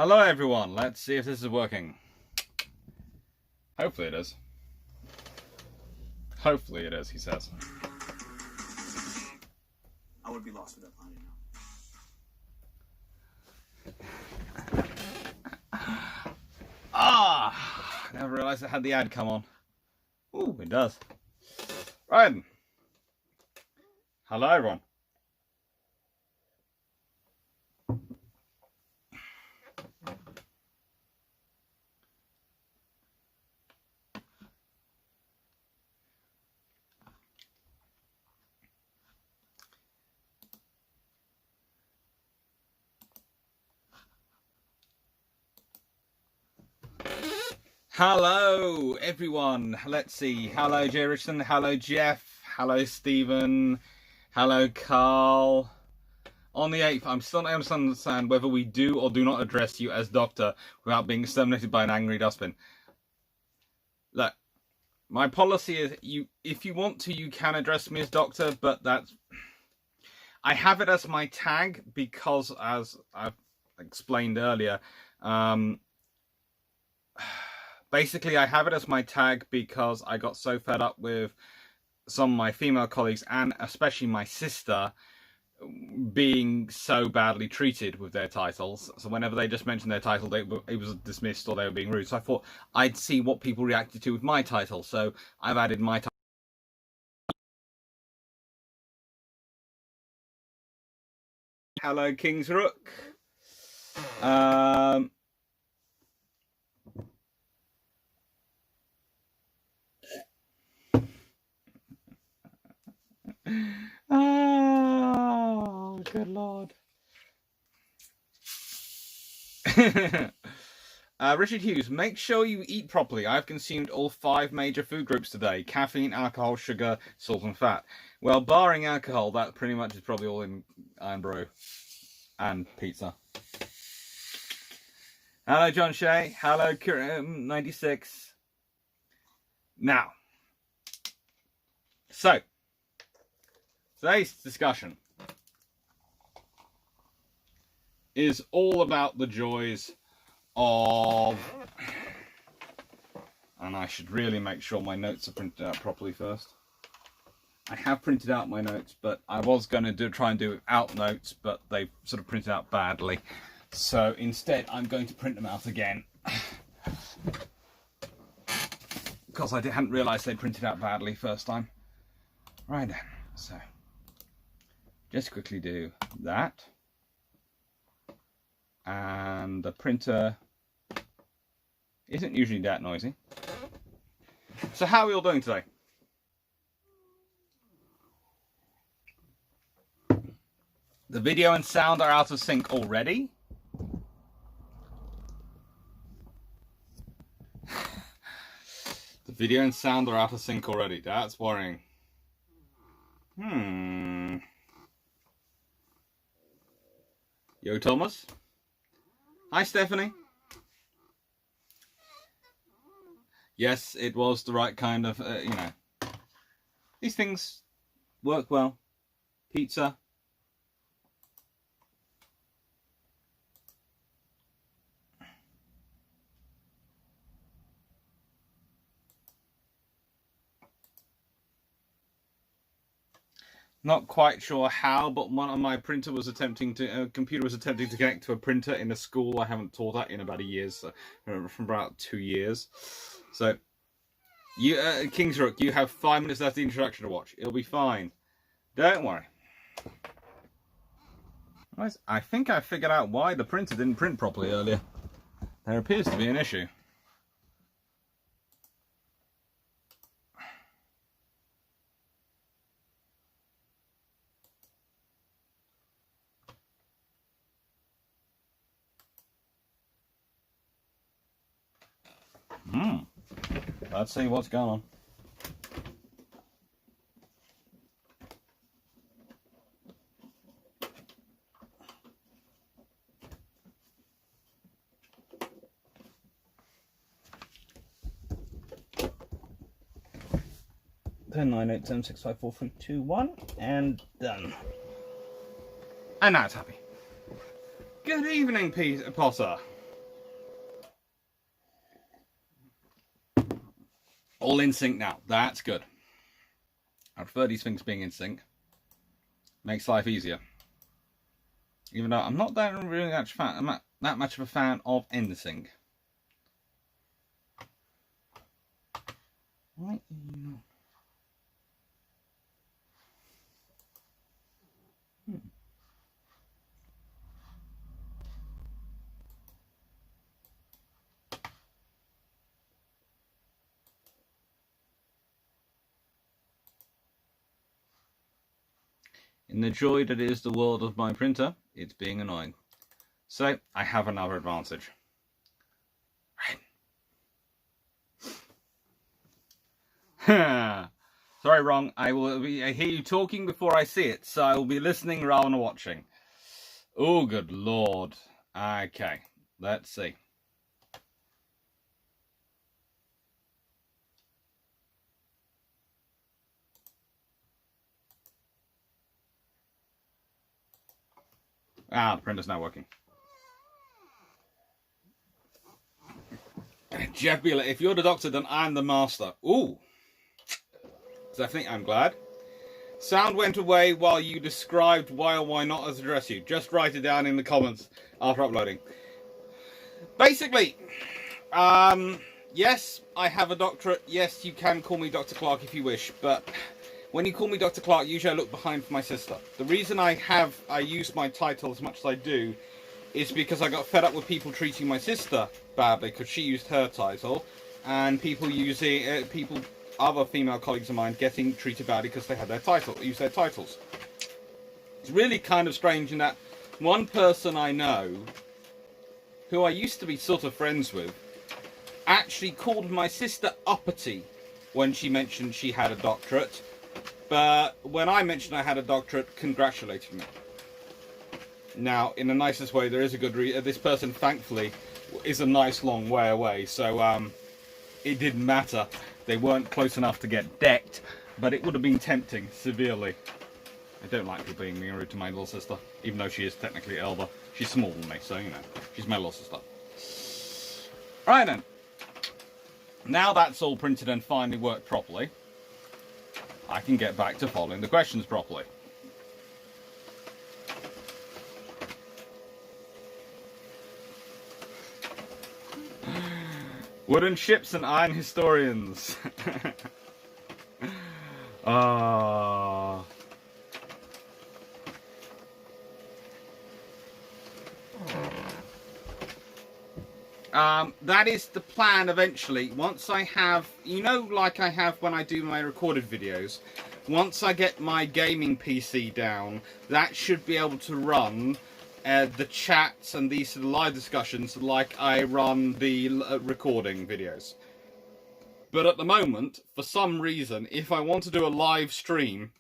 Hello everyone, let's see if this is working. Hopefully it is. Hopefully it is, he says. I would be lost without finding out. I never realised it had the ad come on. Ooh, it does. Right then. Hello everyone. Hello everyone. Let's see. Hello Jay Richardson. Hello Jeff. Hello Stephen. Hello Carl. On the 8th, I'm still not able to understand whether we do or do not address you as Doctor without being exterminated by an angry dustbin. Look, my policy is if you want to, you can address me as Doctor, but I have it as my tag because, as I've explained earlier, basically I have it as my tag because I got so fed up with some of my female colleagues and especially my sister being so badly treated with their titles. So whenever they just mentioned their title, it was dismissed or they were being rude. So I thought I'd see what people reacted to with my title. So I've added my title. Hello, King's Rook. Oh, good Lord. Richard Hughes, make sure you eat properly. I've consumed all 5 major food groups today. Caffeine, alcohol, sugar, salt and fat. Well, barring alcohol, that pretty much is probably all in Iron Brew. And pizza. Hello, John Shea. Hello, 96. Now. So. Today's discussion is all about the joys of, and I should really make sure my notes are printed out properly first. I have printed out my notes, but I was going to try and do without notes, but they sort of printed out badly. So instead, I'm going to print them out again. Because I hadn't realised they printed out badly first time. Right then, so just quickly do that. And the printer isn't usually that noisy. So how are we all doing today? The video and sound are out of sync already. The video and sound are out of sync already. That's worrying. Yo, Thomas. Hi, Stephanie. Yes, it was the right kind of, these things work well. Pizza. Not quite sure how, but one of my computer was attempting to connect to a printer in a school I haven't taught at in about a year, so, from about 2 years. So, you, King's Rook, you have 5 minutes left of the introduction to watch. It'll be fine. Don't worry. I think I figured out why the printer didn't print properly earlier. There appears to be an issue. Let's see what's going on. Ten, 9, 8, 7, 6, 5, 4, 3, 2, 1, and done. And now it's happy. Good evening, Potter. All in sync now. That's good. I prefer these things being in sync. Makes life easier. Even though I'm not that really much fan, I'm not that much of a fan of in sync. Why not? In the joy that is the world of my printer, it's being annoying. So, I have another advantage. Right. Sorry, wrong. I hear you talking before I see it, so I will be listening rather than watching. Oh, good lord. Okay, let's see. Ah, the printer's not working. Jeff Beeler, if you're the doctor, then I'm the master. Ooh. So I think I'm glad. Sound went away while you described why or why not as address you. Just write it down in the comments after uploading. Basically, yes, I have a doctorate. Yes, you can call me Dr. Clark if you wish, but when you call me Dr. Clark, usually I look behind for my sister. The reason I use my title as much as I do is because I got fed up with people treating my sister badly because she used her title, and people using other female colleagues of mine getting treated badly because they had their title, used their titles. It's really kind of strange in that one person I know, who I used to be sort of friends with, actually called my sister uppity when she mentioned she had a doctorate, but when I mentioned I had a doctorate, congratulated me. Now, in the nicest way, there is a good reason. This person, thankfully, is a nice long way away, so it didn't matter. They weren't close enough to get decked, but it would have been tempting severely. I don't like people being rude to my little sister, even though she is technically elder. She's smaller than me, so, you know, she's my little sister. Alright then. Now that's all printed and finally worked properly, I can get back to following the questions properly. Wooden ships and iron historians. Ah. That is the plan eventually. Once I have, you know, like I have when I do my recorded videos, once I get my gaming PC down, that should be able to run the chats and these live discussions like I run the recording videos. But at the moment, for some reason, if I want to do a live stream,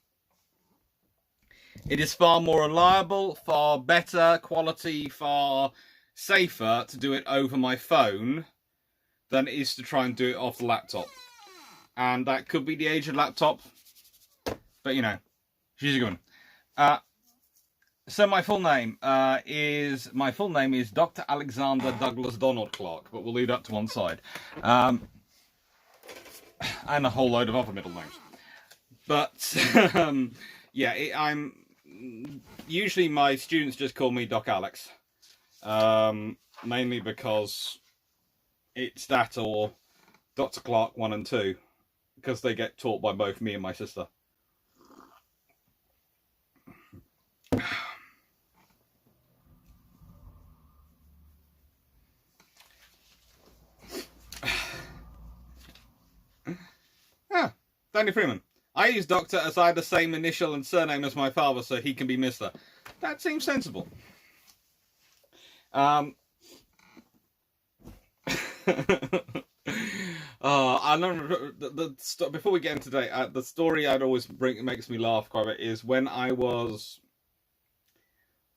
it is far more reliable, far better quality, far safer to do it over my phone than it is to try and do it off the laptop. And that could be the age of laptop, but you know, she's a good one. So my full name is Dr. Alexander Douglas Donald Clark, but we'll leave that to one side. And a whole load of other middle names. But yeah, I'm usually my students just call me Doc Alex, mainly because it's that or Dr. Clark 1 and 2, because they get taught by both me and my sister. Danny Freeman. I use Doctor as I have the same initial and surname as my father, so he can be Mister. That seems sensible. I remember before we get into today, the story I'd always bring makes me laugh quite a bit is when I was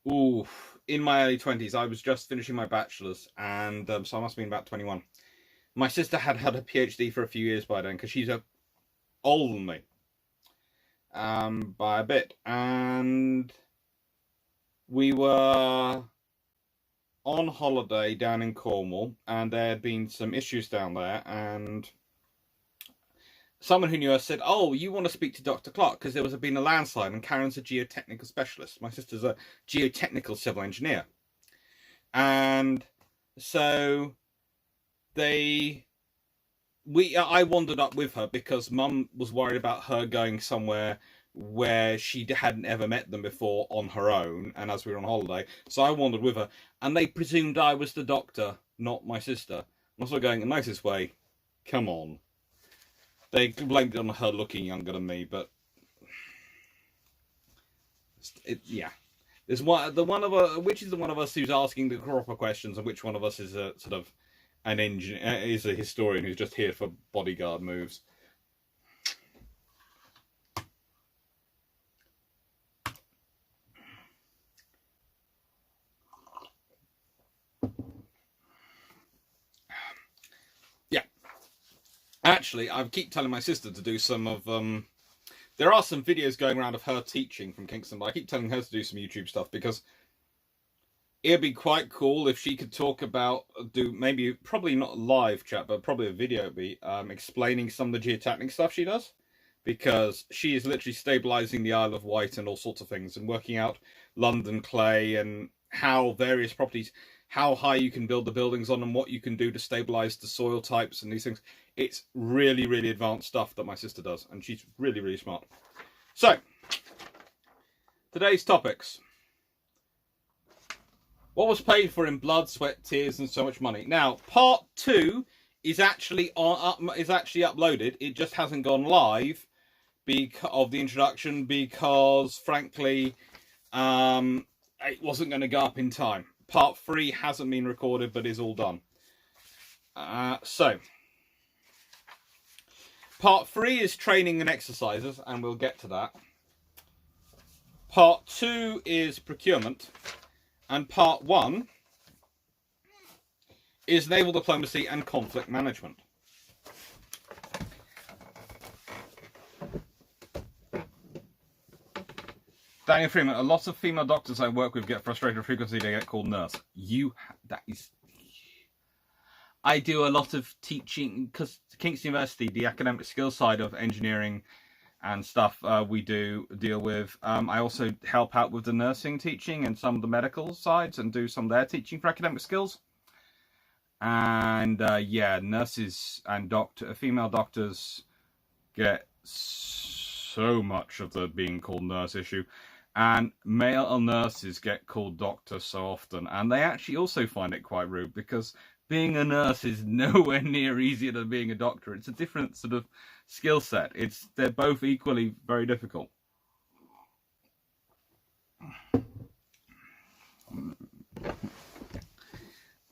in my early 20s. I was just finishing my bachelor's, and so I must have been about 21. My sister had a PhD for a few years by then because she's older than me by a bit, and we were on holiday down in Cornwall, and there had been some issues down there, and someone who knew her said, "Oh, you want to speak to Dr. Clark because there was been a landslide and Karen's a geotechnical specialist. My sister's a geotechnical civil engineer." And so I wandered up with her because Mum was worried about her going somewhere where she hadn't ever met them before on her own, and as we were on holiday, so I wandered with her, and they presumed I was the doctor, not my sister. I'm also going, the nicest way, come on. They blamed it on her looking younger than me, but yeah. There's which is the one of us who's asking the proper questions, and which one of us is a sort of an engineer, is a historian who's just here for bodyguard moves. Actually, I keep telling my sister to do some of there are some videos going around of her teaching from Kingston, but I keep telling her to do some YouTube stuff because it'd be quite cool if she could talk about, probably not a live chat, but probably a video, explaining some of the geotechnical stuff she does, because she is literally stabilizing the Isle of Wight and all sorts of things, and working out London clay and how various properties, how high you can build the buildings on, and what you can do to stabilize the soil types and these things. It's really, really advanced stuff that my sister does, and she's really, really smart. So, today's topics. What was paid for in blood, sweat, tears, and so much money? Now, part 2 is actually uploaded. It just hasn't gone live of the introduction because, frankly, it wasn't going to go up in time. Part 3 hasn't been recorded, but is all done. So, part 3 is training and exercises, and we'll get to that. Part 2 is procurement, and part 1 is naval diplomacy and conflict management. Daniel Freeman, a lot of female doctors I work with get frustrated with frequency they get called nurse. I do a lot of teaching because Kingston University, the academic skills side of engineering and stuff, we do deal with. I also help out with the nursing teaching and some of the medical sides and do some of their teaching for academic skills. And yeah, nurses and female doctors get so much of the being called nurse issue. And male nurses get called doctor so often. And they actually also find it quite rude because being a nurse is nowhere near easier than being a doctor. It's a different sort of skill set. They're both equally very difficult.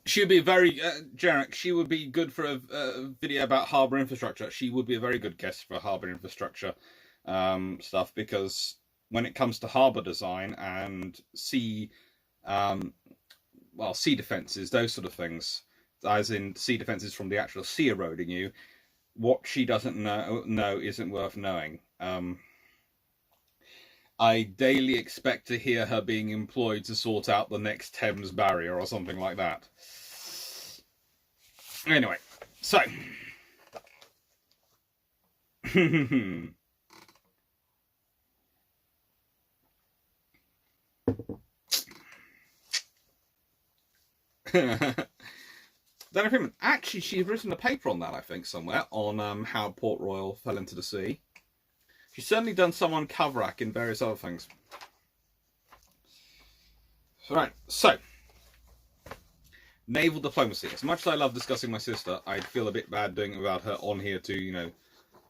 She would be very, Jarek, she would be good for a video about harbour infrastructure. She would be a very good guest for harbour infrastructure stuff, because when it comes to harbour design and sea defences, those sort of things, as in sea defences from the actual sea eroding you, what she doesn't know isn't worth knowing. I daily expect to hear her being employed to sort out the next Thames barrier or something like that. Anyway, so Daniel Freeman, actually, she's written a paper on that, I think, somewhere, on how Port Royal fell into the sea. She's certainly done some on Coverack and various other things. Right, so, naval diplomacy. As much as I love discussing my sister, I'd feel a bit bad doing it without her on here to,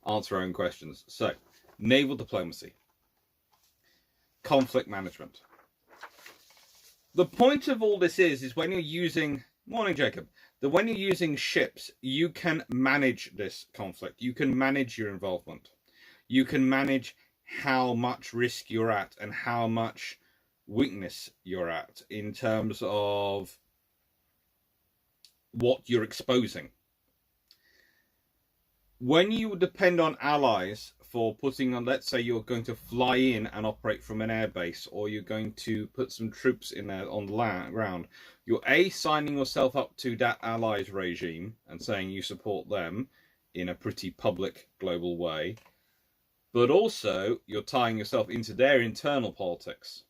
answer her own questions. So, naval diplomacy. Conflict management. The point of all this is when you're using... Morning, Jacob. When you're using ships, you can manage this conflict. You can manage your involvement. You can manage how much risk you're at and how much weakness you're at in terms of what you're exposing. When you depend on allies for putting on, let's say you're going to fly in and operate from an airbase, or you're going to put some troops in there on the ground, you're signing yourself up to that allies regime and saying you support them. in a pretty public global way, but also you're tying yourself into their internal politics.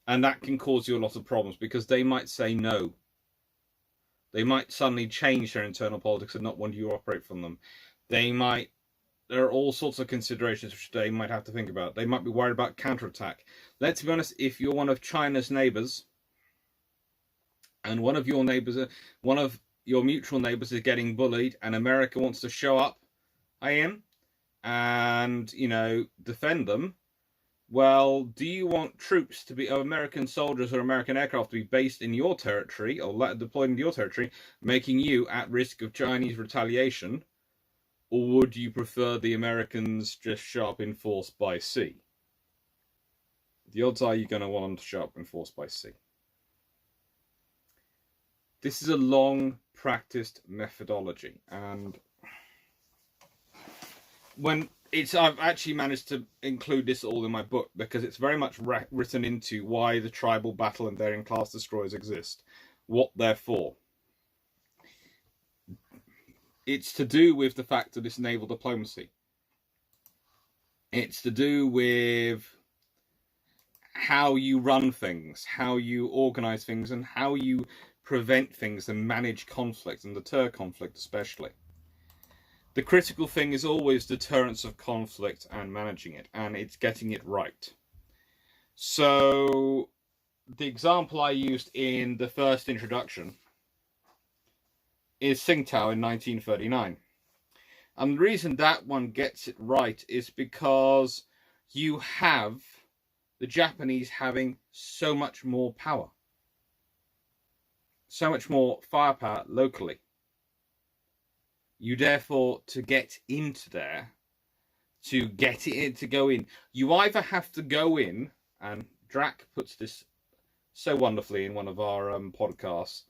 And that can cause you a lot of problems because they might say no. They might suddenly change their internal politics and not want you to operate from them. There are all sorts of considerations which they might have to think about. They might be worried about counterattack. Let's be honest, if you're one of China's neighbors and one of your mutual neighbors is getting bullied and America wants to show up and, defend them, well, do you want troops to be, American soldiers or American aircraft to be based in your territory or deployed in your territory, making you at risk of Chinese retaliation? Or would you prefer the Americans just show up in force by sea? The odds are you're going to want them to show up in force by sea. This is a long practiced methodology, and I've actually managed to include this all in my book because it's very much written into why the tribal battle and daring class destroyers exist, what they're for. It's to do with the fact of this naval diplomacy. It's to do with how you run things, how you organize things, and how you prevent things and manage conflict and deter conflict especially. The critical thing is always deterrence of conflict and managing it, and it's getting it right. So the example I used in the first introduction is Tsingtao in 1939. And the reason that one gets it right is because you have the Japanese having so much more power, so much more firepower locally. You therefore, to get into there, to get it in, to go in, you either have to go in, and Drac puts this so wonderfully in one of our podcasts,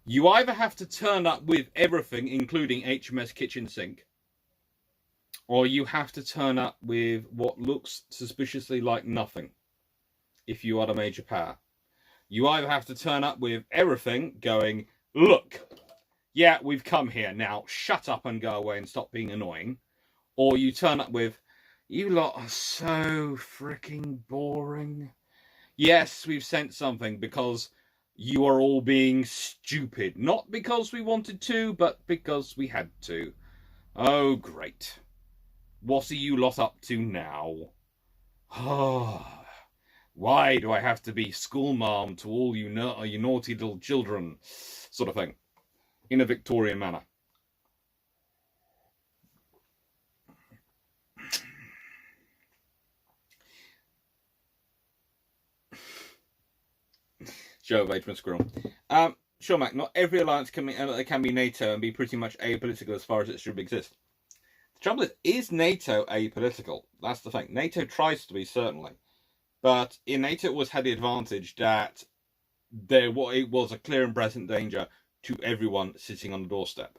you either have to turn up with everything, including HMS Kitchen Sink, or you have to turn up with what looks suspiciously like nothing, if you are the major power. You either have to turn up with everything, going, look, yeah, we've come here, now shut up and go away and stop being annoying, or you turn up with, you lot are so freaking boring. Yes, we've sent something because you are all being stupid. Not because we wanted to, but because we had to. Oh, great. What are you lot up to now? Why do I have to be schoolmarm to all you naughty little children? Sort of thing. In a Victorian manner. Show of Adrian Squirrel. Sure, Mac, not every alliance can be NATO and be pretty much apolitical as far as it should exist. The trouble is NATO apolitical? That's the thing. NATO tries to be, certainly. But in NATO it always had the advantage that it was a clear and present danger to everyone sitting on the doorstep.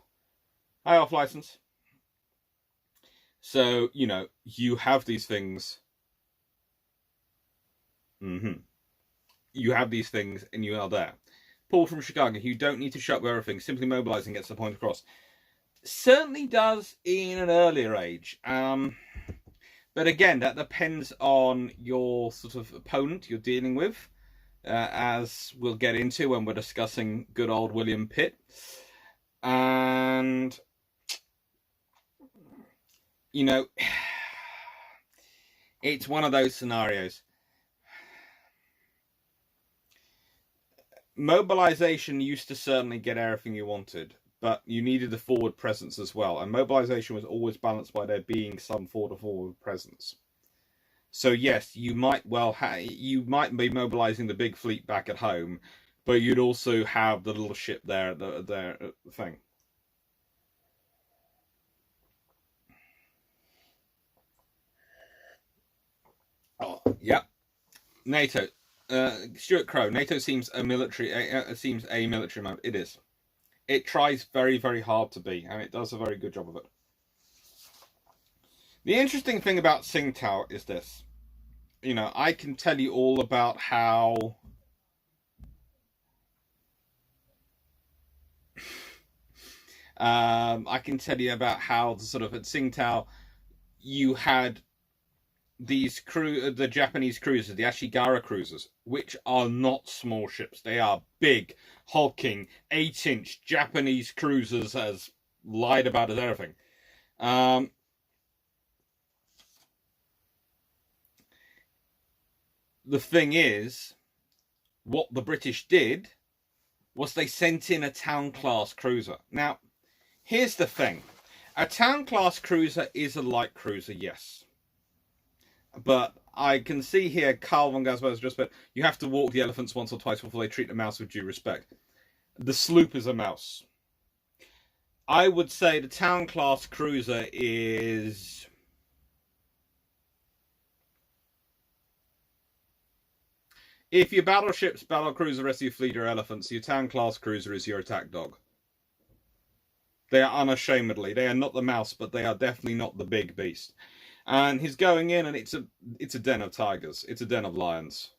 Hi, off license. So, you have these things. You have these things and you are there. Paul from Chicago, you don't need to shut with everything. Simply mobilizing gets the point across. Certainly does in an earlier age. But again, that depends on your sort of opponent you're dealing with. As we'll get into when we're discussing good old William Pitt. And, it's one of those scenarios. Mobilization used to certainly get everything you wanted, but you needed a forward presence as well. And mobilization was always balanced by there being some forward presence. So yes, you might be mobilizing the big fleet back at home, but you'd also have the little ship there, the thing. Oh, yeah. NATO. Stuart Crow. NATO seems a military mode. It is. It tries very, very hard to be, and it does a very good job of it. The interesting thing about Tsingtao is this. I can tell you all about how I can tell you about how sort of at Tsingtao you had the Japanese cruisers, the Ashigara cruisers, which are not small ships. They are big, hulking, 8-inch Japanese cruisers, as lied about as everything. The thing is, what the British did was they sent in a town-class cruiser. Now, here's the thing. A town-class cruiser is a light cruiser, yes. But I can see here, Carl von Gasper has just said, you have to walk the elephants once or twice before they treat a mouse with due respect. The sloop is a mouse. I would say the town-class cruiser is... If your battleships, battle cruiser, rest of your fleet are elephants, your town-class cruiser is your attack dog. They are unashamedly. They are not the mouse, but they are definitely not the big beast. And he's going in, and it's a den of tigers. It's a den of lions.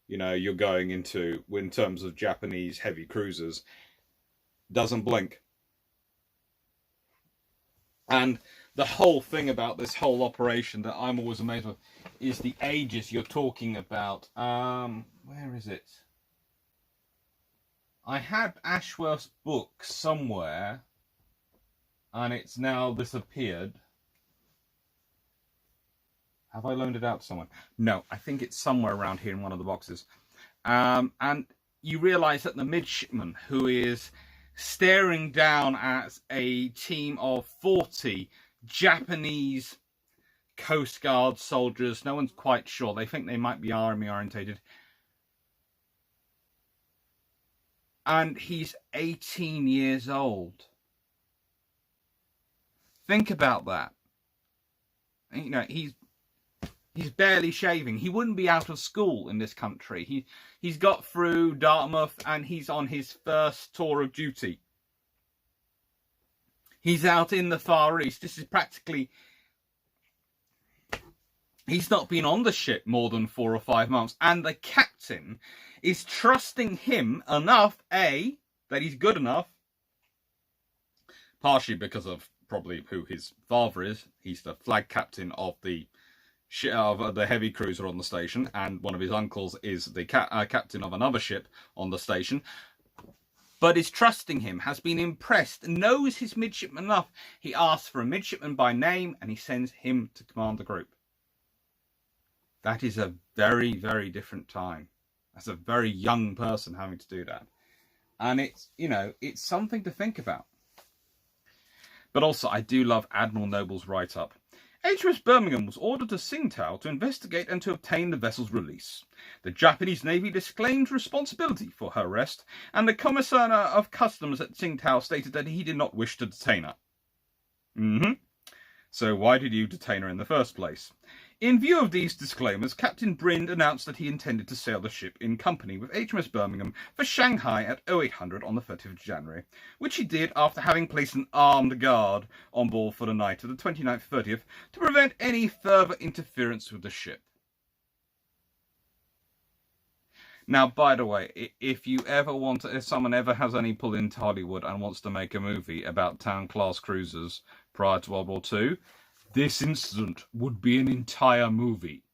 You know, you're going into, in terms of Japanese heavy cruisers, doesn't blink. And the whole thing about this whole operation that I'm always amazed with is the ages you're talking about. Where is it? I had Ashworth's book somewhere, and it's now disappeared. Have I loaned it out to someone? No, I think it's somewhere around here in one of the boxes. And you realise that the midshipman, who is staring down at a team of 40 Japanese Coast Guard soldiers, no one's quite sure. They think they might be army orientated. And he's 18 years old. Think about that. You know, he's barely shaving. He wouldn't be out of school in this country. He's got through Dartmouth and he's on his first tour of duty. He's out in the Far East. This is practically... He's not been on the ship more than 4 or 5 months. And the captain is trusting him enough, A, that he's good enough, partially because of probably who his father is. He's the flag captain of the heavy cruiser on the station, and one of his uncles is the captain of another ship on the station. But is trusting him, has been impressed, knows his midshipman enough. He asks for a midshipman by name, and he sends him to command the group. That is a very, very different time. That's a very young person having to do that. And it's, you know, it's something to think about. But also, I do love Admiral Noble's write-up. HMS Birmingham was ordered to Tsingtao to investigate and to obtain the vessel's release. The Japanese Navy disclaimed responsibility for her arrest, and the Commissar of Customs at Tsingtao stated that he did not wish to detain her. So why did you detain her in the first place? In view of these disclaimers, Captain Brind announced that he intended to sail the ship in company with HMS Birmingham for Shanghai at 0800 on the 30th of January, which he did after having placed an armed guard on board for the night of the 29th-30th to prevent any further interference with the ship. Now, by the way, if someone ever has any pull into Hollywood and wants to make a movie about town-class cruisers prior to World War II, this incident would be an entire movie.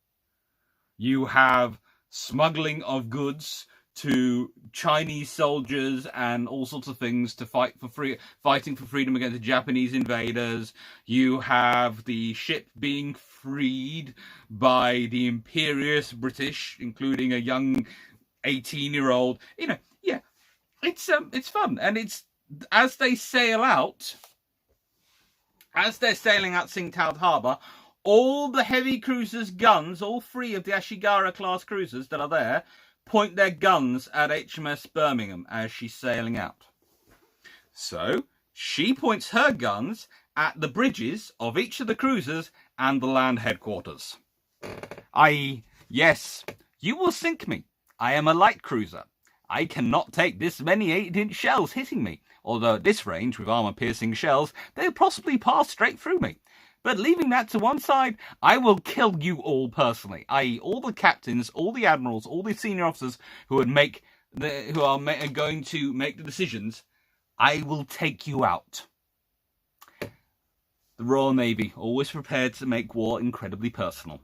You have smuggling of goods to Chinese soldiers and all sorts of things to fighting for freedom against the Japanese invaders. You have the ship being freed by the imperious British, including a young 18-year-old. You know, yeah, it's fun, and it's as they sail out. As they're sailing out Tsingtao Harbour, all the heavy cruisers' guns, all 3 of the Ashigara-class cruisers that are there, point their guns at HMS Birmingham as she's sailing out. So, she points her guns at the bridges of each of the cruisers and the land headquarters. I.e., yes, you will sink me. I am a light cruiser. I cannot take this many 8-inch shells hitting me. Although at this range, with armour-piercing shells, they'll possibly pass straight through me. But leaving that to one side, I will kill you all personally, i.e. all the captains, all the admirals, all the senior officers who are going to make the decisions. I will take you out. The Royal Navy, always prepared to make war incredibly personal.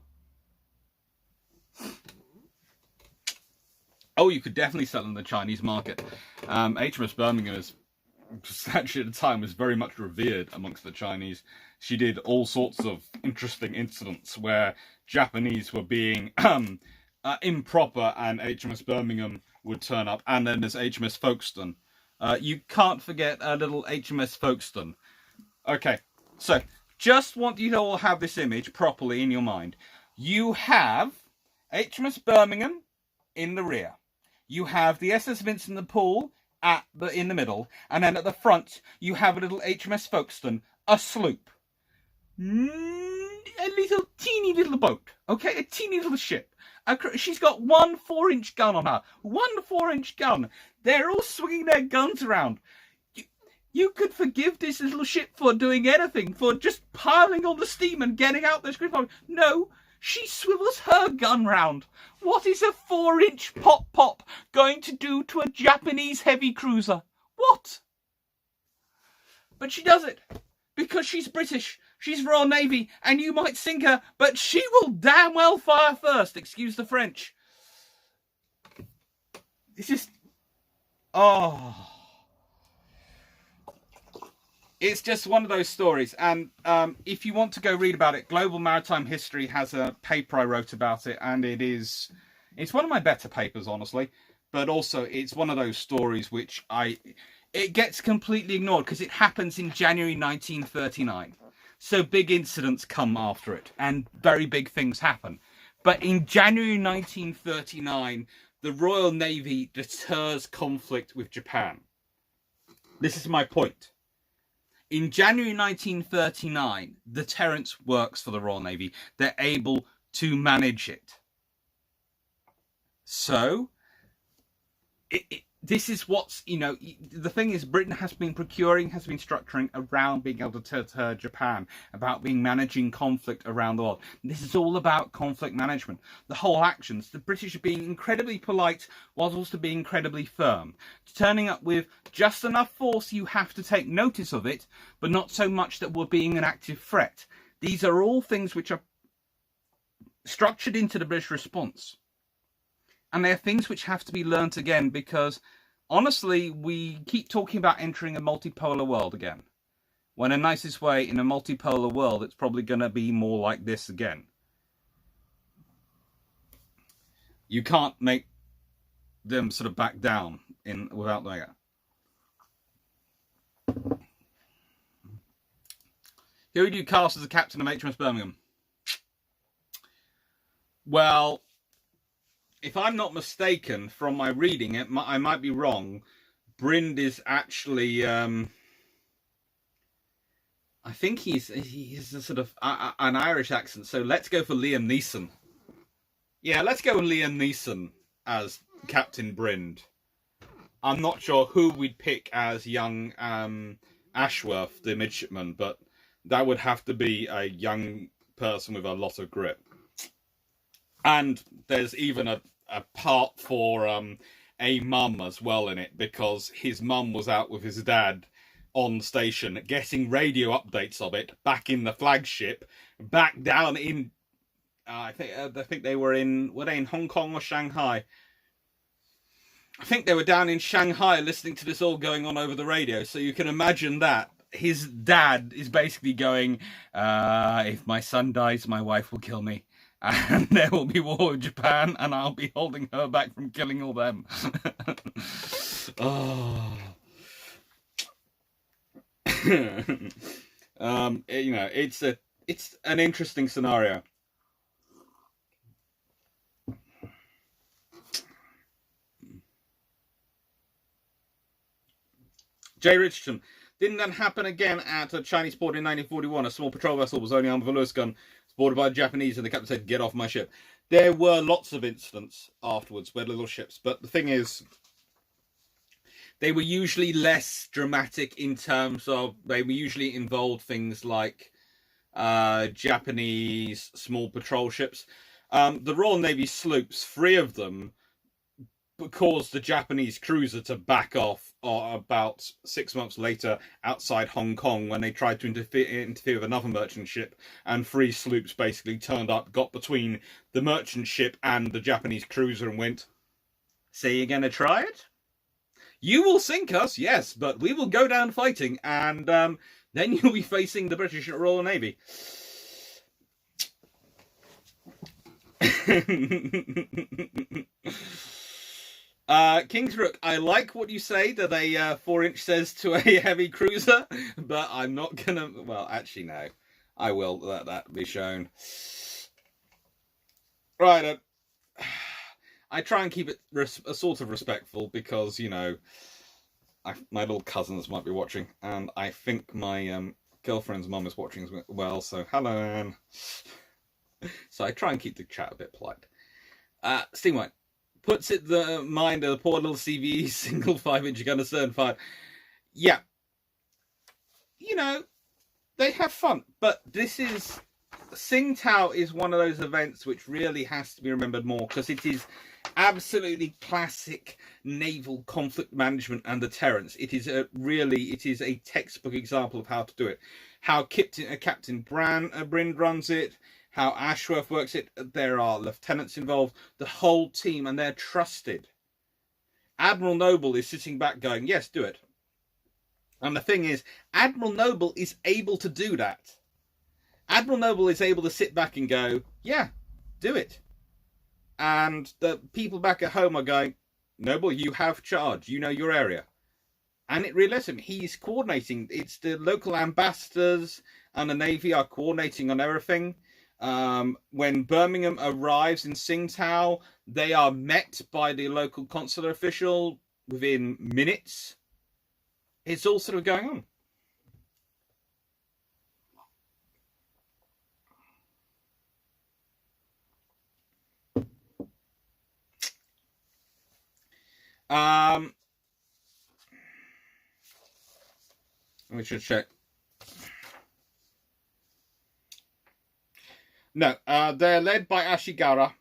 Oh, you could definitely sell in the Chinese market. HMS Birmingham is actually at the time was very much revered amongst the Chinese. She did all sorts of interesting incidents where Japanese were being improper, and HMS Birmingham would turn up. And then there's HMS Folkestone. You can't forget a little HMS Folkestone. Okay, so just want you to all have this image properly in your mind. You have HMS Birmingham in the rear. You have the SS Vincent de Paul in the middle, and then at the front you have a little HMS Folkestone, a sloop. A little teeny little boat, okay? A teeny little ship. She's got 1 4-inch gun on her. 1 4-inch gun. They're all swinging their guns around. You could forgive this little ship for doing anything, for just piling all the steam and getting out the script. No, she swivels her gun round. What is a 4-inch pop going to do to a Japanese heavy cruiser? What? But she does it because she's British. She's Royal Navy, and you might sink her, but she will damn well fire first. Excuse the French. It's just... oh... it's just one of those stories, and if you want to go read about it, Global Maritime History has a paper I wrote about it, and it's one of my better papers, honestly, but also it's one of those stories which it gets completely ignored because it happens in January 1939. So big incidents come after it, and very big things happen. But in January 1939, the Royal Navy deters conflict with Japan. This is my point. In January 1939, deterrence works for the Royal Navy. They're able to manage it. So, this is what's, the thing is, Britain has been structuring around being able to deter Japan, about managing conflict around the world. This is all about conflict management. The whole actions, the British are being incredibly polite, whilst also being incredibly firm. Turning up with just enough force you have to take notice of it, but not so much that we're being an active threat. These are all things which are structured into the British response. And they are things which have to be learnt again, because honestly, we keep talking about entering a multipolar world again. When the nicest way in a multipolar world, it's probably going to be more like this again. You can't make them sort of back down without doing it. Who would you cast as the captain of HMS Birmingham? Well, if I'm not mistaken from my reading, I might be wrong. Brind is actually, I think he's a sort of an Irish accent. So let's go for Liam Neeson. Yeah, let's go with Liam Neeson as Captain Brind. I'm not sure who we'd pick as young Ashworth, the midshipman, but that would have to be a young person with a lot of grit. And there's even a part for a mum as well in it, because his mum was out with his dad on station getting radio updates of it back in the flagship, back down in I think they were in Hong Kong or Shanghai? I think they were down in Shanghai listening to this all going on over the radio. So you can imagine that his dad is basically going, if my son dies, my wife will kill me. And there will be war with Japan, and I'll be holding her back from killing all them. Oh. It's an interesting scenario. Jay Richardson. Didn't that happen again at a Chinese port in 1941? A small patrol vessel was only armed with a Lewis gun, boarded by the Japanese, and the captain said, "Get off my ship." There were lots of incidents afterwards where little ships, but the thing is, they were usually less dramatic in terms of, they were usually involved things like Japanese small patrol ships. The Royal Navy sloops, 3 of them, caused the Japanese cruiser to back off about 6 months later outside Hong Kong when they tried to interfere with another merchant ship, and 3 sloops basically turned up, got between the merchant ship and the Japanese cruiser and went, "So you're going to try it? You will sink us, yes, but we will go down fighting, and then you'll be facing the British Royal Navy." Kingsrook, I like what you say that a 4-inch says to a heavy cruiser, but I'm not gonna. Well, actually, no, I will let that be shown. Right, I try and keep it sort of respectful because, you know, my little cousins might be watching, and I think my girlfriend's mum is watching as well. So hello, Anne. So I try and keep the chat a bit polite. Steam White puts it the mind of the poor little CVE single 5-inch gun astern fired. Yeah, you know, they have fun, but this is Tsingtao is one of those events which really has to be remembered more because it is absolutely classic naval conflict management and deterrence. It is a textbook example of how to do it. How Captain Brind runs it. How Ashworth works it. There are lieutenants involved. The whole team, and they're trusted. Admiral Noble is sitting back going, "Yes, do it." And the thing is, Admiral Noble is able to do that. Admiral Noble is able to sit back and go, "Yeah, do it." And the people back at home are going, "Noble, you have charge. You know your area." And it really lets him. He's coordinating. It's the local ambassadors and the Navy are coordinating on everything. When Birmingham arrives in Tsingtao, they are met by the local consular official within minutes. It's all sort of going on. We should check. No, they're led by Ashigara,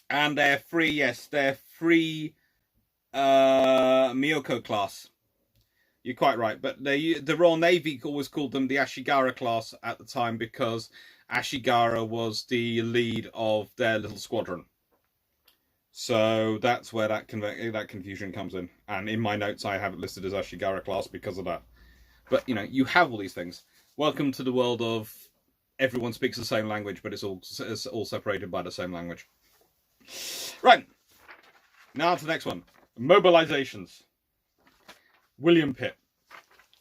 and they're free. Yes, they're free. Miyoko class. You're quite right, but the Royal Navy always called them the Ashigara class at the time because Ashigara was the lead of their little squadron. So that's where that confusion comes in. And in my notes, I have it listed as Ashigara class because of that. But you know, you have all these things. Welcome to the world of everyone speaks the same language, but it's all separated by the same language. Right. Now to the next one. Mobilizations. William Pitt.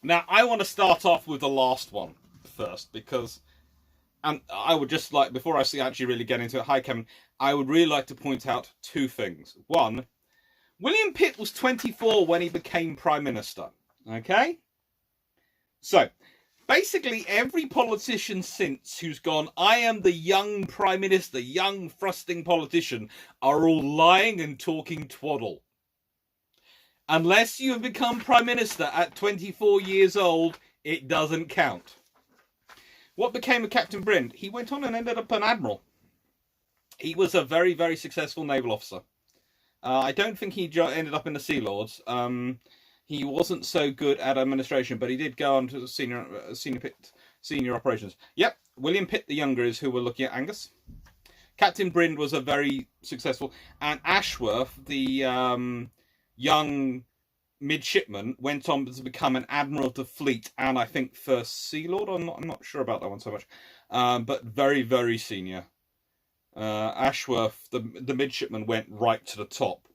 Now, I want to start off with the last one first, because, and I would just like, before I actually really get into it, hi Kevin, I would really like to point out 2 things. One, William Pitt was 24 when he became Prime Minister. Okay? So, basically, every politician since who's gone, "I am the young Prime Minister, young thrusting politician," are all lying and talking twaddle. Unless you have become Prime Minister at 24 years old, it doesn't count. What became of Captain Brind? He went on and ended up an admiral. He was a very, very successful naval officer. I don't think he ended up in the Sea Lords. He wasn't so good at administration, but he did go on to senior operations. Yep, William Pitt the Younger is who we're looking at, Angus. Captain Brind was a very successful, and Ashworth, the young midshipman, went on to become an admiral of the fleet, and I think first Sea Lord. I'm not sure about that one so much, but very, very senior. Ashworth, the midshipman, went right to the top.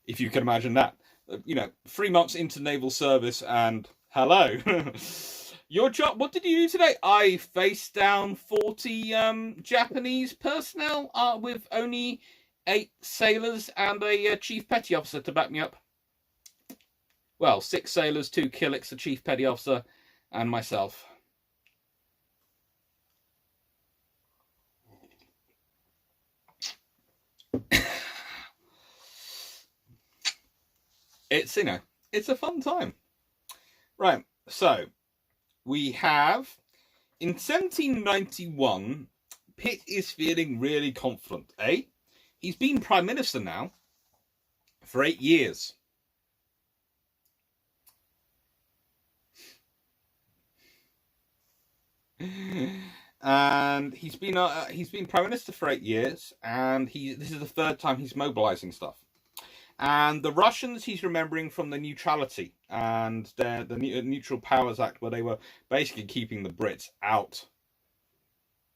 If you can imagine that. You know, 3 months into naval service and hello. Your job, what did you do today? I faced down 40 Japanese personnel with only 8 sailors and a chief petty officer to back me up. Well, 6 sailors, 2 Killicks, a chief petty officer, and myself. It's, you know, it's a fun time. Right, so we have, in 1791, Pitt is feeling really confident, eh? He's been Prime Minister now for 8 years. And he's been Prime Minister for 8 years, and this is the third time he's mobilizing stuff. And the Russians, he's remembering from the neutrality and the Neutral Powers Act, where they were basically keeping the Brits out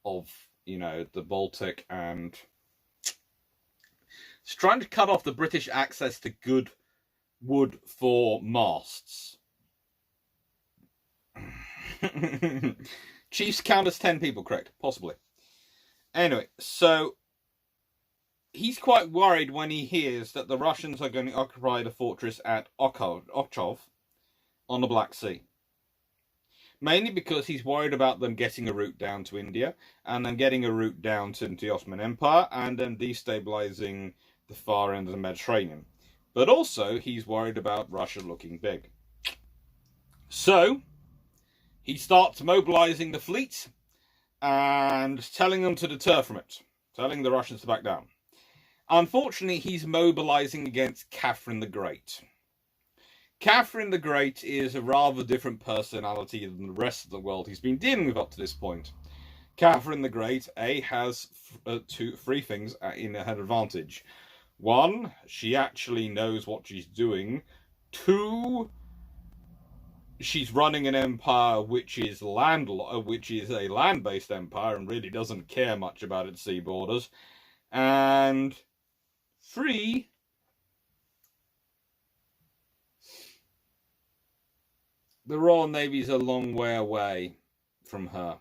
of, the Baltic, and it's trying to cut off the British access to good wood for masts. Chiefs count as 10 people, correct? Possibly. Anyway, so he's quite worried when he hears that the Russians are going to occupy the fortress at Okhov on the Black Sea. Mainly because he's worried about them getting a route down to India, and then getting a route down to the Ottoman Empire, and then destabilizing the far end of the Mediterranean. But also, he's worried about Russia looking big. So he starts mobilizing the fleet and telling them to deter from it, telling the Russians to back down. Unfortunately, he's mobilizing against Catherine the Great. Catherine the Great is a rather different personality than the rest of the world he's been dealing with up to this point. Catherine the Great, has three things in her advantage. 1, she actually knows what she's doing. 2, she's running an empire which is a land-based empire and really doesn't care much about its sea borders. And 3, the Royal Navy's a long way away from her.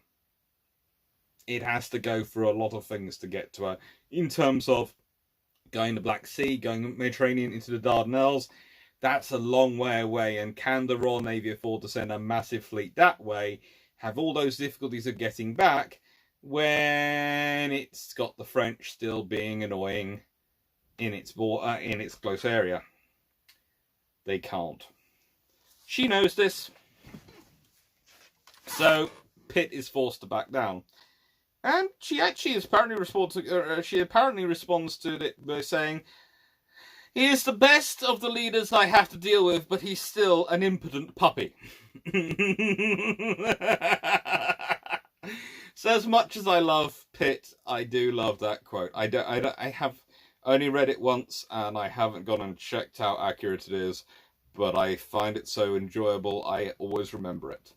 It has to go through a lot of things to get to her, in terms of going the Black Sea, going the Mediterranean into the Dardanelles. That's a long way away, and can the Royal Navy afford to send a massive fleet that way, have all those difficulties of getting back, when it's got the French still being annoying in its close area? They can't. She knows this. So Pitt is forced to back down. And she apparently responds to it by saying, "He is the best of the leaders I have to deal with, but he's still an impotent puppy." So as much as I love Pitt, I do love that quote. I have only read it once, and I haven't gone and checked how accurate it is, but I find it so enjoyable, I always remember it.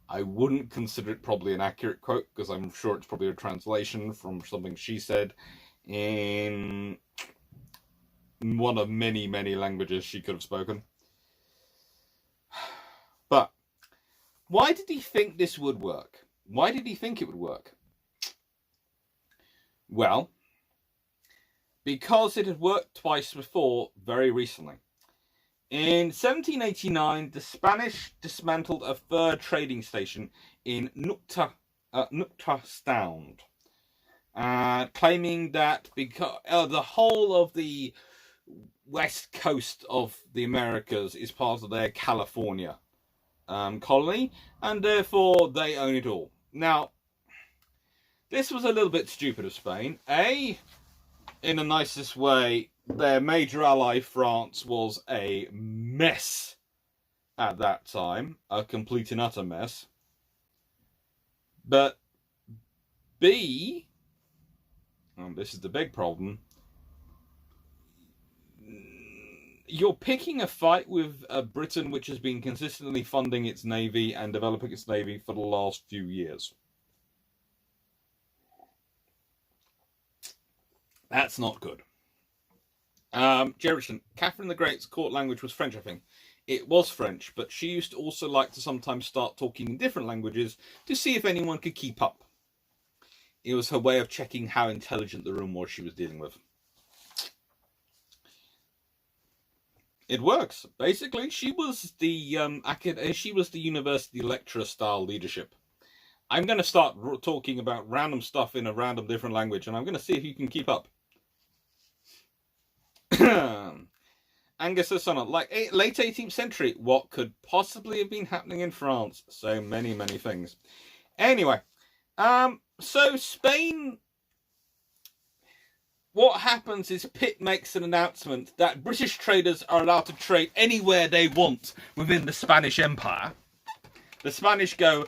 I wouldn't consider it probably an accurate quote, because I'm sure it's probably a translation from something she said in one of many, many languages she could have spoken. But why did he think this would work? Why did he think it would work? Well, because it had worked twice before very recently. In 1789, the Spanish dismantled a fur trading station in Nukta Sound, claiming that because the whole of the west coast of the Americas is part of their California colony, and therefore they own it all. Now, this was a little bit stupid of Spain. In the nicest way, their major ally, France, was a mess at that time. A complete and utter mess. But B, and this is the big problem, you're picking a fight with Britain, which has been consistently funding its navy and developing its navy for the last few years. That's not good. Jerrichton, Catherine the Great's court language was French, I think. It was French, but she used to also like to sometimes start talking in different languages to see if anyone could keep up. It was her way of checking how intelligent the room was she was dealing with. It works. Basically, she was the university lecturer style leadership. I'm going to start talking about random stuff in a random different language, and I'm going to see if you can keep up. Angus says something like late 18th century. What could possibly have been happening in France? So many, many things. Anyway, so Spain what happens is Pitt makes an announcement that British traders are allowed to trade anywhere they want within the Spanish Empire. The Spanish go,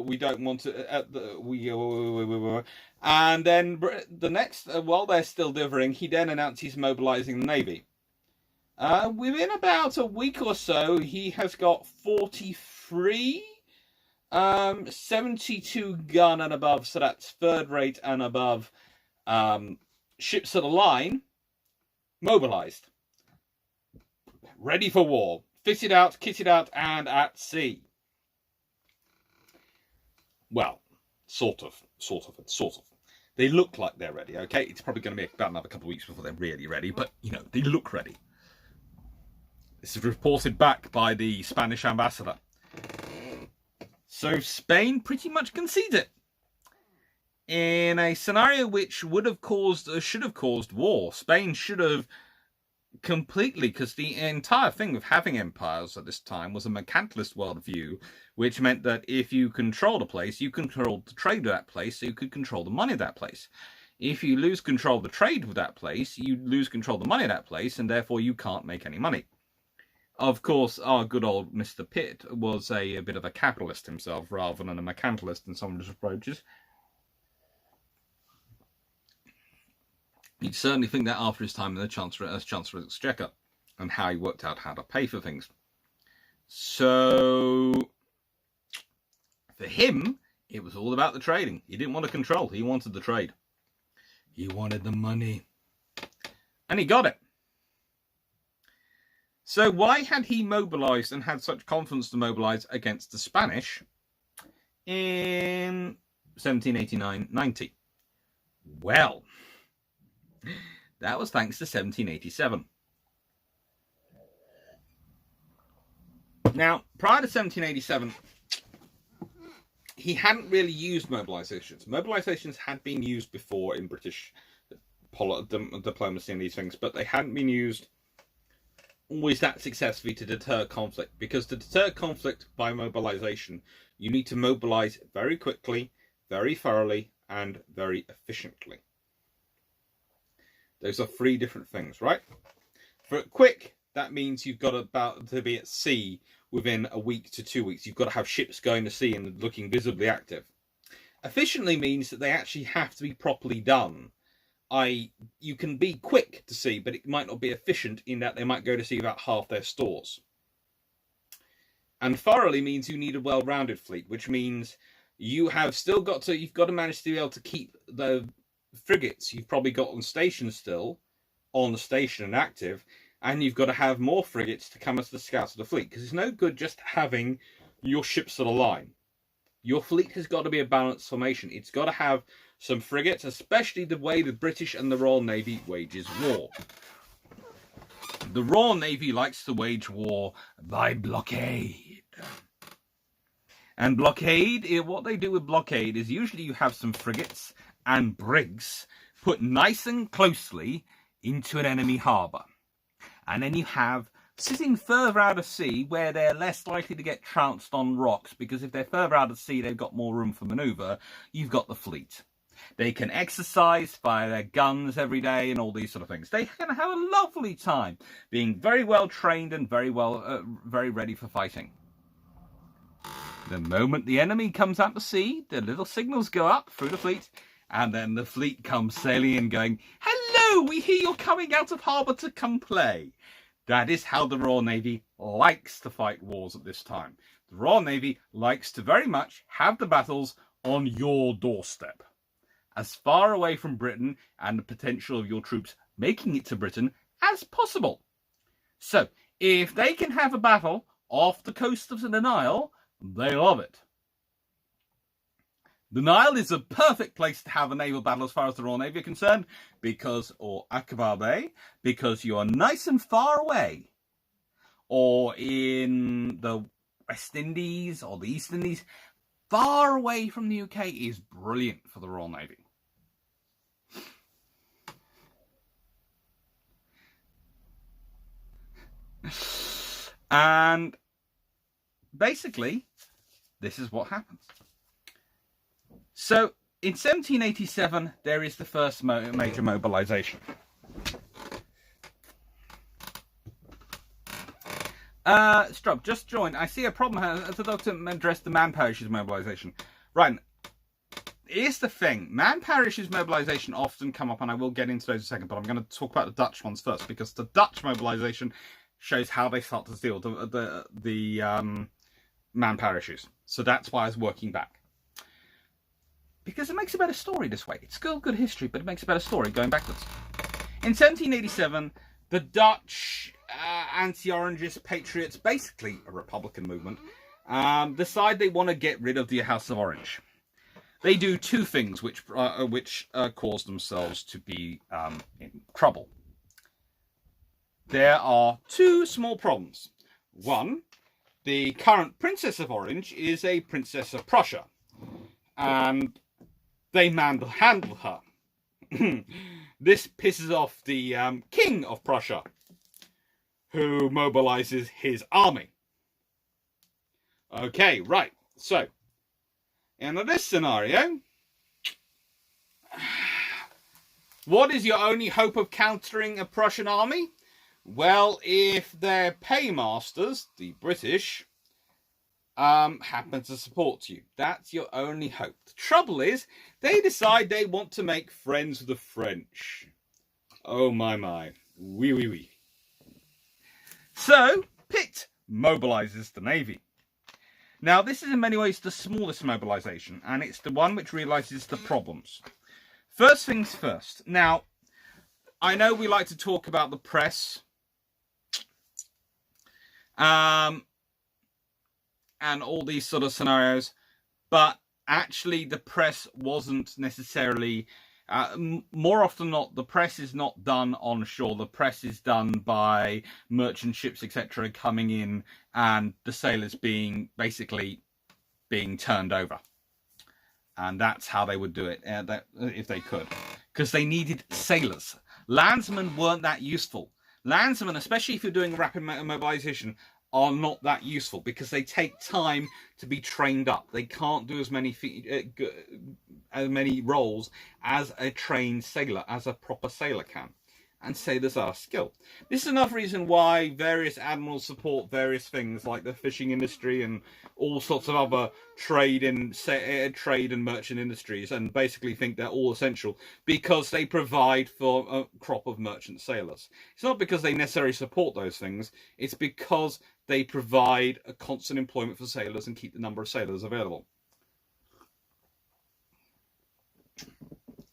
we don't want to. And then the next, while they're still differing, he then announces he's mobilising the navy. Within about a week or so, he has got 43, 72 gun and above, so that's third rate and above, ships of the line, mobilised, ready for war, fitted out, kitted out, and at sea. Well, sort of. They look like they're ready, okay? It's probably going to be about another couple of weeks before they're really ready, but, you know, they look ready. This is reported back by the Spanish ambassador. So Spain pretty much concedes it. In a scenario which should have caused war. Spain should have completely, because the entire thing with having empires at this time was a mercantilist worldview, which meant that if you controlled a place, you controlled the trade of that place, so you could control the money of that place. If you lose control of the trade with that place, you lose control of the money of that place, and therefore you can't make any money. Of course, our good old Mr. Pitt was a bit of a capitalist himself, rather than a mercantilist in some of his approaches. You'd certainly think that after his time in the Chancellor of the Exchequer, and how he worked out how to pay for things. So, for him, it was all about the trading. He didn't want to control, he wanted the trade. He wanted the money. And he got it. So why had he mobilised and had such confidence to mobilise against the Spanish in 1789-90? Well, that was thanks to 1787. Now, prior to 1787, he hadn't really used mobilisations. Mobilisations had been used before in British diplomacy and these things, but they hadn't been used always that successfully to deter conflict, because to deter conflict by mobilization, you need to mobilize very quickly, very thoroughly, and very efficiently. Those are three different things, right? For quick, that means you've got about to be at sea within a week to 2 weeks. You've got to have ships going to sea and looking visibly active. Efficiently means that they actually have to be properly done. You can be quick to sea, but it might not be efficient in that they might go to sea without half their stores. And thoroughly means you need a well-rounded fleet, which means you've got to manage to be able to keep the frigates you've probably got on station still, on the station and active, and you've got to have more frigates to come as the scouts of the fleet, because it's no good just having your ships of the line. Your fleet has got to be a balanced formation. It's got to have some frigates, especially the way the British and the Royal Navy wages war. The Royal Navy likes to wage war by blockade. And blockade, what they do with blockade is usually you have some frigates and brigs put nice and closely into an enemy harbour. And then you have sitting further out of sea where they're less likely to get trounced on rocks, because if they're further out of sea, they've got more room for manoeuvre. You've got the fleet. They can exercise, fire their guns every day and all these sort of things. They can have a lovely time being very well trained and very ready for fighting. The moment the enemy comes out to sea, the little signals go up through the fleet, and then the fleet comes sailing in going, "Hello, we hear you're coming out of harbour to come play." That is how the Royal Navy likes to fight wars at this time. The Royal Navy likes to very much have the battles on your doorstep, as far away from Britain and the potential of your troops making it to Britain as possible. So, if they can have a battle off the coast of the Nile, they love it. The Nile is a perfect place to have a naval battle as far as the Royal Navy are concerned, or Aqaba Bay, because you are nice and far away. Or in the West Indies or the East Indies, far away from the UK is brilliant for the Royal Navy. And basically, this is what happens. So in 1787, there is the first major mobilization. Strub, just joined. I see a problem. Has the doctor addressed the man parishes mobilization? Right. Here's the thing. Man parishes mobilization often come up, and I will get into those in a second, but I'm going to talk about the Dutch ones first, because the Dutch mobilization shows how they start to deal with the man parishes. So that's why I was working back. Because it makes a better story this way. It's still good history, but it makes a better story going backwards. In 1787, the Dutch anti-Orangist patriots, basically a Republican movement, decide they want to get rid of the House of Orange. They do two things which cause themselves to be in trouble. There are two small problems. One, the current Princess of Orange is a Princess of Prussia, and they manhandle her. This pisses off the King of Prussia, who mobilizes his army. Okay, right. So, in this scenario, what is your only hope of countering a Prussian army? Well, if their paymasters, the British, happen to support you. That's your only hope. The trouble is, they decide they want to make friends with the French. Oh my. Oui, oui, oui. So, Pitt mobilizes the navy. Now, this is in many ways the smallest mobilization, and it's the one which realizes the problems. First things first. Now, I know we like to talk about the press, and all these sort of scenarios, but actually the press wasn't necessarily, more often than not, the press is not done on shore. The press is done by merchant ships, etc., coming in, and the sailors basically being turned over. And that's how they would do it, if they could. Because they needed sailors. Landsmen weren't that useful. Landsmen, especially if you're doing rapid mobilization, are not that useful because they take time to be trained up. They can't do as many roles as a trained sailor, as a proper sailor can. And sailors are skilled. This is another reason why various admirals support various things like the fishing industry and all sorts of other trade and merchant industries, and basically think they're all essential because they provide for a crop of merchant sailors. It's not because they necessarily support those things, it's because they provide a constant employment for sailors and keep the number of sailors available.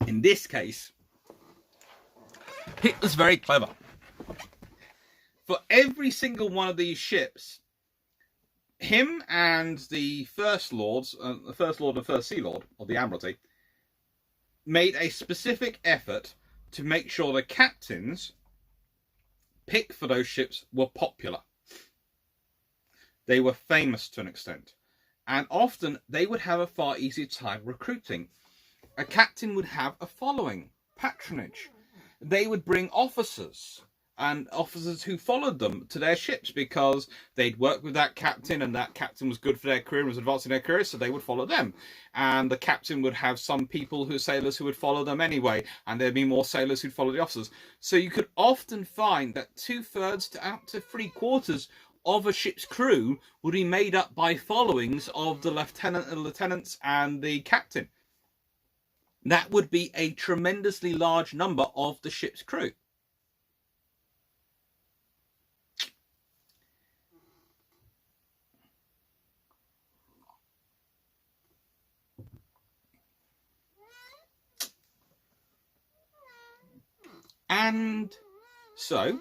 In this case, Pitt was very clever. For every single one of these ships, him and the First Lords, the First Lord and First Sea Lord, or the Admiralty, made a specific effort to make sure the captains picked for those ships were popular. They were famous to an extent. And often they would have a far easier time recruiting. A captain would have a following, patronage. They would bring officers and officers who followed them to their ships because they'd worked with that captain and that captain was good for their career and was advancing their career, so they would follow them. And the captain would have some sailors who would follow them anyway, and there'd be more sailors who'd follow the officers. So you could often find that 2/3 to out to 3/4 of a ship's crew would be made up by followings of the lieutenants and the captain. That would be a tremendously large number of the ship's crew. And so,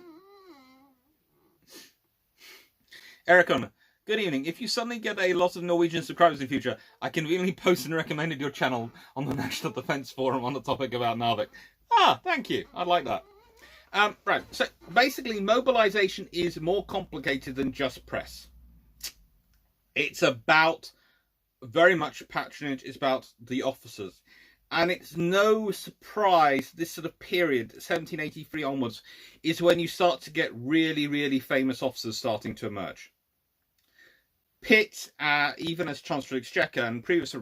Ericon, good evening. If you suddenly get a lot of Norwegian subscribers in the future, I conveniently post and recommended your channel on the National Defence Forum on the topic about Narvik. Ah, thank you. I'd like that. Right, so basically mobilisation is more complicated than just press. It's about very much patronage. It's about the officers. And it's no surprise this sort of period, 1783 onwards, is when you start to get really, really famous officers starting to emerge. Pitt, even as Chancellor of the Exchequer and previous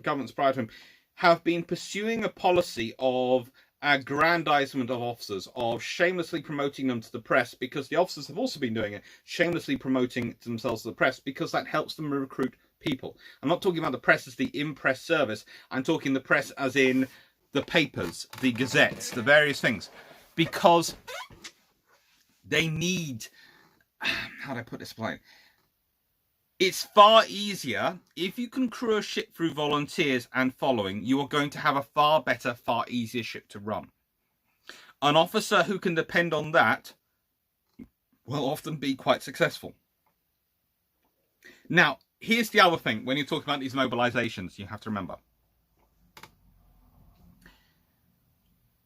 governments prior to him, have been pursuing a policy of aggrandizement of officers, of shamelessly promoting them to the press, because the officers have also been doing it, shamelessly promoting themselves to the press, because that helps them recruit people. I'm not talking about the press as the in-press service. I'm talking the press as in the papers, the gazettes, the various things, because they need, how do I put this plain? It's far easier, if you can crew a ship through volunteers and following, you are going to have a far better, far easier ship to run. An officer who can depend on that will often be quite successful. Now, here's the other thing. When you're talking about these mobilizations, you have to remember.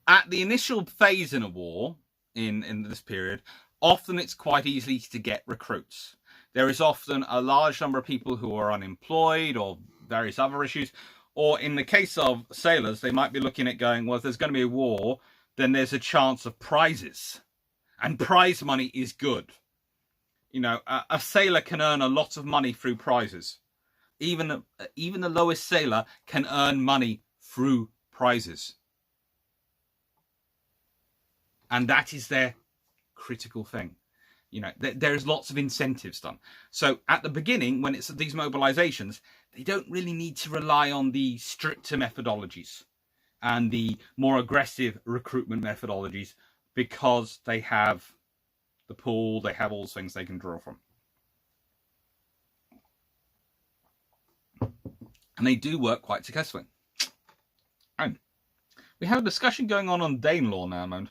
At the initial phase in a war, in this period, often it's quite easy to get recruits. There is often a large number of people who are unemployed or various other issues. Or in the case of sailors, they might be looking at going, well, if there's going to be a war, then there's a chance of prizes. And prize money is good. You know, a sailor can earn a lot of money through prizes. Even the lowest sailor can earn money through prizes. And that is their critical thing. You know, there's lots of incentives done. So at the beginning, when it's these mobilizations, they don't really need to rely on the stricter methodologies and the more aggressive recruitment methodologies, because they have the pool, they have all those things they can draw from. And they do work quite successfully. And we have a discussion going on Danelaw now, man.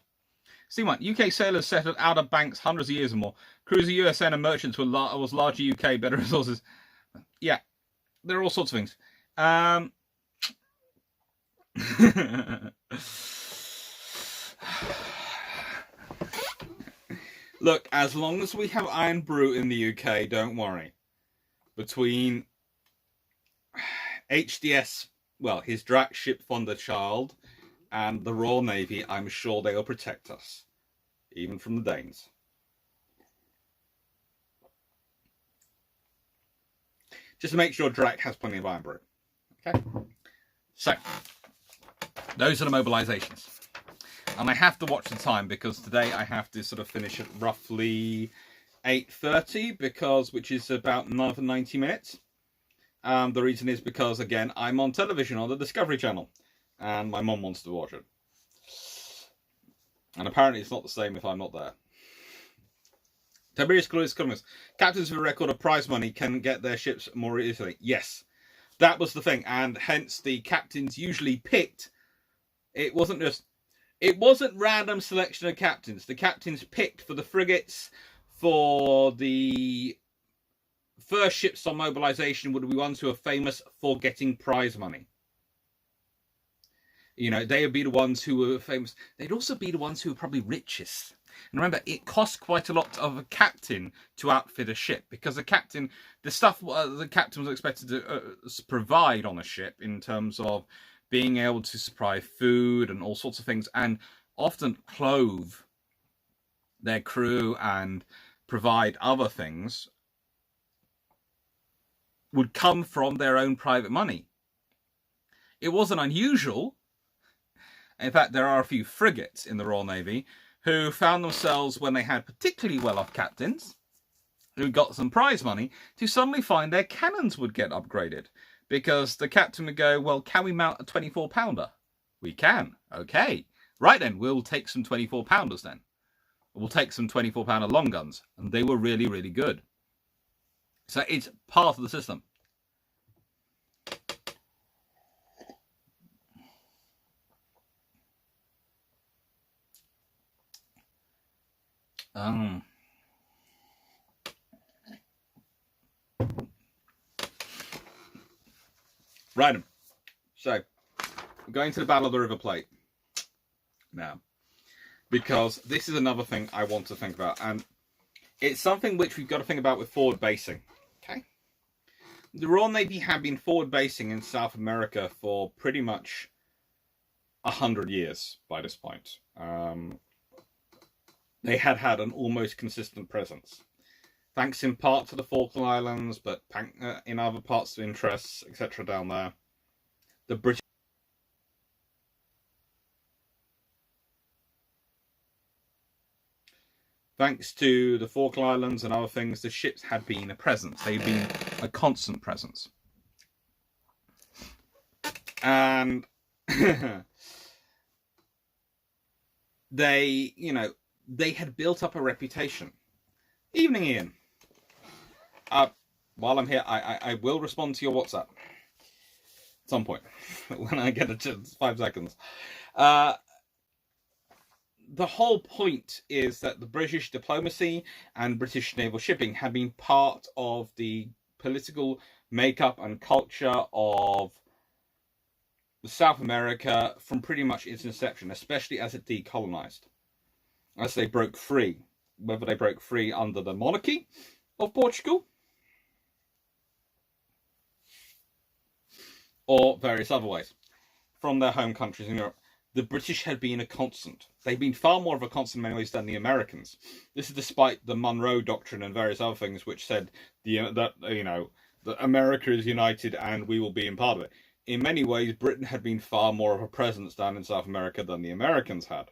See what? UK sailors settled out of banks hundreds of years or more. Cruiser USN and merchants was largely UK, better resources. Yeah, there are all sorts of things. Look, as long as we have Iron Brew in the UK, don't worry. Between HDS, well, his Drac ship Thunderchild, and the Royal Navy, I'm sure they will protect us, even from the Danes. Just to make sure Drac has plenty of Iron Brew. Okay? So, those are the mobilizations. And I have to watch the time, because today I have to sort of finish at roughly 8:30, which is about another 90 minutes. The reason is because, again, I'm on television on the Discovery Channel. And my mum wants to watch it. And apparently it's not the same if I'm not there. Tiberius Claudius Columbus. Captains with a record of prize money can get their ships more easily. Yes. That was the thing. And hence the captains usually picked. It wasn't random selection of captains. The captains picked for the frigates, for the first ships on mobilization would be ones who are famous for getting prize money. You know, they would be the ones who were famous. They'd also be the ones who were probably richest. And remember, it costs quite a lot of a captain to outfit a ship, because the captain, the stuff the captain was expected to provide on a ship in terms of being able to supply food and all sorts of things, and often clothe their crew and provide other things, would come from their own private money. It wasn't unusual. In fact, there are a few frigates in the Royal Navy who found themselves, when they had particularly well-off captains, who got some prize money, to suddenly find their cannons would get upgraded. Because the captain would go, well, can we mount a 24-pounder? We can. Okay. Right then, we'll take some 24-pounders then. We'll take some 24-pounder long guns. And they were really, really good. So it's part of the system. Right. So, we're going to the Battle of the River Plate now, because this is another thing I want to think about, and it's something which we've got to think about with forward basing. Okay, the Royal Navy have been forward basing in South America for pretty much 100 years by this point. They had an almost consistent presence, thanks in part to the Falkland Islands, but in other parts of interests, etc. down there. The British thanks to the Falkland Islands and other things, the ships had been a presence. They'd been a constant presence. And they, they had built up a reputation. Evening, Ian. While I'm here, I will respond to your WhatsApp at some point when I get a chance. 5 seconds. The whole point is that the British diplomacy and British naval shipping had been part of the political makeup and culture of South America from pretty much its inception, especially as it decolonized, as they broke free, whether they broke free under the monarchy of Portugal or various other ways from their home countries in Europe. The British had been a constant. They've been far more of a constant in many ways than the Americans. This is despite the Monroe Doctrine and various other things which said that America is united and we will be in part of it. In many ways, Britain had been far more of a presence down in South America than the Americans had.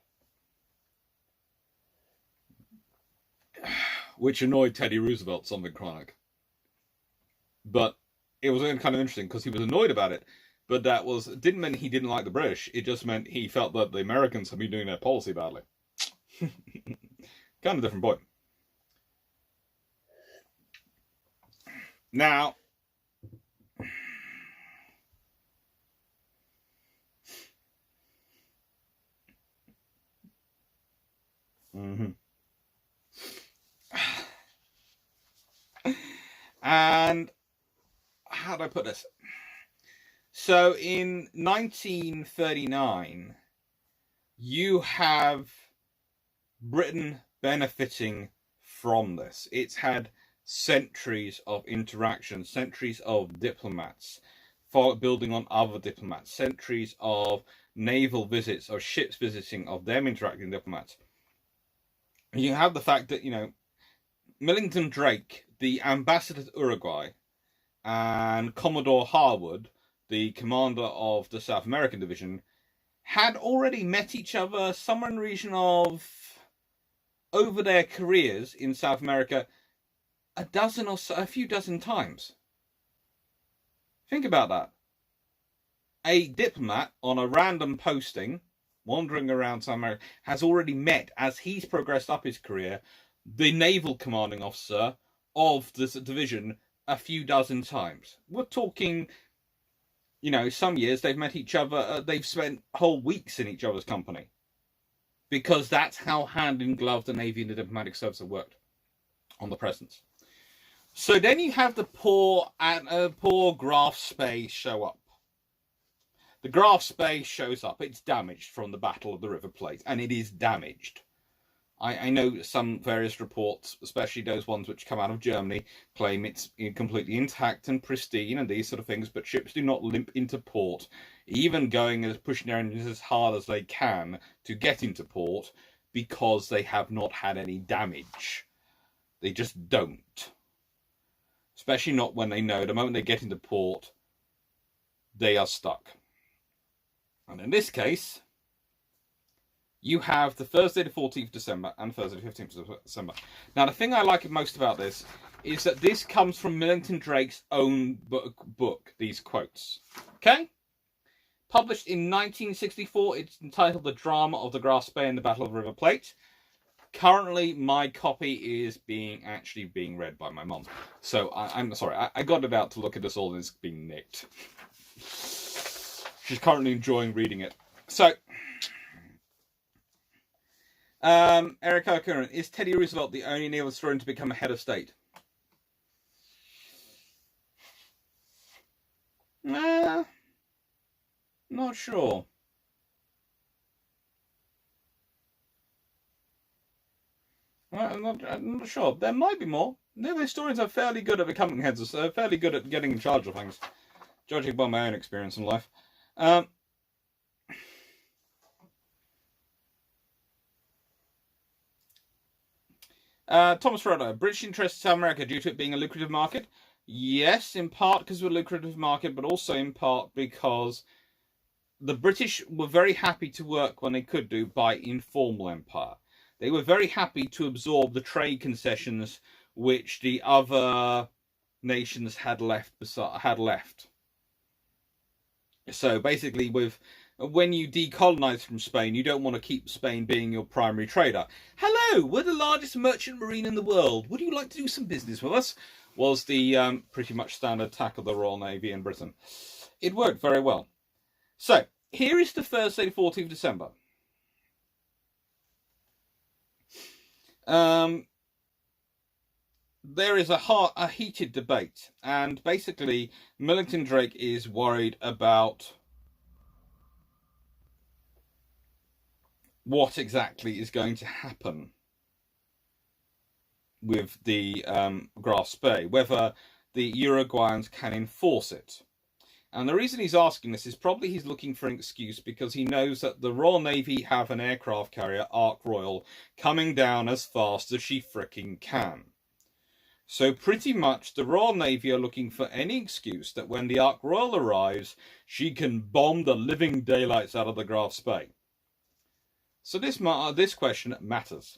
Which annoyed Teddy Roosevelt, something chronic. But it was kind of interesting because he was annoyed about it. But that didn't mean he didn't like the British. It just meant he felt that the Americans had been doing their policy badly. Kind of different point. Now, and how do I put this? So in 1939, you have Britain benefiting from this. It's had centuries of interaction, centuries of diplomats, building on other diplomats, centuries of naval visits, of ships visiting, of them interacting with diplomats. And you have the fact that, Millington Drake, the ambassador to Uruguay, and Commodore Harwood, the commander of the South American division, had already met each other somewhere in the region of, over their careers in South America, a few dozen times. Think about that. A diplomat on a random posting, wandering around South America, has already met, as he's progressed up his career, the naval commanding officer of this division a few dozen times. We're talking, some years they've met each other, they've spent whole weeks in each other's company. Because that's how hand in glove the Navy and the diplomatic service have worked on the presence. So then you have the poor Graf Spee show up. The Graf Spee shows up. It's damaged from the Battle of the River Plate, and it is damaged. I know some various reports, especially those ones which come out of Germany, claim it's completely intact and pristine and these sort of things, but ships do not limp into port, even pushing their engines as hard as they can to get into port, because they have not had any damage. They just don't. Especially not when they know the moment they get into port, they are stuck. And in this case, you have the Thursday the 14th of December and Thursday the 15th of December. Now, the thing I like most about this is that this comes from Millington Drake's own book, these quotes. Okay? Published in 1964, it's entitled The Drama of the Graf Spee and the Battle of the River Plate. Currently, my copy is actually being read by my mum. So, I'm sorry, I got it out to look at this all and it's being nicked. She's currently enjoying reading it. So, Eric O'Connor, is Teddy Roosevelt the only naval historian to become a head of state? Not sure. I'm not sure. There might be more. Naval historians are fairly good at becoming heads, fairly good at getting in charge of things, judging by my own experience in life. Thomas Ferraro, British interest in South America due to it being a lucrative market? Yes, in part because of a lucrative market, but also in part because the British were very happy to work when they could do by informal empire. They were very happy to absorb the trade concessions which the other nations had left. So basically, when you decolonize from Spain, you don't want to keep Spain being your primary trader. Hello, we're the largest merchant marine in the world. Would you like to do some business with us? Was the pretty much standard tack of the Royal Navy in Britain. It worked very well. So, here is the Thursday, the 14th of December. There is a heated debate, and basically Millington Drake is worried about what exactly is going to happen with the Graaf Spee, whether the Uruguayans can enforce it. And the reason he's asking this is probably he's looking for an excuse because he knows that the Royal Navy have an aircraft carrier, Ark Royal, coming down as fast as she fricking can. So pretty much the Royal Navy are looking for any excuse that when the Ark Royal arrives, she can bomb the living daylights out of the Graaf Spee. So this question matters.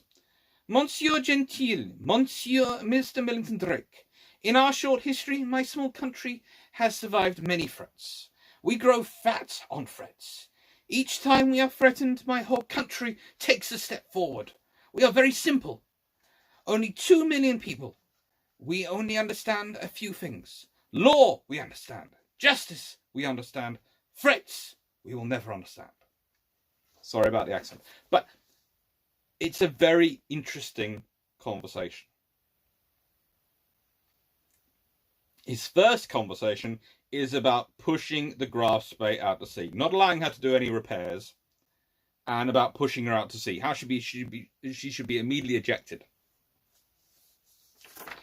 Monsieur Gentile, Mr. Millington Drake, in our short history, my small country has survived many threats. We grow fat on threats. Each time we are threatened, my whole country takes a step forward. We are very simple. Only 2 million people. We only understand a few things. Law, we understand. Justice, we understand. Threats, we will never understand. Sorry about the accent. But it's a very interesting conversation. His first conversation is about pushing the Graaf Spee out to sea, not allowing her to do any repairs, and about pushing her out to sea. How she should be immediately ejected.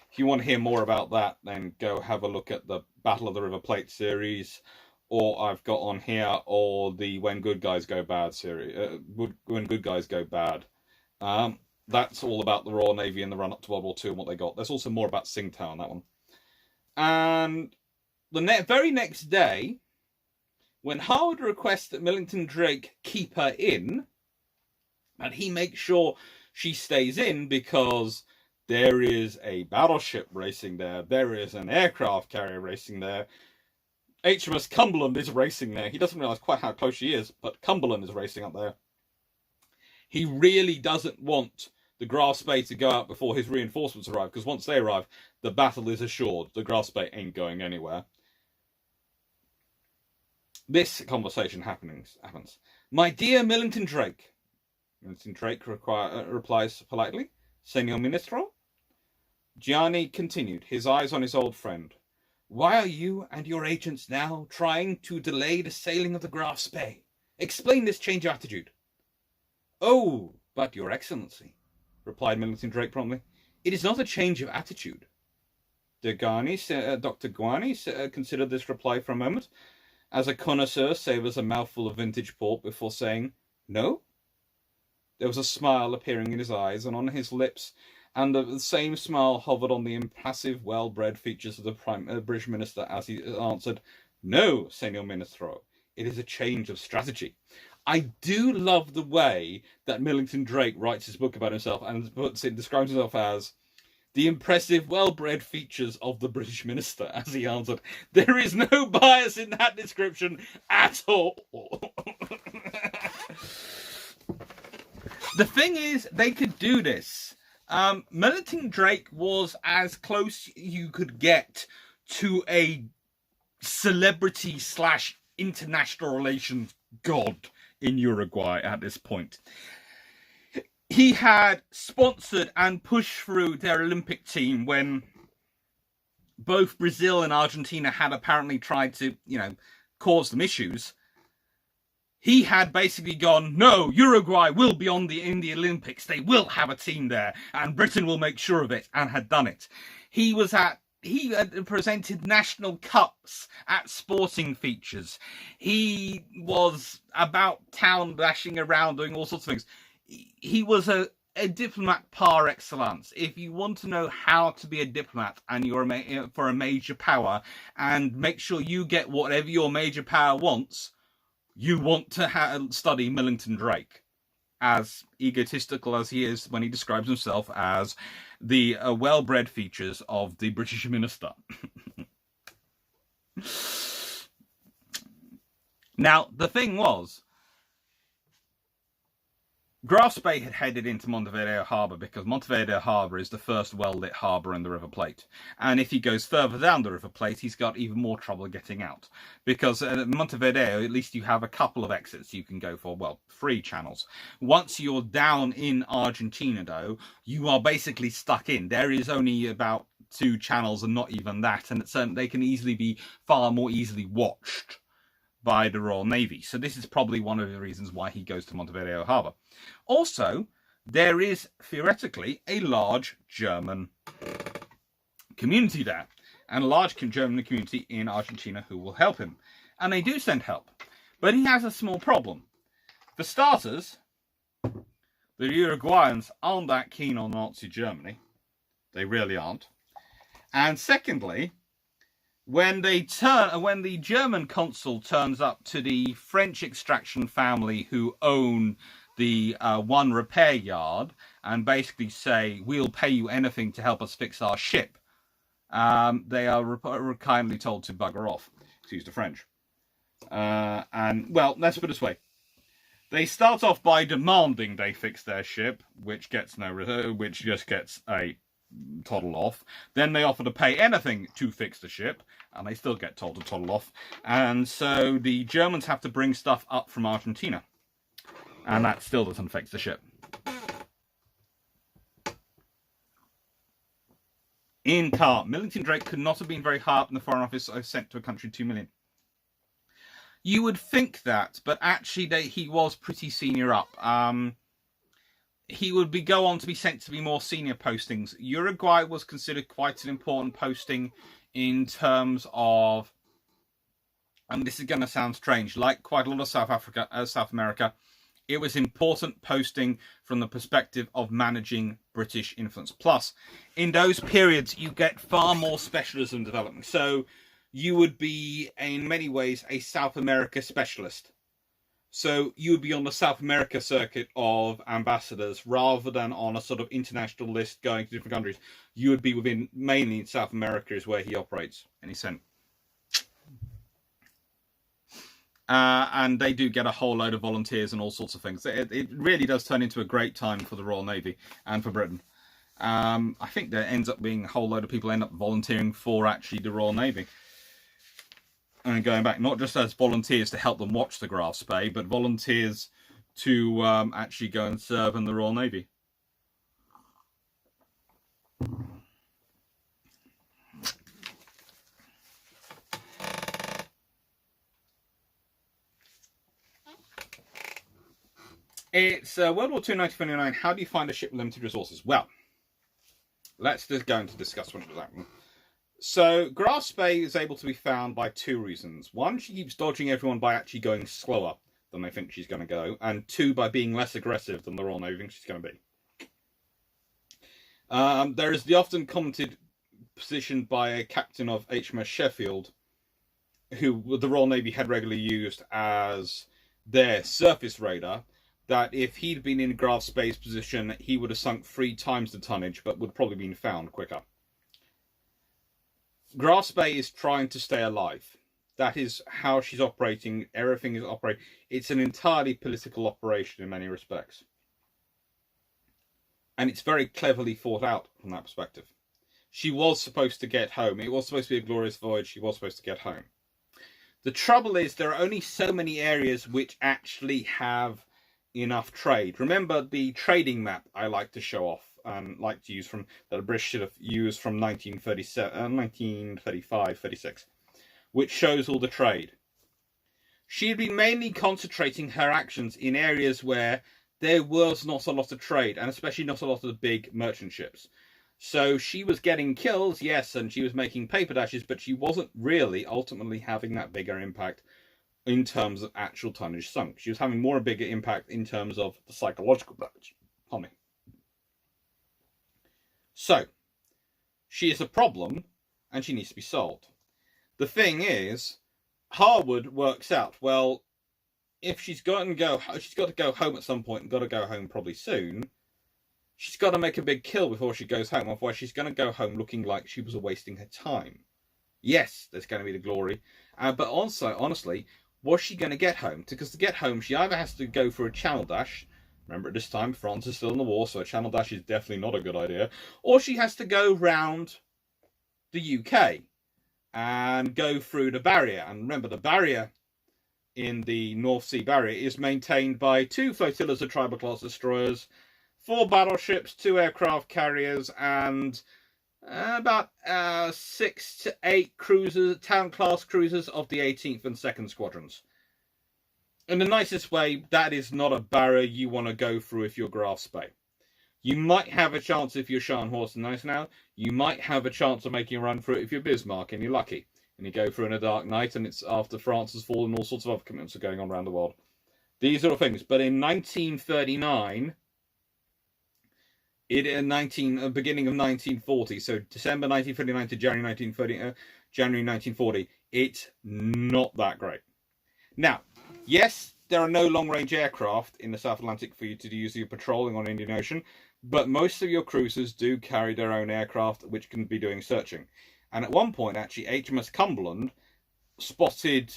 If you want to hear more about that, then go have a look at the Battle of the River Plate series, or I've got on here, or the When Good Guys Go Bad series. When Good Guys Go Bad. That's all about the Royal Navy in the run-up to World War II and what they got. There's also more about Tsingtao on that one. And the very next day, when Howard requests that Millington Drake keep her in, and he makes sure she stays in because there is a battleship racing there, there is an aircraft carrier racing there, HMS Cumberland is racing there. He doesn't realise quite how close she is, but Cumberland is racing up there. He really doesn't want the Graaf Spee to go out before his reinforcements arrive, because once they arrive, the battle is assured. The Graaf Spee ain't going anywhere. This conversation happens. My dear Millington Drake. Millington Drake replies politely, Senor Ministro. Gianni continued, his eyes on his old friend. Why are you and your agents now trying to delay the sailing of the Graaf Spee? Explain this change of attitude. Oh, but your excellency, replied Millington Drake promptly, it is not a change of attitude. Dr. Guani considered this reply for a moment, as a connoisseur savours a mouthful of vintage port before saying, no? There was a smile appearing in his eyes and on his lips, and the same smile hovered on the impassive, well-bred features of the British minister as he answered, no, Senor Ministro, it is a change of strategy. I do love the way that Millington Drake writes his book about himself and describes himself as the impressive, well-bred features of the British minister, as he answered. There is no bias in that description at all. The thing is, they could do this. Millington Drake was as close you could get to a celebrity / international relations god in Uruguay at this point. He had sponsored and pushed through their Olympic team when both Brazil and Argentina had apparently tried to, cause them issues. He had basically gone, no, Uruguay will be in the Olympics. They will have a team there, and Britain will make sure of it, and had done it. He had presented national cups at sporting features. He was about town dashing around doing all sorts of things. He was a diplomat par excellence. If you want to know how to be a diplomat and you're for a major power and make sure you get whatever your major power wants, you want to study Millington Drake. as egotistical as he is when he describes himself as the well-bred features of the British minister. Now, the thing was, Grass Bay had headed into Montevideo Harbour because Montevideo Harbour is the first well-lit harbour in the River Plate. And if he goes further down the River Plate, he's got even more trouble getting out. Because at Montevideo, at least you have a couple of exits you can go for, well, 3 channels. Once you're down in Argentina, though, you are basically stuck in. There is only about 2 channels and not even that. And they can easily be far more easily watched by the Royal Navy. So this is probably one of the reasons why he goes to Montevideo Harbour. Also, there is theoretically a large German community there, and a large German community in Argentina who will help him. And they do send help. But he has a small problem. For starters, the Uruguayans aren't that keen on Nazi Germany. They really aren't. And secondly, when the German consul turns up to the French extraction family who own the one repair yard and basically say, we'll pay you anything to help us fix our ship, they are kindly told to bugger off. Excuse the French. And, well, let's put it this way. They start off by demanding they fix their ship, which just gets a toddle off. Then they offer to pay anything to fix the ship, and they still get told to toddle off. And so the Germans have to bring stuff up from Argentina, and that still doesn't fix the ship. In Carr, Millington Drake could not have been very high up in the Foreign Office sent to a country 2 million. You would think that, but actually he was pretty senior up. He would go on to be sent to be more senior postings. Uruguay was considered quite an important posting in terms of, and this is going to sound strange, like quite a lot of South America, it was important posting from the perspective of managing British influence. Plus, in those periods, you get far more specialism developing. So you would be, in many ways, a South America specialist. So you would be on the South America circuit of ambassadors rather than on a sort of international list going to different countries. You would be within, mainly in South America is where he operates, and he's sent. And they do get a whole load of volunteers and all sorts of things. It really does turn into a great time for the Royal Navy and for Britain. I think there ends up being a whole load of people end up volunteering for actually the Royal Navy. And going back, not just as volunteers to help them watch the Grass Bay, but volunteers to actually go and serve in the Royal Navy. It's World War II, 1929. How do you find a ship with limited resources? Well, let's just go into discuss when it was happening. So, Grass Bay is able to be found by 2 reasons. 1, she keeps dodging everyone by actually going slower than they think she's going to go. And 2, by being less aggressive than the Royal Navy thinks she's going to be. There is the often commented position by a captain of HMS Sheffield, who the Royal Navy had regularly used as their surface radar, that if he'd been in Grass Bay's position, he would have sunk 3 times the tonnage, but would have probably been found quicker. Grass Bay is trying to stay alive. That is how she's operating. Everything is operating. It's an entirely political operation in many respects. And it's very cleverly thought out from that perspective. She was supposed to get home. It was supposed to be a glorious voyage. She was supposed to get home. The trouble is there are only so many areas which actually have enough trade. Remember the trading map I like to show off and like to use from that the British should have used from 1935, 36, which shows all the trade. She had been mainly concentrating her actions in areas where there was not a lot of trade, and especially not a lot of the big merchant ships. So she was getting kills, yes, and she was making paper dashes, but she wasn't really ultimately having that bigger impact in terms of actual tonnage sunk. She was having more a bigger impact in terms of the psychological damage. So, she is a problem, and she needs to be solved. The thing is, Harwood works out, well, if she's got to go home at some point and got to go home probably soon, she's got to make a big kill before she goes home. Otherwise, she's going to go home looking like she was wasting her time. Yes, there's going to be the glory. But also, honestly, was she going to get home? Because to get home, she either has to go for a channel dash. Remember, at this time, France is still in the war, so a channel dash is definitely not a good idea. Or she has to go round the UK and go through the barrier. And remember, the barrier in the North Sea barrier is maintained by 2 flotillas of Tribal-class destroyers, 4 battleships, 2 aircraft carriers, and about 6 to 8 cruisers, town-class cruisers of the 18th and 2nd Squadrons. In the nicest way, that is not a barrier you want to go through if you're Graf Spee. You might have a chance if you're Scharnhorst and Nice now. You might have a chance of making a run through it if you're Bismarck and you're lucky. And you go through in a dark night and it's after France has fallen, all sorts of other commitments are going on around the world. These are the things. But in 1939... beginning of 1940, so December 1939 to January 1940, it's not that great. Now, yes, there are no long-range aircraft in the South Atlantic for you to use your patrolling on Indian Ocean, but most of your cruisers do carry their own aircraft, which can be doing searching. And at one point, actually, HMS Cumberland spotted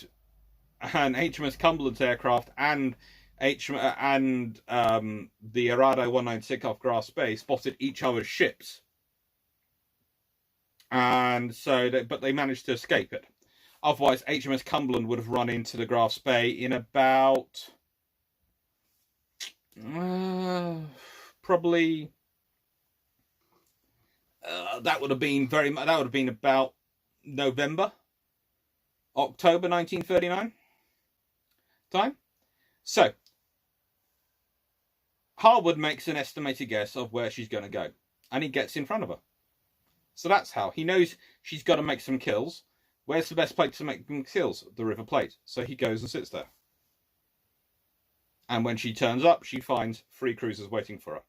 an HMS Cumberland's aircraft and the Arado 196 off Graf Spee spotted each other's ships, and so but they managed to escape it. Otherwise, HMS Cumberland would have run into the Graf Spee in about probably that would have been about October 1939 time. So Harwood makes an estimated guess of where she's going to go, and he gets in front of her. So that's how. He knows she's got to make some kills. Where's the best place to make some kills? The River Plate. So he goes and sits there. And when she turns up, she finds 3 cruisers waiting for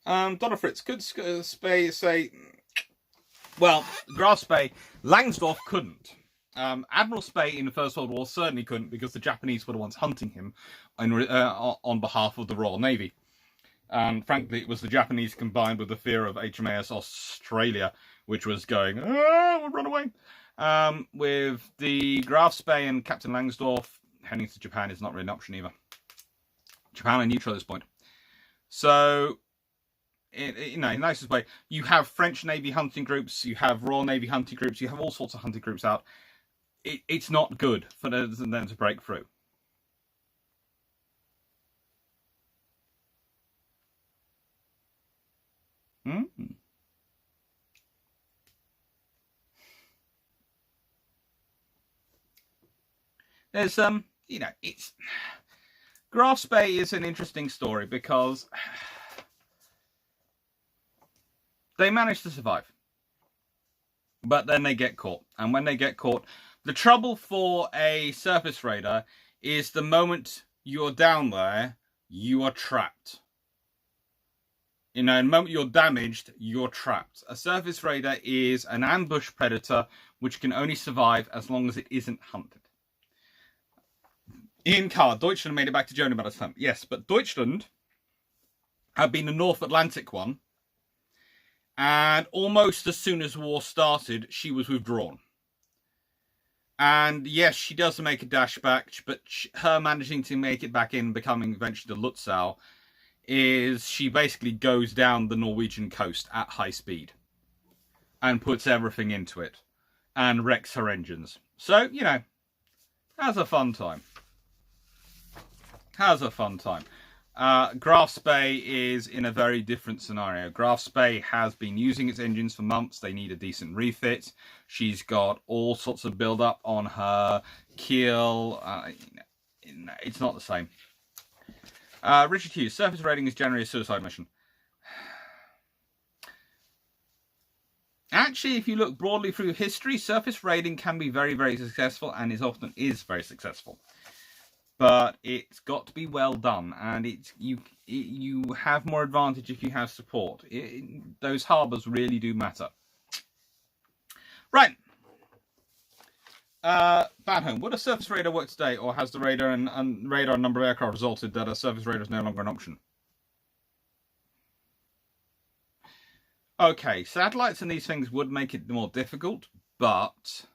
her. Donna Fritz, could Spee say... Well, Graf Spee, Langsdorff couldn't. Admiral Spee in the First World War certainly couldn't, because the Japanese were the ones hunting him on behalf of the Royal Navy. And frankly, it was the Japanese combined with the fear of HMAS Australia, which was going, we'll run away. With the Graf Spee and Captain Langsdorff, heading to Japan is not really an option either. Japan are neutral at this point. So, in the nicest way, you have French Navy hunting groups, you have Royal Navy hunting groups, you have all sorts of hunting groups out. It's not good for them to break through. There's it's Graf Spee is an interesting story because they manage to survive, but then they get caught, and when they get caught, the trouble for a surface raider is the moment you're down there, you are trapped. You know, the moment you're damaged, you're trapped. A surface raider is an ambush predator which can only survive as long as it isn't hunted. Ian Carr, Deutschland made it back to Germany by the time. Yes, but Deutschland had been the North Atlantic one, and almost as soon as war started, she was withdrawn. And yes, she does make a dash back, but her managing to make it back in, becoming eventually the Lutzow, is she basically goes down the Norwegian coast at high speed and puts everything into it and wrecks her engines. So, you know, has a fun time. Has a fun time. Graf Spee is in a very different scenario. Graf Spee has been using its engines for months. They need a decent refit. She's got all sorts of build-up on her keel. It's not the same. Richard Hughes, surface raiding is generally a suicide mission. Actually, if you look broadly through history, surface raiding can be very, very successful and is very successful. But it's got to be well done, and you have more advantage if you have support. Those harbours really do matter. Right. Bad Home. Would a surface radar work today, or has the radar and radar number of aircraft resulted that a surface radar is no longer an option? Okay, satellites and these things would make it more difficult, but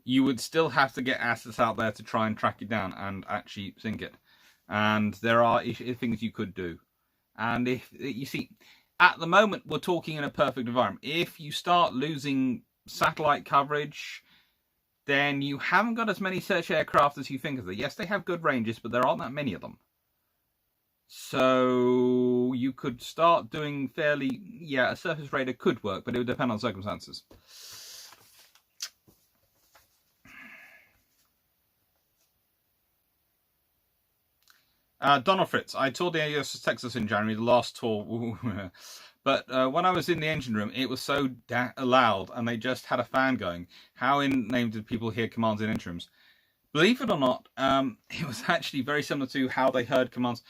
you would still have to get assets out there to try and track it down and actually sink it. And there are things you could do. And if you see, at the moment, we're talking in a perfect environment. If you start losing satellite coverage, then you haven't got as many search aircraft as you think of them. Yes, they have good ranges, but there aren't that many of them. So you could start doing a surface radar could work, but it would depend on circumstances. Donald Fritz, I toured the USS Texas in January, the last tour. But when I was in the engine room, it was so loud, and they just had a fan going. How in name did people hear commands in engine rooms? Believe it or not, it was actually very similar to how they heard commands.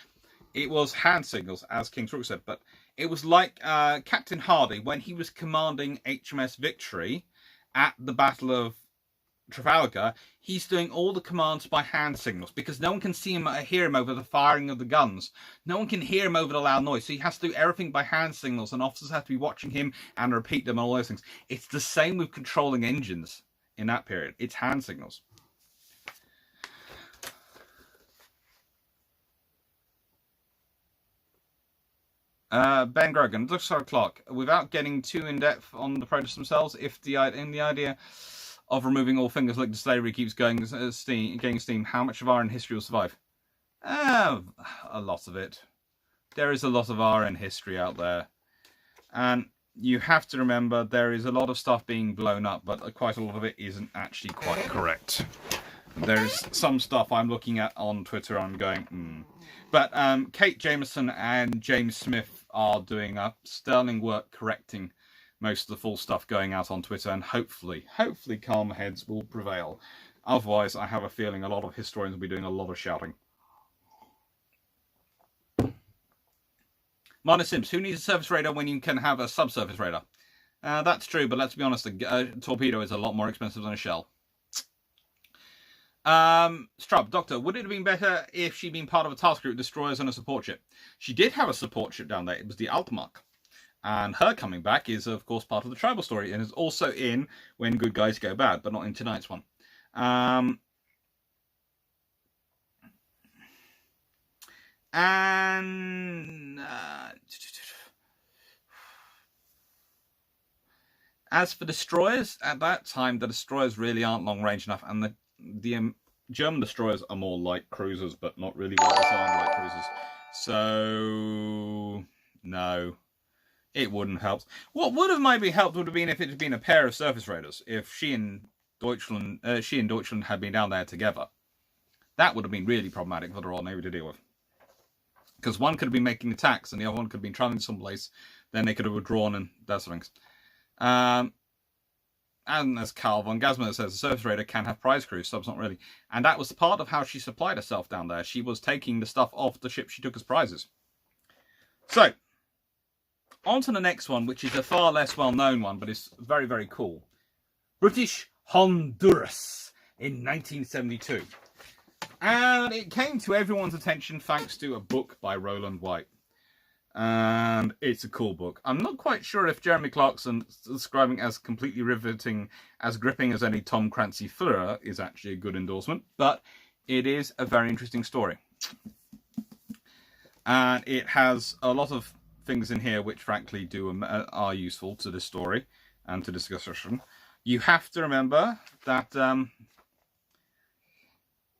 It was hand signals, as King Rook said, but it was like Captain Hardy, when he was commanding HMS Victory at the Battle of Trafalgar, he's doing all the commands by hand signals because no one can see him, hear him over the firing of the guns. No one can hear him over the loud noise, so he has to do everything by hand signals, and officers have to be watching him and repeat them and all those things. It's the same with controlling engines in that period. It's hand signals. Ben Grogan, looks like Clark. Without getting too in depth on the protests themselves, if the idea of removing all fingers linked to slavery keeps gaining steam, how much of RN history will survive? A lot of it. There is a lot of RN history out there. And you have to remember there is a lot of stuff being blown up, but quite a lot of it isn't actually quite correct. There's some stuff I'm looking at on Twitter and I'm going, But Kate Jameson and James Smith are doing a sterling work correcting most of the full stuff going out on Twitter, and hopefully calmer heads will prevail. Otherwise, I have a feeling a lot of historians will be doing a lot of shouting. Martin Sims, who needs a surface radar when you can have a subsurface radar? That's true, but let's be honest, a torpedo is a lot more expensive than a shell. Strub, Doctor, would it have been better if she'd been part of a task group, destroyers and a support ship? She did have a support ship down there. It was the Altamont. And her coming back is, of course, part of the tribal story, and is also in When Good Guys Go Bad, but not in tonight's one. As for destroyers, at that time, the destroyers really aren't long range enough, and the German destroyers are more like cruisers, but not really well designed like cruisers. So, no. It wouldn't help. What would have maybe helped would have been if it had been a pair of surface raiders. If she and Deutschland had been down there together, that would have been really problematic for the Royal Navy to deal with. Because one could have been making attacks, and the other one could have been traveling someplace. Then they could have withdrawn and those things. And as Carl von Gasmer says, a surface raider can have prize crews, subs not really. And that was part of how she supplied herself down there. She was taking the stuff off the ship she took as prizes. So, on to the next one, which is a far less well-known one, but it's very, very cool. British Honduras in 1972. And it came to everyone's attention thanks to a book by Roland White. And it's a cool book. I'm not quite sure if Jeremy Clarkson describing as completely riveting, as gripping as any Tom Clancy thriller is actually a good endorsement, but it is a very interesting story. And it has a lot of things in here which frankly are useful to this story and to this discussion. You have to remember that,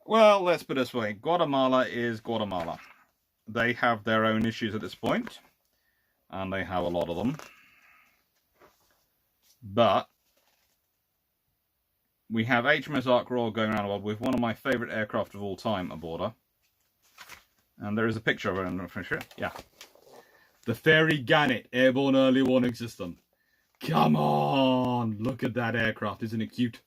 well, let's put it this way. Guatemala is Guatemala. They have their own issues at this point, and they have a lot of them. But we have HMS Ark Royal going around the world with one of my favourite aircraft of all time aboard her. And there is a picture of her in the picture. Yeah. The Fairy Gannet Airborne Early Warning System. Come on! Look at that aircraft. Isn't it cute?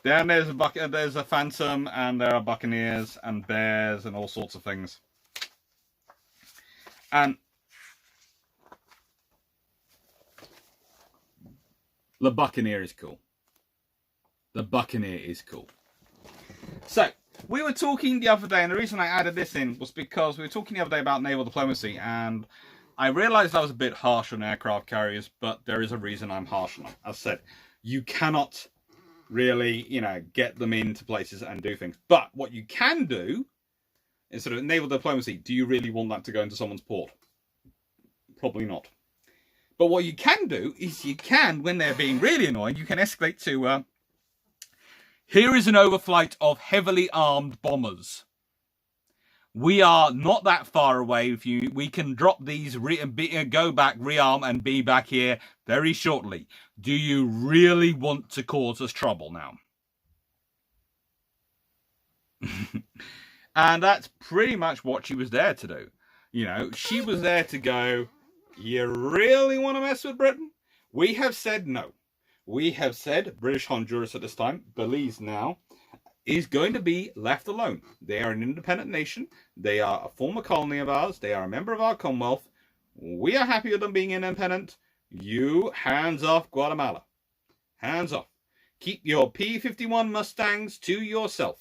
Then there's a Phantom, and there are Buccaneers and Bears and all sorts of things. And The Buccaneer is cool. The Buccaneer is cool. So, we were talking the other day, and the reason I added this in was because we were talking the other day about naval diplomacy, and I realised I was a bit harsh on aircraft carriers, but there is a reason I'm harsh on them. As I said, you cannot really, get them into places and do things. But what you can do is sort of naval diplomacy. Do you really want that to go into someone's port? Probably not. But what you can do is you can, when they're being really annoying, you can escalate to, here is an overflight of heavily armed bombers. We are not that far away. We can drop these, go back, rearm, and be back here very shortly. Do you really want to cause us trouble now? And that's pretty much what she was there to do. She was there to go, you really want to mess with Britain? We have said no. We have said British Honduras at this time, Belize now, is going to be left alone. They are an independent nation. They are a former colony of ours. They are a member of our Commonwealth. We are happy with them being independent. You, hands off Guatemala. Hands off. Keep your P-51 Mustangs to yourself.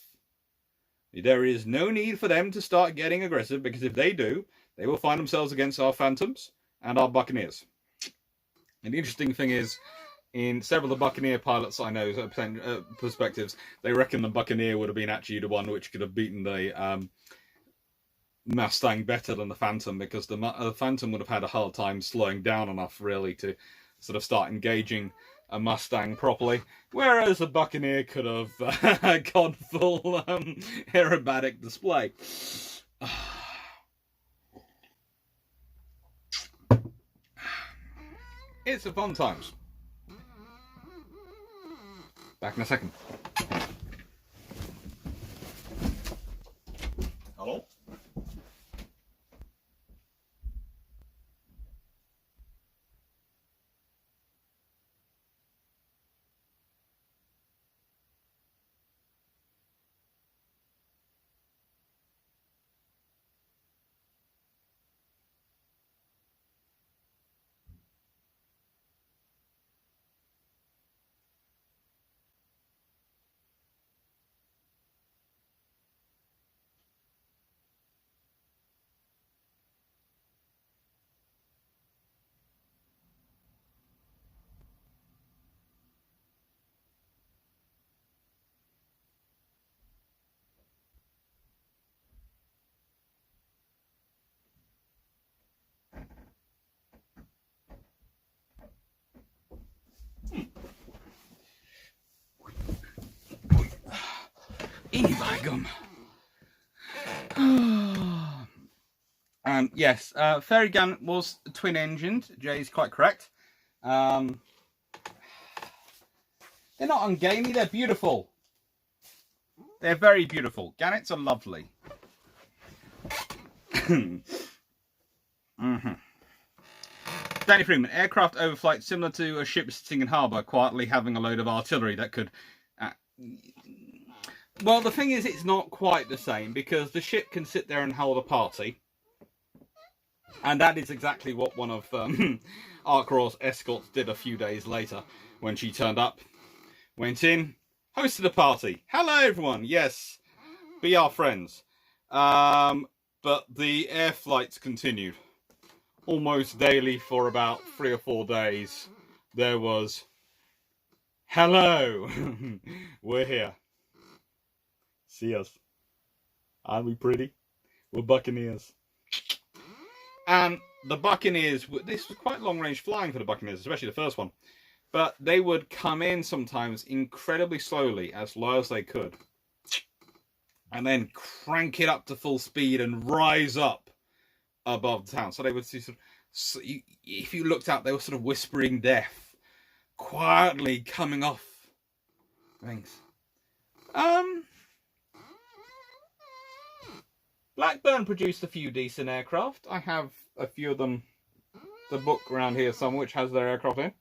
There is no need for them to start getting aggressive, because if they do, they will find themselves against our Phantoms and our Buccaneers. And the interesting thing is, in several of the Buccaneer pilots I know, perspectives, they reckon the Buccaneer would have been actually the one which could have beaten the Mustang better than the Phantom, because the Phantom would have had a hard time slowing down enough, really, to sort of start engaging a Mustang properly, whereas the Buccaneer could have gone full aerobatic display. It's a fun times. Back in a second. Hello? By gum. Yes, Fairy Gun was twin-engined. Jay's quite correct. They're not ungamey, they're beautiful. They're very beautiful. Gannets are lovely. Danny Freeman, aircraft overflight similar to a ship sitting in harbour, quietly having a load of artillery that could... Well, the thing is, it's not quite the same, because the ship can sit there and hold a party. And that is exactly what one of Arkraw's escorts did a few days later, when she turned up, went in, hosted a party. Hello, everyone. Yes, be our friends. But the air flights continued. Almost daily for about 3 or 4 days. There was, hello, we're here. See us. Aren't we pretty? We're Buccaneers. And the Buccaneers, this was quite long-range flying for the Buccaneers, especially the first one. But they would come in sometimes incredibly slowly, as low as they could. And then crank it up to full speed and rise up above the town. So they would see if you looked out, they were sort of whispering death. Quietly coming off things. Blackburn produced a few decent aircraft. I have a few of them, the book around here somewhere, which has their aircraft in.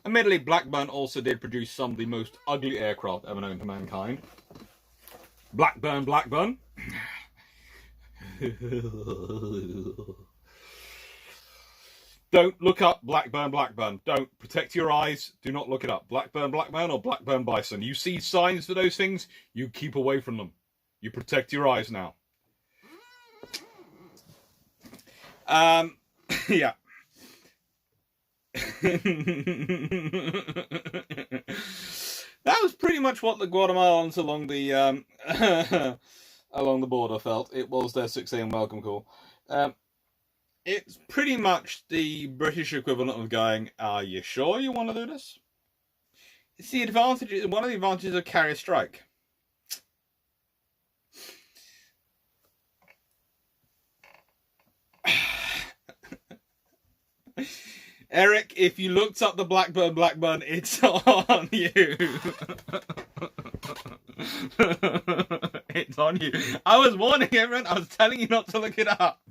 Admittedly, Blackburn also did produce some of the most ugly aircraft ever known to mankind. Blackburn, Blackburn. Don't look up Blackburn, Blackburn. Don't. Protect your eyes. Do not look it up. Blackburn, Blackburn or Blackburn Bison. You see signs for those things, you keep away from them. You protect your eyes now. Yeah. That was pretty much what the Guatemalans along the along the border felt. It was their 6 a.m. welcome call. It's pretty much the British equivalent of going, "Are you sure you want to do this?" It's the advantage. One of the advantages of carrier strike. Eric, if you looked up the Blackburn, Blackburn, it's on you. It's on you. I was warning everyone. I was telling you not to look it up.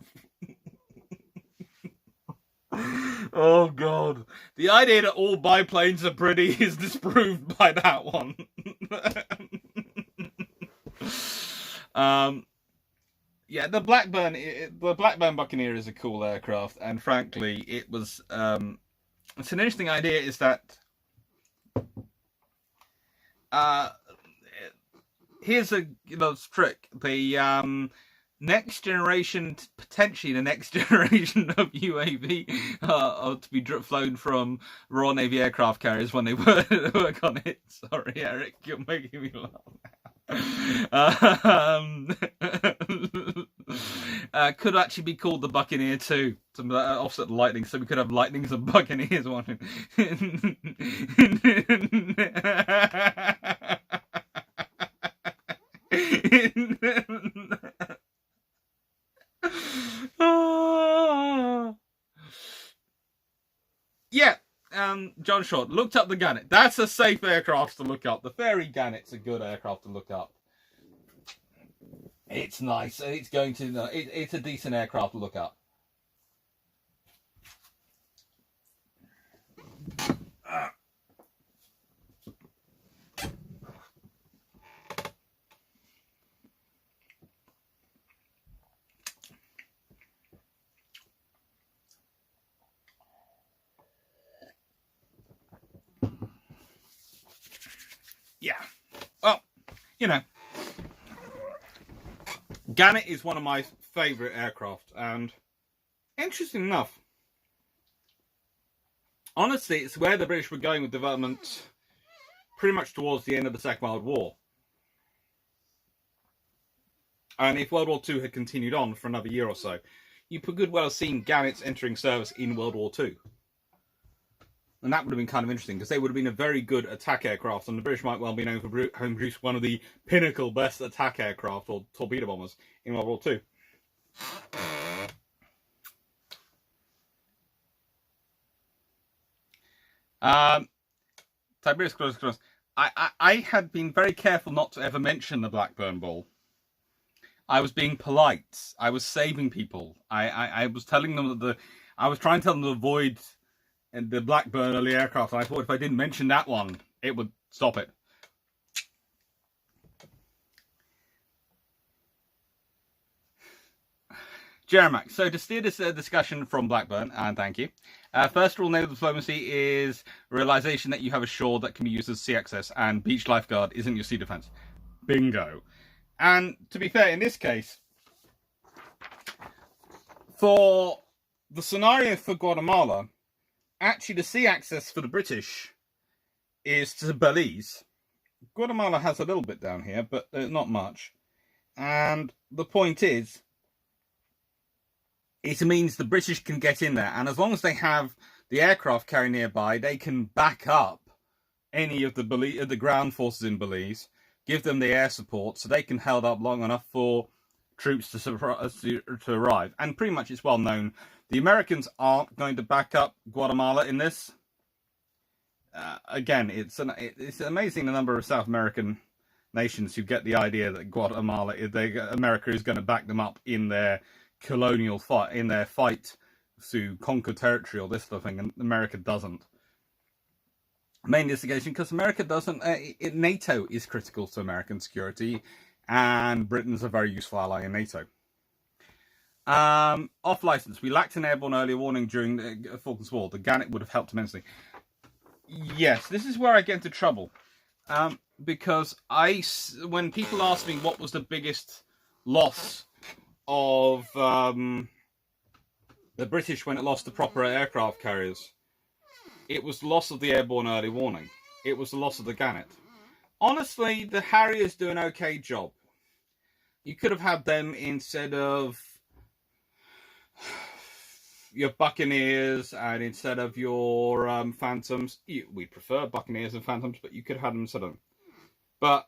Oh God. The idea that all biplanes are pretty is disproved by that one. Yeah, the Blackburn Buccaneer is a cool aircraft, and frankly, it was. It's an interesting idea. Is that here's a trick. The next generation, potentially the next generation of UAV, are to be flown from Royal Navy aircraft carriers when they work on it. Sorry, Eric, you're making me laugh. Could actually be called the Buccaneer too, to offset the Lightning, so we could have Lightnings and Buccaneers one. Yeah. John Short looked up the Gannet. That's a safe aircraft to look up. The Fairy Gannet's a good aircraft to look up. It's nice. It's going to. It's a decent aircraft to look up. Yeah. Well, Gannet is one of my favourite aircraft, and interesting enough, honestly, it's where the British were going with development pretty much towards the end of the Second World War. And if World War II had continued on for another year or so, you could well have seen Gannets entering service in World War II. And that would have been kind of interesting, because they would have been a very good attack aircraft, and the British might well be known for having produced one of the pinnacle best attack aircraft, or torpedo bombers, in World War II. Tiberius Cross. I had been very careful not to ever mention the Blackburn Ball. I was being polite. I was saving people. I was telling them that I was trying to tell them to avoid the Blackburn early aircraft, and I thought if I didn't mention that one, it would stop it. Jeremac, so to steer this discussion from Blackburn, and thank you, first rule naval diplomacy is realization that you have a shore that can be used as sea access, and beach lifeguard isn't your sea defense. Bingo. And to be fair, in this case, for the scenario for Guatemala, actually the sea access for the British is to Belize. Guatemala has a little bit down here, but not much. And the point is, it means the British can get in there, and as long as they have the aircraft carrier nearby, they can back up any of the ground forces in Belize, give them the air support, so they can hold up long enough for troops to arrive. And pretty much it's well known, the Americans aren't going to back up Guatemala in this. Again, it's amazing the number of South American nations who get the idea that America is going to back them up in their colonial fight, in their fight to conquer territory or this sort of thing, and America doesn't. Mainly this occasion because America doesn't. NATO is critical to American security, and Britain's a very useful ally in NATO. Off license. We lacked an airborne early warning during the Falklands War. The Gannet would have helped immensely. Yes, this is where I get into trouble. Because when people ask me what was the biggest loss of the British when it lost the proper aircraft carriers, it was the loss of the airborne early warning. It was the loss of the Gannet. Honestly, the Harriers do an okay job. You could have had them instead of your Buccaneers and instead of your Phantoms. We prefer Buccaneers and Phantoms, but you could have had them instead of them. But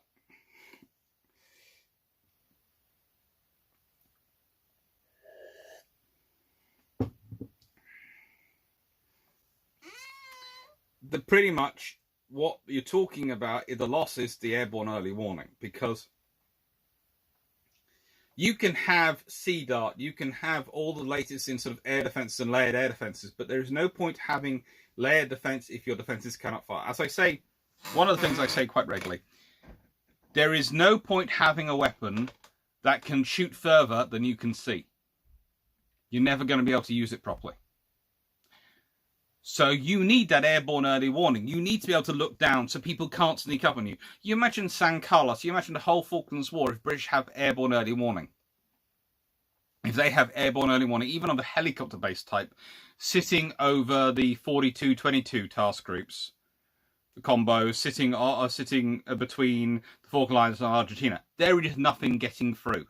pretty much what you're talking about is the loss is the airborne early warning, because you can have Sea Dart, you can have all the latest in sort of air defenses and layered air defenses, but there is no point having layered defense if your defenses cannot fire. As I say, one of the things I say quite regularly, there is no point having a weapon that can shoot further than you can see. You're never going to be able to use it properly. So you need that airborne early warning. You need to be able to look down so people can't sneak up on you. You imagine San Carlos, you imagine the whole Falklands War if British have airborne early warning. If they have airborne early warning, even on the helicopter-based type, sitting over the 42-22 task groups, the combos, sitting between the Falkland Islands and Argentina, there is nothing getting through.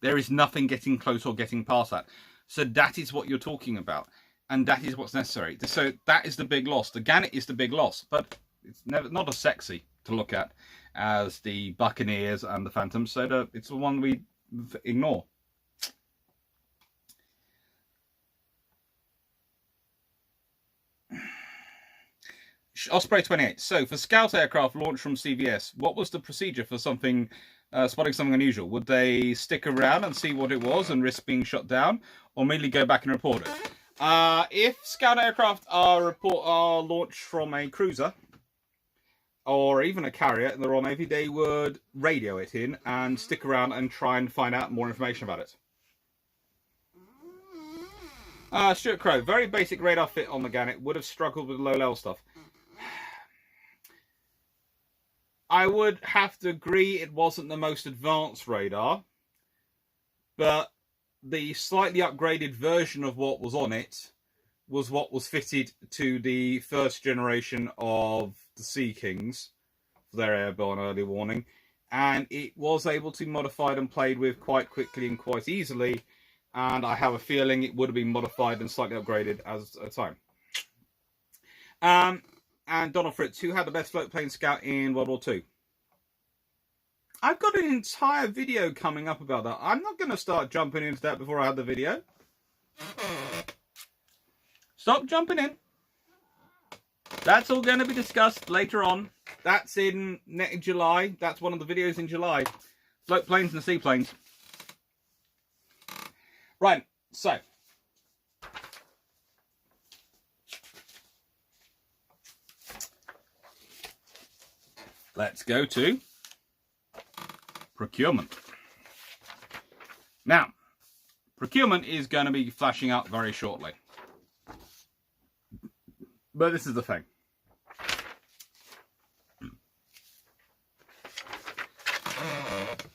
There is nothing getting close or getting past that. So that is what you're talking about. And that is what's necessary. So that is the big loss. The Gannet is the big loss, but it's not as sexy to look at as the Buccaneers and the Phantoms. So it's the one we ignore. Osprey 28. So for scout aircraft launched from CVS, what was the procedure for spotting something unusual? Would they stick around and see what it was and risk being shot down, or immediately go back and report it? If scout aircraft are launched from a cruiser or even a carrier in the Royal Navy, they would radio it in and stick around and try and find out more information about it. Stuart Crow, very basic radar fit on the Gannet, would have struggled with low-level stuff. I would have to agree it wasn't the most advanced radar, but the slightly upgraded version of what was on it was what was fitted to the first generation of the Sea Kings for their airborne early warning, and it was able to be modified and played with quite quickly and quite easily, and I have a feeling it would have been modified and slightly upgraded as a time. And Donald Fritz, who had the best float plane scout in World War II? I've got an entire video coming up about that. I'm not going to start jumping into that before I have the video. Stop jumping in. That's all going to be discussed later on. That's in July. That's one of the videos in July. Float planes and seaplanes. Right, so. Let's go to procurement. Now, procurement is going to be flashing up very shortly. But this is the thing.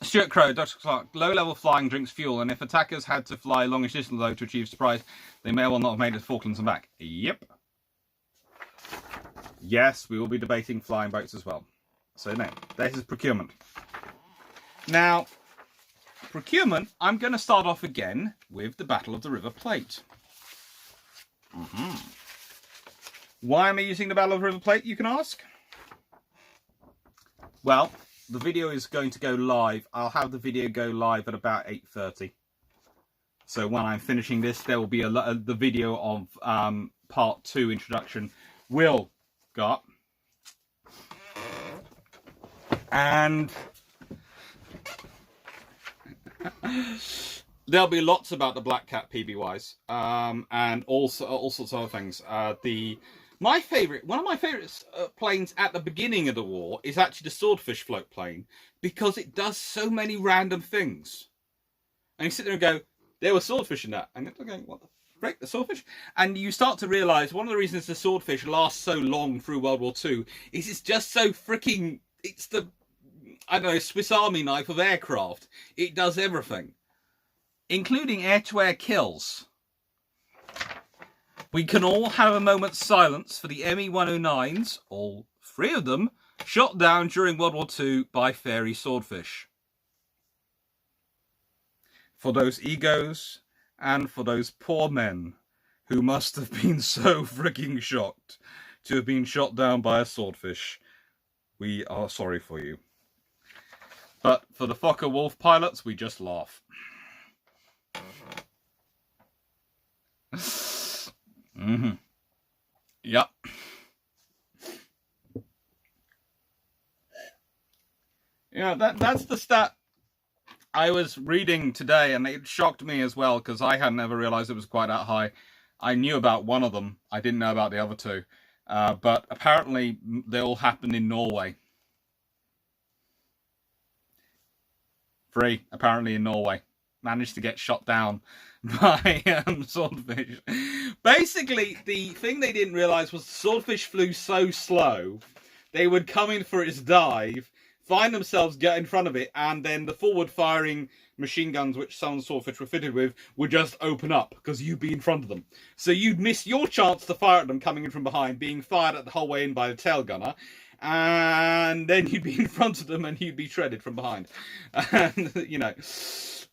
Stuart Crow, Dr. Clark, low-level flying drinks fuel, and if attackers had to fly longish distance though to achieve surprise, they may well not have made it to Falklands and back. Yep. Yes, we will be debating flying boats as well. So no, this is procurement. Now, procurement, I'm going to start off again with the Battle of the River Plate. Why am I using the Battle of the River Plate, you can ask? Well, the video is going to go live. I'll have the video go live at about 8:30. So when I'm finishing this, there will be the video of part 2 introduction will go up. And there'll be lots about the Black Cat PBYs, and also all sorts of other things. One of my favourite planes at the beginning of the war is actually the Swordfish float plane, because it does so many random things. And you sit there and go, there were swordfish in that. And they're going, what the frick, the swordfish? And you start to realise one of the reasons the swordfish lasts so long through World War II is it's just so freaking... It's the, I don't know, Swiss Army knife of aircraft. It does everything, including air-to-air kills. We can all have a moment's silence for the ME-109s, all 3 of them, shot down during World War II by fairy swordfish. For those egos and for those poor men who must have been so freaking shocked to have been shot down by a swordfish, we are sorry for you. But for the Fokker Wolf pilots, we just laugh. Yep. Yeah, that's the stat I was reading today, and it shocked me as well, because I had never realised it was quite that high. I knew about one of them. I didn't know about the other 2. But apparently they all happened in Norway. 3, apparently, in Norway. Managed to get shot down by swordfish. Basically, the thing they didn't realise was the swordfish flew so slow, they would come in for its dive, find themselves, get in front of it, and then the forward-firing machine guns, which some swordfish were fitted with, would just open up, because you'd be in front of them. So you'd miss your chance to fire at them coming in from behind, being fired at the whole way in by the tail gunner, and then you'd be in front of them and you'd be shredded from behind. And, you know,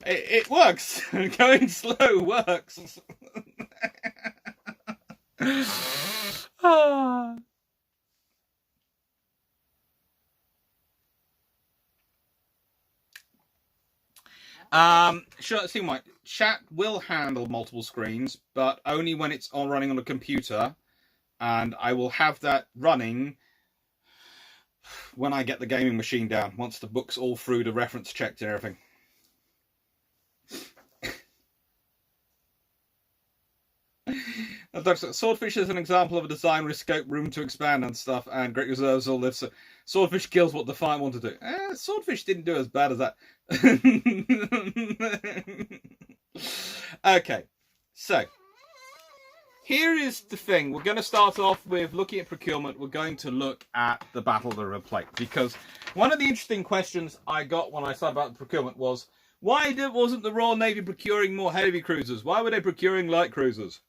it works. Going slow works. Sure, see my chat will handle multiple screens, but only when it's running on a computer, and I will have that running when I get the gaming machine down, once the book's all through the reference checked and everything. Swordfish is an example of a design with scope, room to expand and stuff, and great reserves all live. So swordfish kills what the fight want to do. Swordfish didn't do as bad as that. Okay, so here is the thing. We're going to start off with looking at procurement. We're going to look at the Battle of the River Plate, because one of the interesting questions I got when I started about procurement was, why wasn't the Royal Navy procuring more heavy cruisers? Why were they procuring light cruisers?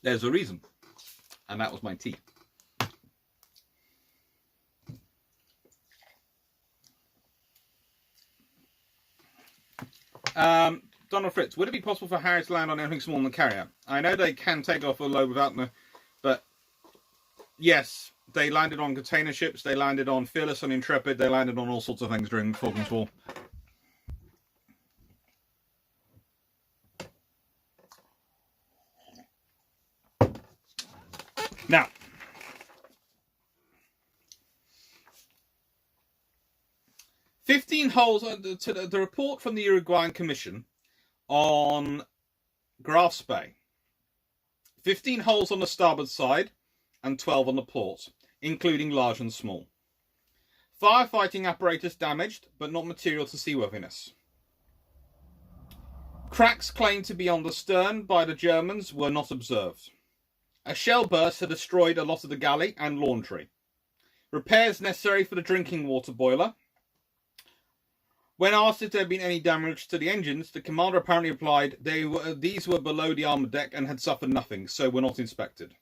There's a reason, and that was my tea. Donald Fritz, would it be possible for Harry to land on anything smaller than the carrier? I know they can take off a load without no, but yes, they landed on container ships, they landed on Fearless and Intrepid, they landed on all sorts of things during Falklands War. Now, holes to the report from the Uruguayan Commission on Graf's Bay. 15 holes on the starboard side and 12 on the port, including large and small. Firefighting apparatus damaged, but not material to seaworthiness. Cracks claimed to be on the stern by the Germans were not observed. A shell burst had destroyed a lot of the galley and laundry. Repairs necessary for the drinking water boiler. When asked if there had been any damage to the engines, the commander apparently replied these were below the armoured deck and had suffered nothing, so were not inspected.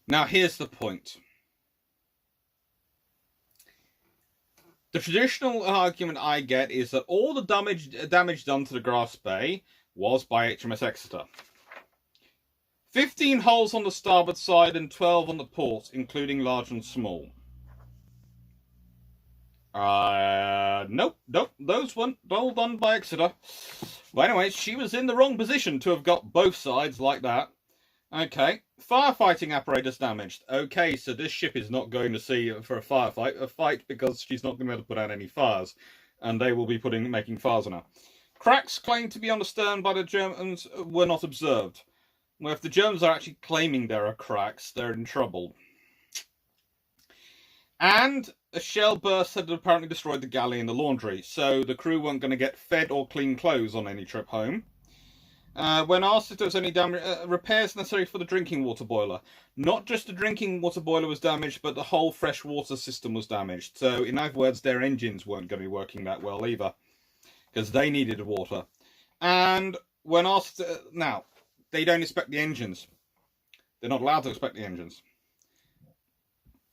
Now here's the point. The traditional argument I get is that all the damage done to the Graf's Bay was by HMS Exeter. 15 holes on the starboard side and 12 on the port, including large and small. Nope, those weren't all done by Exeter. Well, anyway, she was in the wrong position to have got both sides like that. Okay, firefighting apparatus damaged. Okay, so this ship is not going to see for a fight because she's not going to be able to put out any fires. and they will be making fires now. Cracks claimed to be on the stern by the Germans were not observed. Well, if the Germans are actually claiming there are cracks, they're in trouble. And a shell burst had apparently destroyed the galley and the laundry, so the crew weren't going to get fed or clean clothes on any trip home. When asked if there was any repairs necessary for the drinking water boiler, not just the drinking water boiler was damaged, but the whole fresh water system was damaged. So, in other words, their engines weren't going to be working that well either, because they needed water. And when asked, now, they don't inspect the engines. They're not allowed to inspect the engines.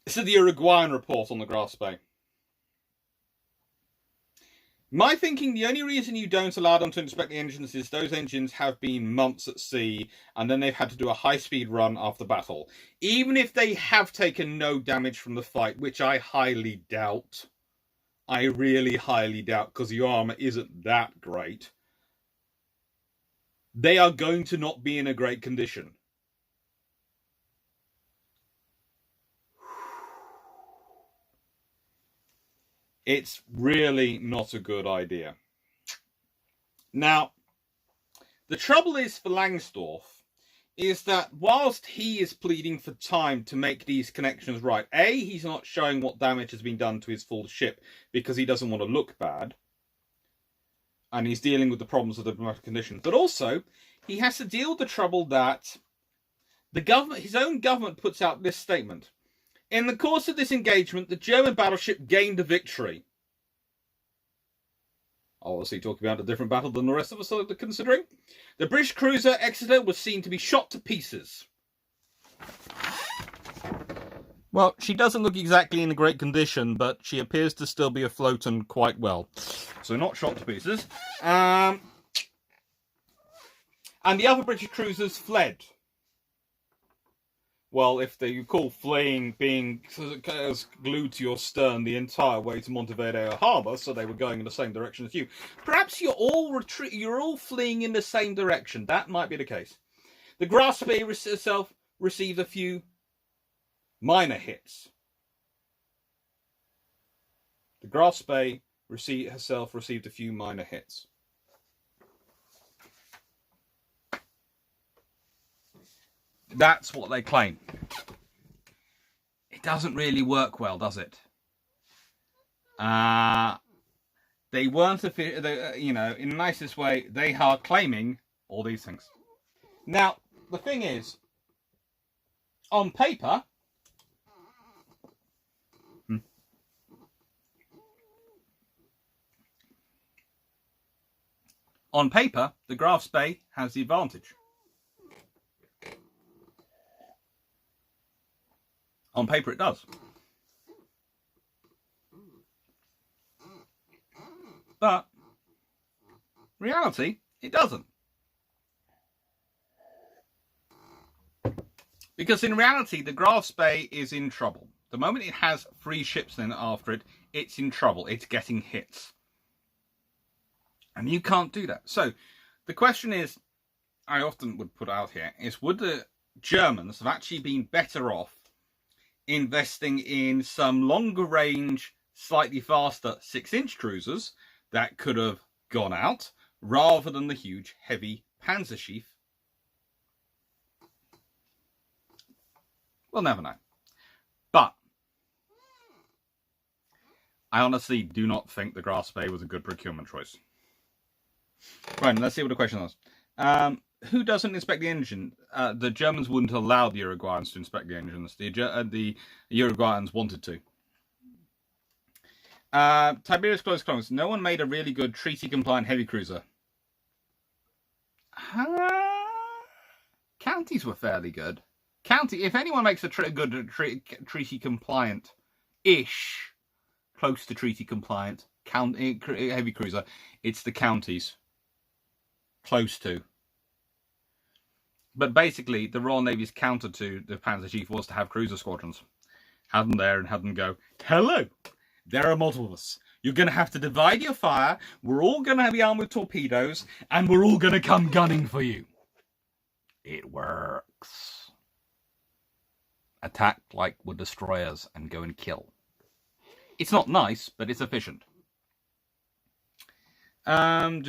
This is the Uruguayan report on the Grass Bay. My thinking, the only reason you don't allow them to inspect the engines is those engines have been months at sea, and then they've had to do a high-speed run after battle. Even if they have taken no damage from the fight, which I highly doubt. I really highly doubt, because the armour isn't that great. They are going to not be in a great condition. It's really not a good idea. Now, the trouble is for Langsdorff is that whilst he is pleading for time to make these connections right, A, he's not showing what damage has been done to his full ship because he doesn't want to look bad. And he's dealing with the problems of the diplomatic conditions. But also, he has to deal with the trouble that the government, his own government, puts out this statement. In the course of this engagement, the German battleship gained a victory. Obviously talking about a different battle than the rest of us are considering. The British cruiser Exeter was seen to be shot to pieces. Well, she doesn't look exactly in a great condition, but she appears to still be afloat and quite well. So not shot to pieces. And the other British cruisers fled. Well, if you call fleeing being glued to your stern the entire way to Montevideo Harbour, so they were going in the same direction as you, perhaps you're all fleeing in the same direction. That might be the case. The Grass Bay itself received a few minor hits. The Grass Bay herself received a few minor hits. That's what they claim. It doesn't really work well, does it? They weren't, in the nicest way, they are claiming all these things. Now, the thing is, on paper, the Grass Bay has the advantage. On paper, it does. But, reality, it doesn't. Because in reality, the Grass Bay is in trouble. The moment it has 3 ships in after it, it's in trouble. It's getting hits. And you can't do that. So, the question is, I often would put out here, is would the Germans have actually been better off investing in some longer range, slightly faster 6-inch cruisers that could have gone out, rather than the huge, heavy Panzerschiff? We'll never know. But I honestly do not think the Grass Bay was a good procurement choice. Right, let's see what the question is. Who doesn't inspect the engine? The Germans wouldn't allow the Uruguayans to inspect the engines. The Uruguayans wanted to. Tiberius Close comments. No one made a really good treaty-compliant heavy cruiser. Counties were fairly good. If anyone makes a good treaty-compliant-ish, close to treaty-compliant heavy cruiser, it's the counties. Close to. But basically, the Royal Navy's counter to the Panzerschiff was to have cruiser squadrons. Have them there and have them go, hello, there are multiple of us. You're going to have to divide your fire. We're all going to be armed with torpedoes. And we're all going to come gunning for you. It works. Attack like with destroyers and go and kill. It's not nice, but it's efficient. Donna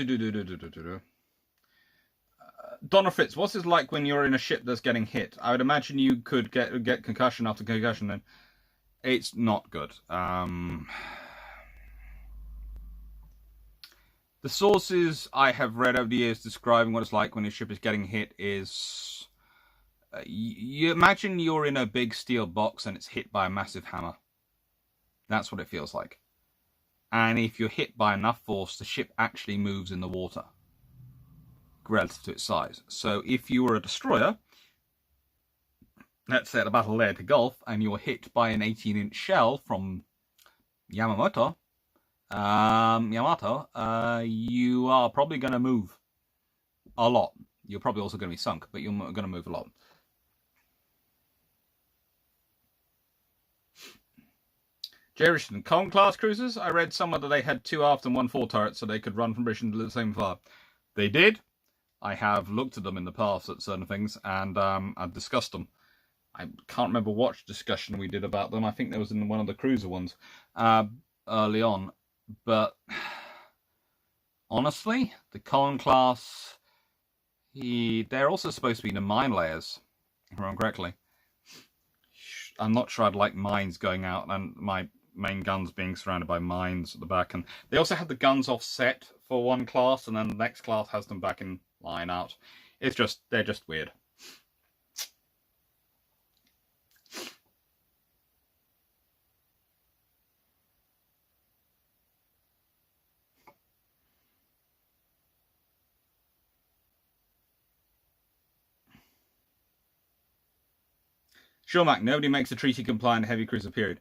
Fritz, what's it like when you're in a ship that's getting hit? I would imagine you could get concussion after concussion, and it's not good. The sources I have read over the years describing what it's like when a ship is getting hit is... you imagine you're in a big steel box and it's hit by a massive hammer. That's what it feels like. And if you're hit by enough force, the ship actually moves in the water relative to its size. So if you were a destroyer, let's say at the Battle of Lair to Gulf, and you were hit by an 18-inch shell from Yamato, you are probably going to move a lot. You're probably also going to be sunk, but you're going to move a lot. Jerishton, Column class cruisers. I read somewhere that they had 2 aft and 1 fore turrets so they could run from Britain to the same far. They did. I have looked at them in the past at certain things, and I've discussed them. I can't remember what discussion we did about them. I think there was in one of the cruiser ones early on. But honestly, the Column class, they're also supposed to be the mine layers, if I remember correctly. I'm not sure I'd like mines going out and my main guns being surrounded by mines at the back. And they also have the guns offset for one class, and then the next class has them back in line out. It's just, they're just weird. Sure, Mac, nobody makes a treaty compliant heavy cruiser, period.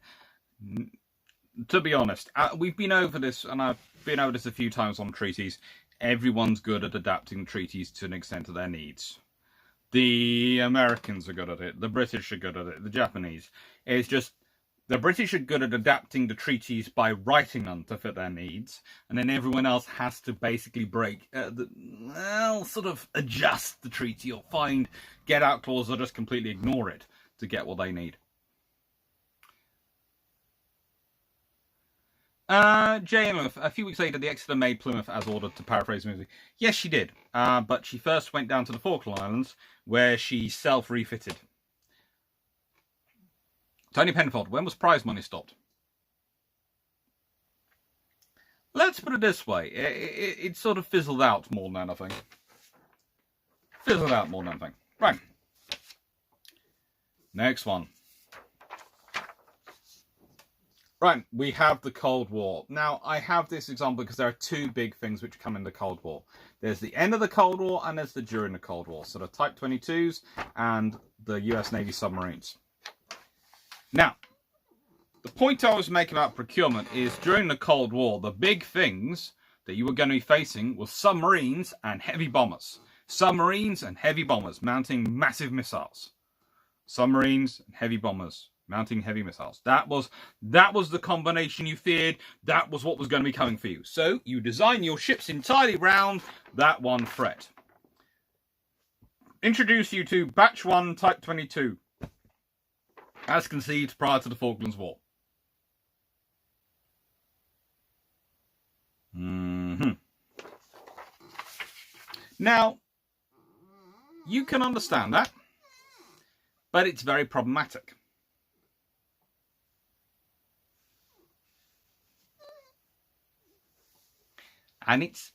To be honest, we've been over this, and I've been over this a few times on treaties. Everyone's good at adapting treaties to an extent to their needs. The Americans are good at it. The British are good at it. The Japanese. It's just, the British are good at adapting the treaties by writing them to fit their needs, and then everyone else has to basically sort of adjust the treaty or find get-out clauses or just completely ignore it to get what they need. JMF, a few weeks later, the Exeter made Plymouth as ordered, to paraphrase the movie. Yes, she did. But she first went down to the Falkland Islands, where she self-refitted. Tony Penfold, when was prize money stopped? Let's put it this way. It sort of fizzled out more than anything. Right. Next one. Right, we have the Cold War. Now, I have this example because there are 2 big things which come in the Cold War. There's the end of the Cold War and there's the during the Cold War. So the Type 22s and the US Navy submarines. Now, the point I was making about procurement is during the Cold War, the big things that you were going to be facing were submarines and heavy bombers. Submarines and heavy bombers mounting massive missiles. Submarines and heavy bombers mounting heavy missiles. That was the combination you feared. That was what was going to be coming for you. So you design your ships entirely round that one threat. Introduce you to Batch 1 Type 22, as conceived prior to the Falklands War. Now, you can understand that, but it's very problematic. And it's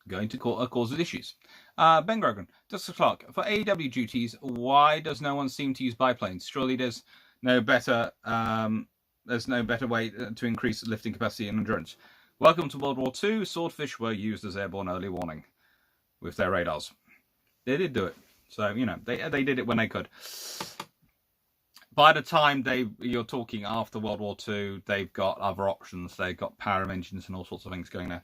going to cause issues. Ben Grogan, Dr. Clark, for AEW duties, why does no one seem to use biplanes? Surely there's no better way to increase lifting capacity and endurance. Welcome to World War II. Swordfish were used as airborne early warning with their radars. They did do it. So, you know, they did it when they could. By the time you're talking after World War II, they've got other options. They've got power engines and all sorts of things going there.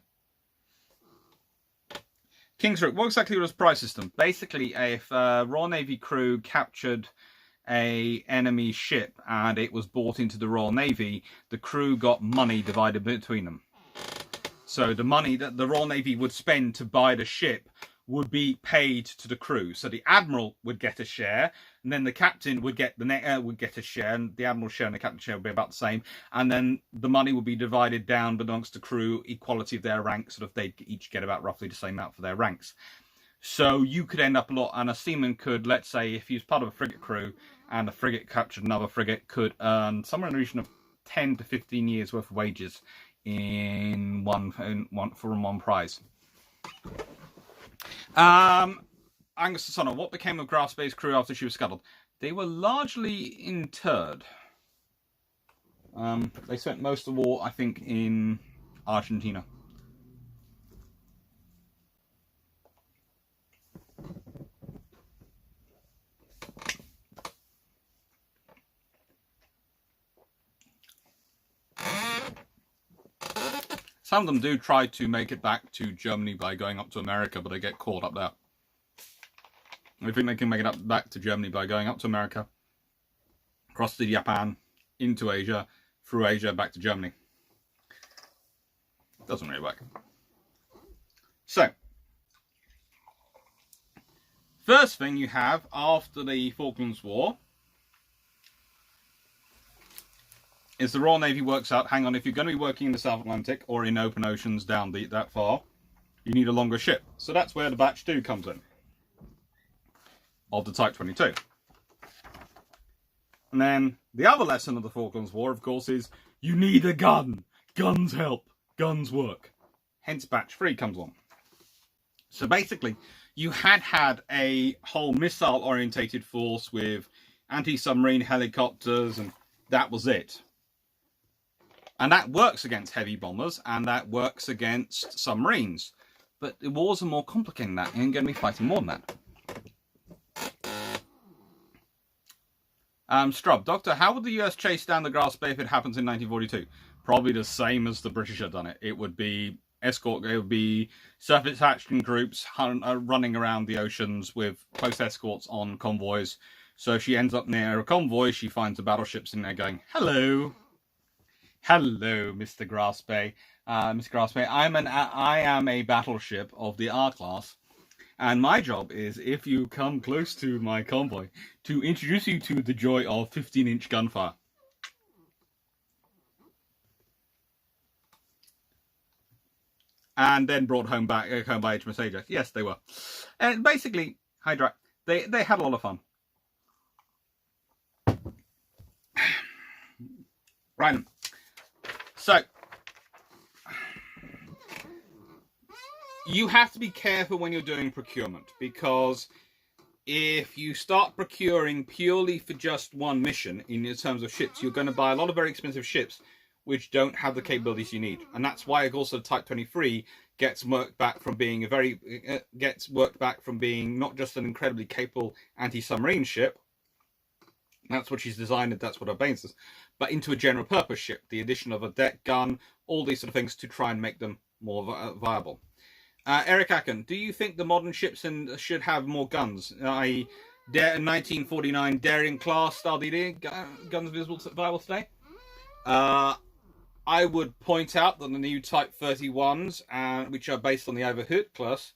Kingsrook, what exactly was the prize system? Basically, if a Royal Navy crew captured a enemy ship and it was brought into the Royal Navy, the crew got money divided between them. So the money that the Royal Navy would spend to buy the ship would be paid to the crew. So the admiral would get a share, and then the captain would get a share, and the admiral's share and the captain's share would be about the same. And then the money would be divided down amongst the crew, equality of their ranks, sort of they'd each get about roughly the same amount for their ranks. So you could end up a lot, and a seaman could, let's say, if he was part of a frigate crew, and the frigate captured another frigate, could earn somewhere in the region of 10 to 15 years worth of wages in one prize. Angus the Sonner, what became of Graf Spey's crew after she was scuttled? They were largely interred. They spent most of the war, I think, in Argentina. Some of them do try to make it back to Germany by going up to America, but they get caught up there. I think they can make it back to Germany by going up to America, across to Japan, into Asia, through Asia, back to Germany. Doesn't really work. So, first thing you have after the Falklands War is the Royal Navy works out, hang on, if you're going to be working in the South Atlantic or in open oceans down that far, you need a longer ship. So that's where the Batch 2 comes in, of the Type 22. And then the other lesson of the Falklands War, of course, is you need a gun. Guns help. Guns work. Hence Batch 3 comes on. So basically, you had a whole missile-orientated force with anti-submarine helicopters, and that was it. And that works against heavy bombers, and that works against submarines. But the wars are more complicated than that. You're going to be fighting more than that. Strub, Doctor, how would the US chase down the Graf Spey if it happens in 1942? Probably the same as the British had done it. It would be surface action groups running around the oceans with close escorts on convoys. So if she ends up near a convoy, she finds the battleships in there going, hello. Hello, Mr. Graf Spey. Mr. Graf Spey, I am a battleship of the R class. And my job is, if you come close to my convoy, to introduce you to the joy of 15-inch gunfire. And then brought home by HMS Ajax. Yes, they were. And basically, Hydra, they had a lot of fun. Right. So, you have to be careful when you're doing procurement, because if you start procuring purely for just one mission in terms of ships, you're going to buy a lot of very expensive ships which don't have the capabilities you need. And that's why also Type 23 gets worked back from being not just an incredibly capable anti-submarine ship. That's what she's designed, and that's what her base is, but into a general purpose ship. The addition of a deck gun, all these sort of things to try and make them more viable. Eric Acken, do you think the modern ships should have more guns? I.e., 1949 Daring class style DD guns viable today? I would point out that the new Type 31s, which are based on the Overhood class,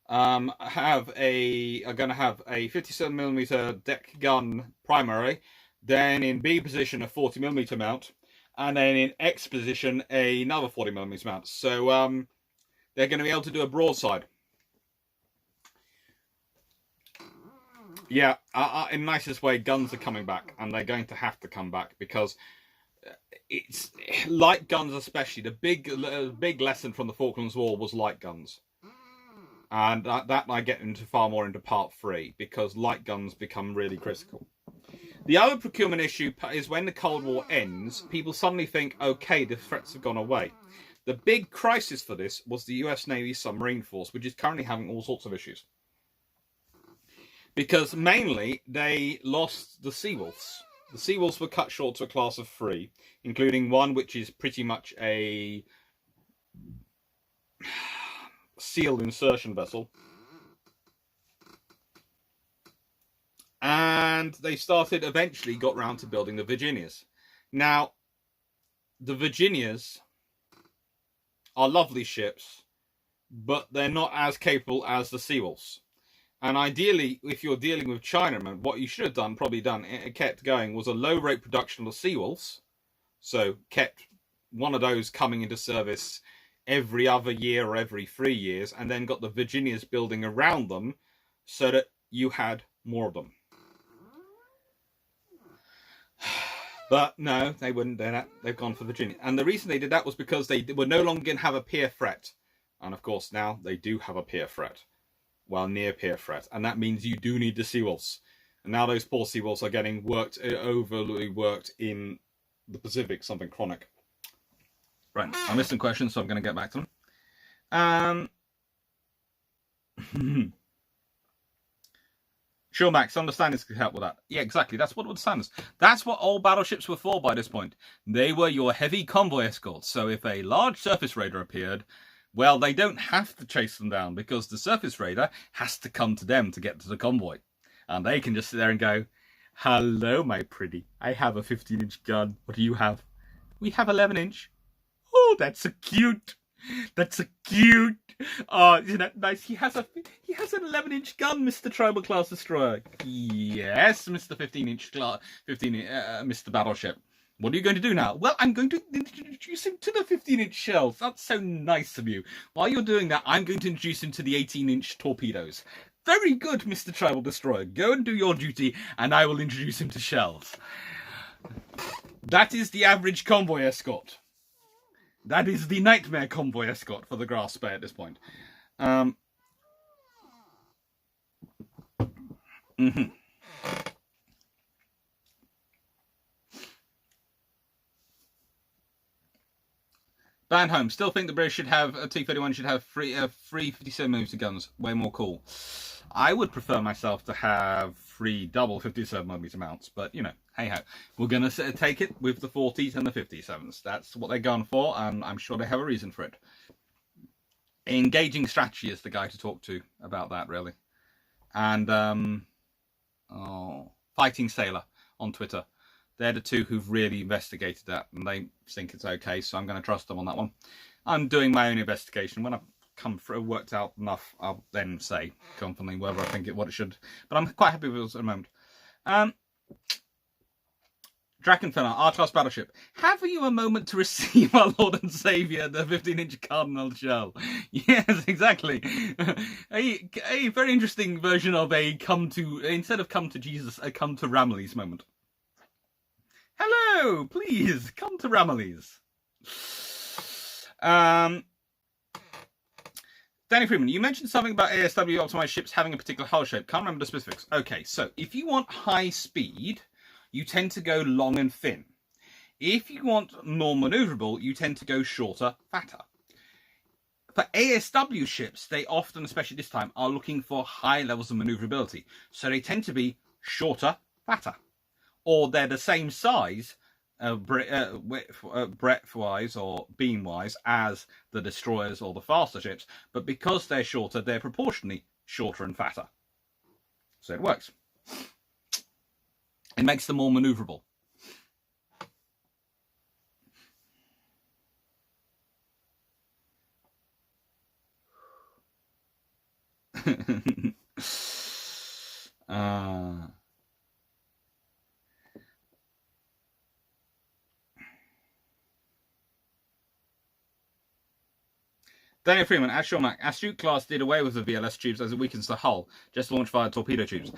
are going to have a 57mm deck gun primary, then in B position a 40mm mount, and then in X position another 40mm mount. So they're going to be able to do a broadside. Yeah, in the nicest way, guns are coming back, and they're going to have to come back, because it's light guns, especially. The big lesson from the Falklands War was light guns. And that I get into far more into part 3, because light guns become really critical. The other procurement issue is when the Cold War ends, people suddenly think, okay, the threats have gone away. The big crisis for this was the US Navy submarine force, which is currently having all sorts of issues. Because mainly, they lost the Seawolves. The Seawolves were cut short to a class of 3, including one which is pretty much a sealed insertion vessel. And they eventually got round to building the Virginias. Now, the Virginias are lovely ships, but they're not as capable as the Seawolves. And ideally, if you're dealing with Chinamen, what you should have kept going, was a low-rate production of Seawolves. So kept one of those coming into service every other year or every 3 years, and then got the Virginias building around them so that you had more of them. But no, they wouldn't do that. They've gone for Virginia. And the reason they did that was because they were no longer going to have a peer threat. And of course, now they do have a peer threat. Well, near peer threat. And that means you do need the Seawolves. And now those poor Seawolves are getting overly worked in the Pacific, something chronic. Right, I missed some questions, so I'm going to get back to them. Sure, Max, understandings could help with that. Yeah, exactly. That's what understands. That's what all battleships were for by this point. They were your heavy convoy escorts. So if a large surface raider appeared, well, they don't have to chase them down because the surface raider has to come to them to get to the convoy. And they can just sit there and go, hello, my pretty. I have a 15-inch gun. What do you have? We have 11-inch. Oh, that's so cute. That's so cute. Oh, isn't that nice? He has an 11-inch gun, Mr. Tribal Class Destroyer. Yes, Mr. 15-inch Mr. Battleship. What are you going to do now? Well, I'm going to introduce him to the 15-inch shells. That's so nice of you. While you're doing that, I'm going to introduce him to the 18-inch torpedoes. Very good, Mr. Tribal Destroyer. Go and do your duty, and I will introduce him to shells. That is the average convoy escort. That is the nightmare convoy escort for the Grass Bay at this point. Band Home. Still think the British should have a T-31 should have three 57mm guns. Way more cool. I would prefer myself to have 3 double 57mm mounts, but you know, hey ho. We're gonna take it with the 40s and the 57s. That's what they're going for, and I'm sure they have a reason for it. Engaging Strategy is the guy to talk to about that, really. And Fighting Sailor on Twitter. They're the two who've really investigated that, and they think it's okay, so I'm going to trust them on that one. I'm doing my own investigation. When I've come through, worked out enough, I'll then say confidently whether I think what it should. But I'm quite happy with it at the moment. Drakenfenner, R-Class Battleship. Have you a moment to receive our Lord and Saviour, the 15-inch Cardinal shell? Yes, exactly. A very interesting version of a instead of come to Jesus, a come to Ramillies moment. Hello, please, come to Ramillies. Danny Freeman, you mentioned something about ASW optimized ships having a particular hull shape. Can't remember the specifics. Okay, so if you want high speed, you tend to go long and thin. If you want more maneuverable, you tend to go shorter, fatter. For ASW ships, they often, especially this time, are looking for high levels of maneuverability. So they tend to be shorter, fatter. Or they're the same size, breadth-wise or beam-wise, as the destroyers or the faster ships. But because they're shorter, they're proportionally shorter and fatter. So it works. It makes them more maneuverable. Daniel Freeman, Astute class did away with the VLS tubes as it weakens the hull. Just launch via torpedo tubes.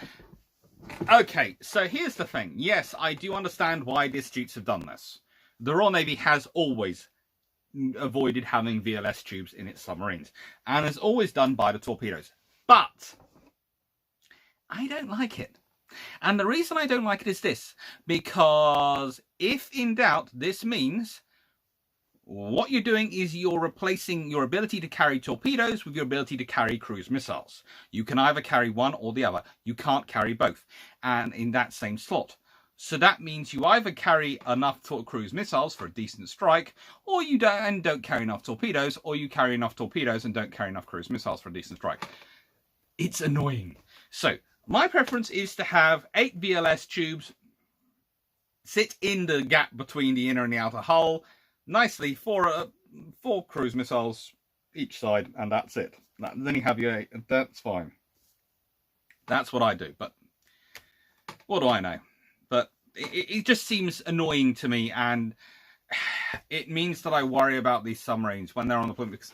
Okay, so here's the thing. Yes, I do understand why the Astutes have done this. The Royal Navy has always avoided having VLS tubes in its submarines, and has always done by the torpedoes. But I don't like it. And the reason I don't like it is this. Because if in doubt, this means what you're doing is you're replacing your ability to carry torpedoes with your ability to carry cruise missiles. You can either carry one or the other. You can't carry both, and in that same slot. So that means you either carry enough cruise missiles for a decent strike, or you don't carry enough torpedoes, or you carry enough torpedoes and don't carry enough cruise missiles for a decent strike. It's annoying. So my preference is to have 8 VLS tubes sit in the gap between the inner and the outer hull, nicely, 4 cruise missiles each side, and that's it. Then you have your, that's fine. That's what I do, but what do I know? But it just seems annoying to me, and it means that I worry about these submarines when they're on the point, because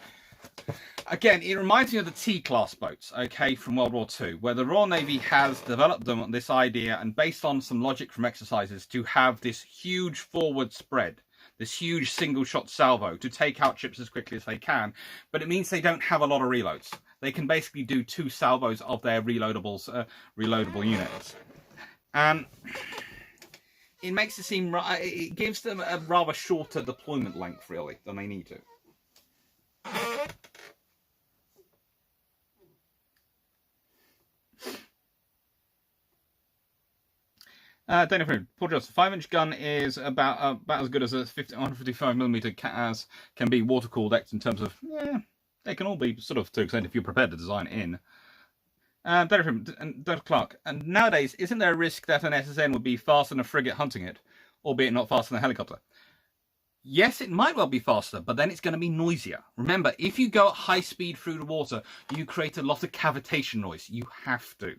again, it reminds me of the T-class boats, okay, from World War II, where the Royal Navy has developed them on this idea, and based on some logic from exercises, to have this huge forward spread, this huge single-shot salvo to take out ships as quickly as they can, but it means they don't have a lot of reloads. They can basically do 2 salvos of their reloadable units. And it makes it seem, it gives them a rather shorter deployment length, really, than they need to. Danny Freeman, Paul Johnson, 5-inch gun is about as good as a 155mm as can be water-cooled X in terms of, they can all be sort of to an extent if you're prepared to design it in. Danny Freeman and Dr. Clark, and nowadays, isn't there a risk that an SSN would be faster than a frigate hunting it, albeit not faster than a helicopter? Yes, it might well be faster, but then it's going to be noisier. Remember, if you go at high speed through the water, you create a lot of cavitation noise. You have to.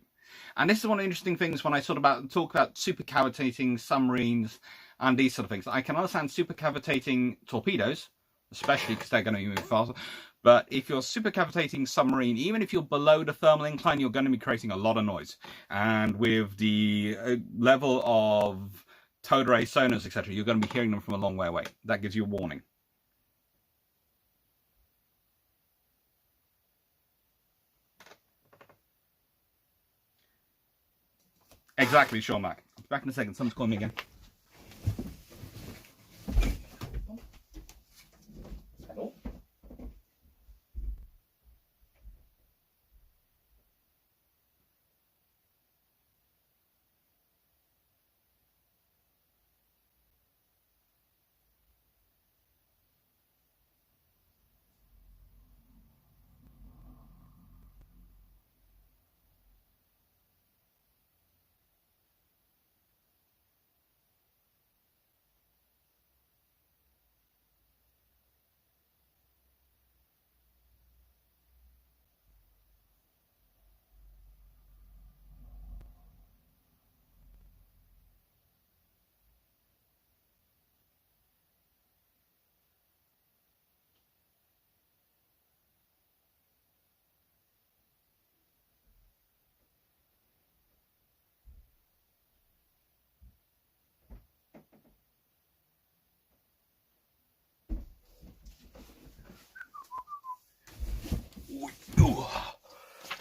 And this is one of the interesting things when I talk about supercavitating submarines and these sort of things. I can understand supercavitating torpedoes, especially because they're going to move faster. But if you're supercavitating submarine, even if you're below the thermal incline, you're going to be creating a lot of noise. And with the level of towed array sonars, etc., you're going to be hearing them from a long way away. That gives you a warning. Exactly, Sean Mac. I'll be back in a second. Someone's calling me again. Hello?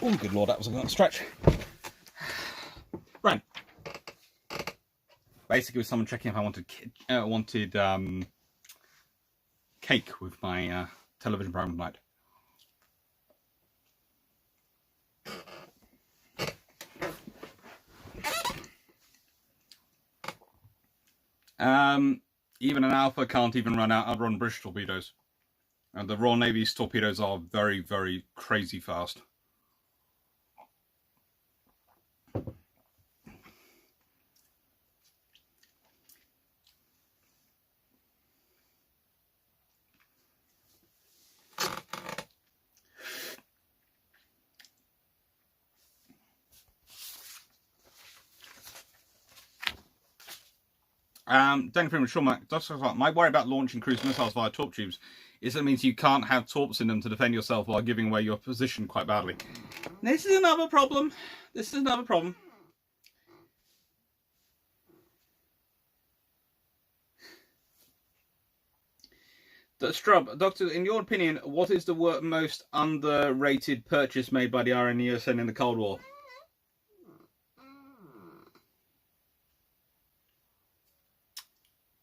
Oh, good lord, that was a long stretch. Right. Basically, it was someone checking if I wanted cake with my television program tonight. Even an Alpha can't even outrun British torpedoes. And the Royal Navy's torpedoes are very, very crazy fast. Danny Freeman, Sean Mac, my worry about launching cruise missiles via torp tubes is that it means you can't have torps in them to defend yourself while giving away your position quite badly. This is another problem. This is another problem. Strub, Doctor, in your opinion, what is the most underrated purchase made by the RNUSN in the Cold War?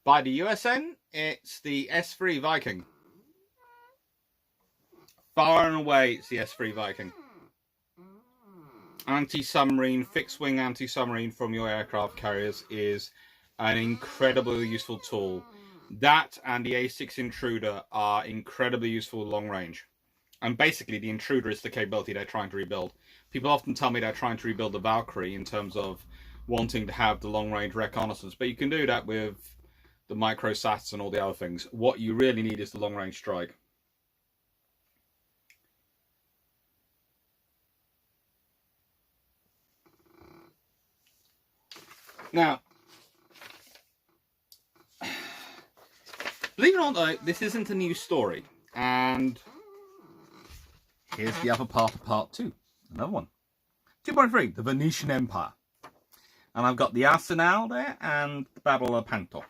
By the USN, it's the S3 Viking. Far and away, it's the S3 Viking. Anti-submarine, fixed-wing anti-submarine from your aircraft carriers is an incredibly useful tool. That and the A6 Intruder are incredibly useful long range. And basically, the Intruder is the capability they're trying to rebuild. People often tell me they're trying to rebuild the Valkyrie in terms of wanting to have the long-range reconnaissance. But you can do that with the microsats and all the other things. What you really need is the long-range strike. Now, believe it or not, this isn't a new story. And here's the other part of part 2. Another one. 2.3, the Venetian Empire. And I've got the Arsenal there and the Battle of Lepanto.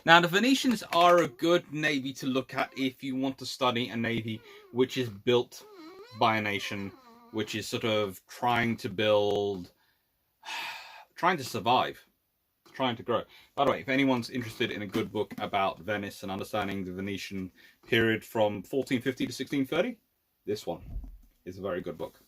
Now, the Venetians are a good navy to look at if you want to study a navy which is built by a nation, which is sort of trying to build, trying to survive, trying to grow. By the way, if anyone's interested in a good book about Venice and understanding the Venetian period from 1450 to 1630, this one is a very good book.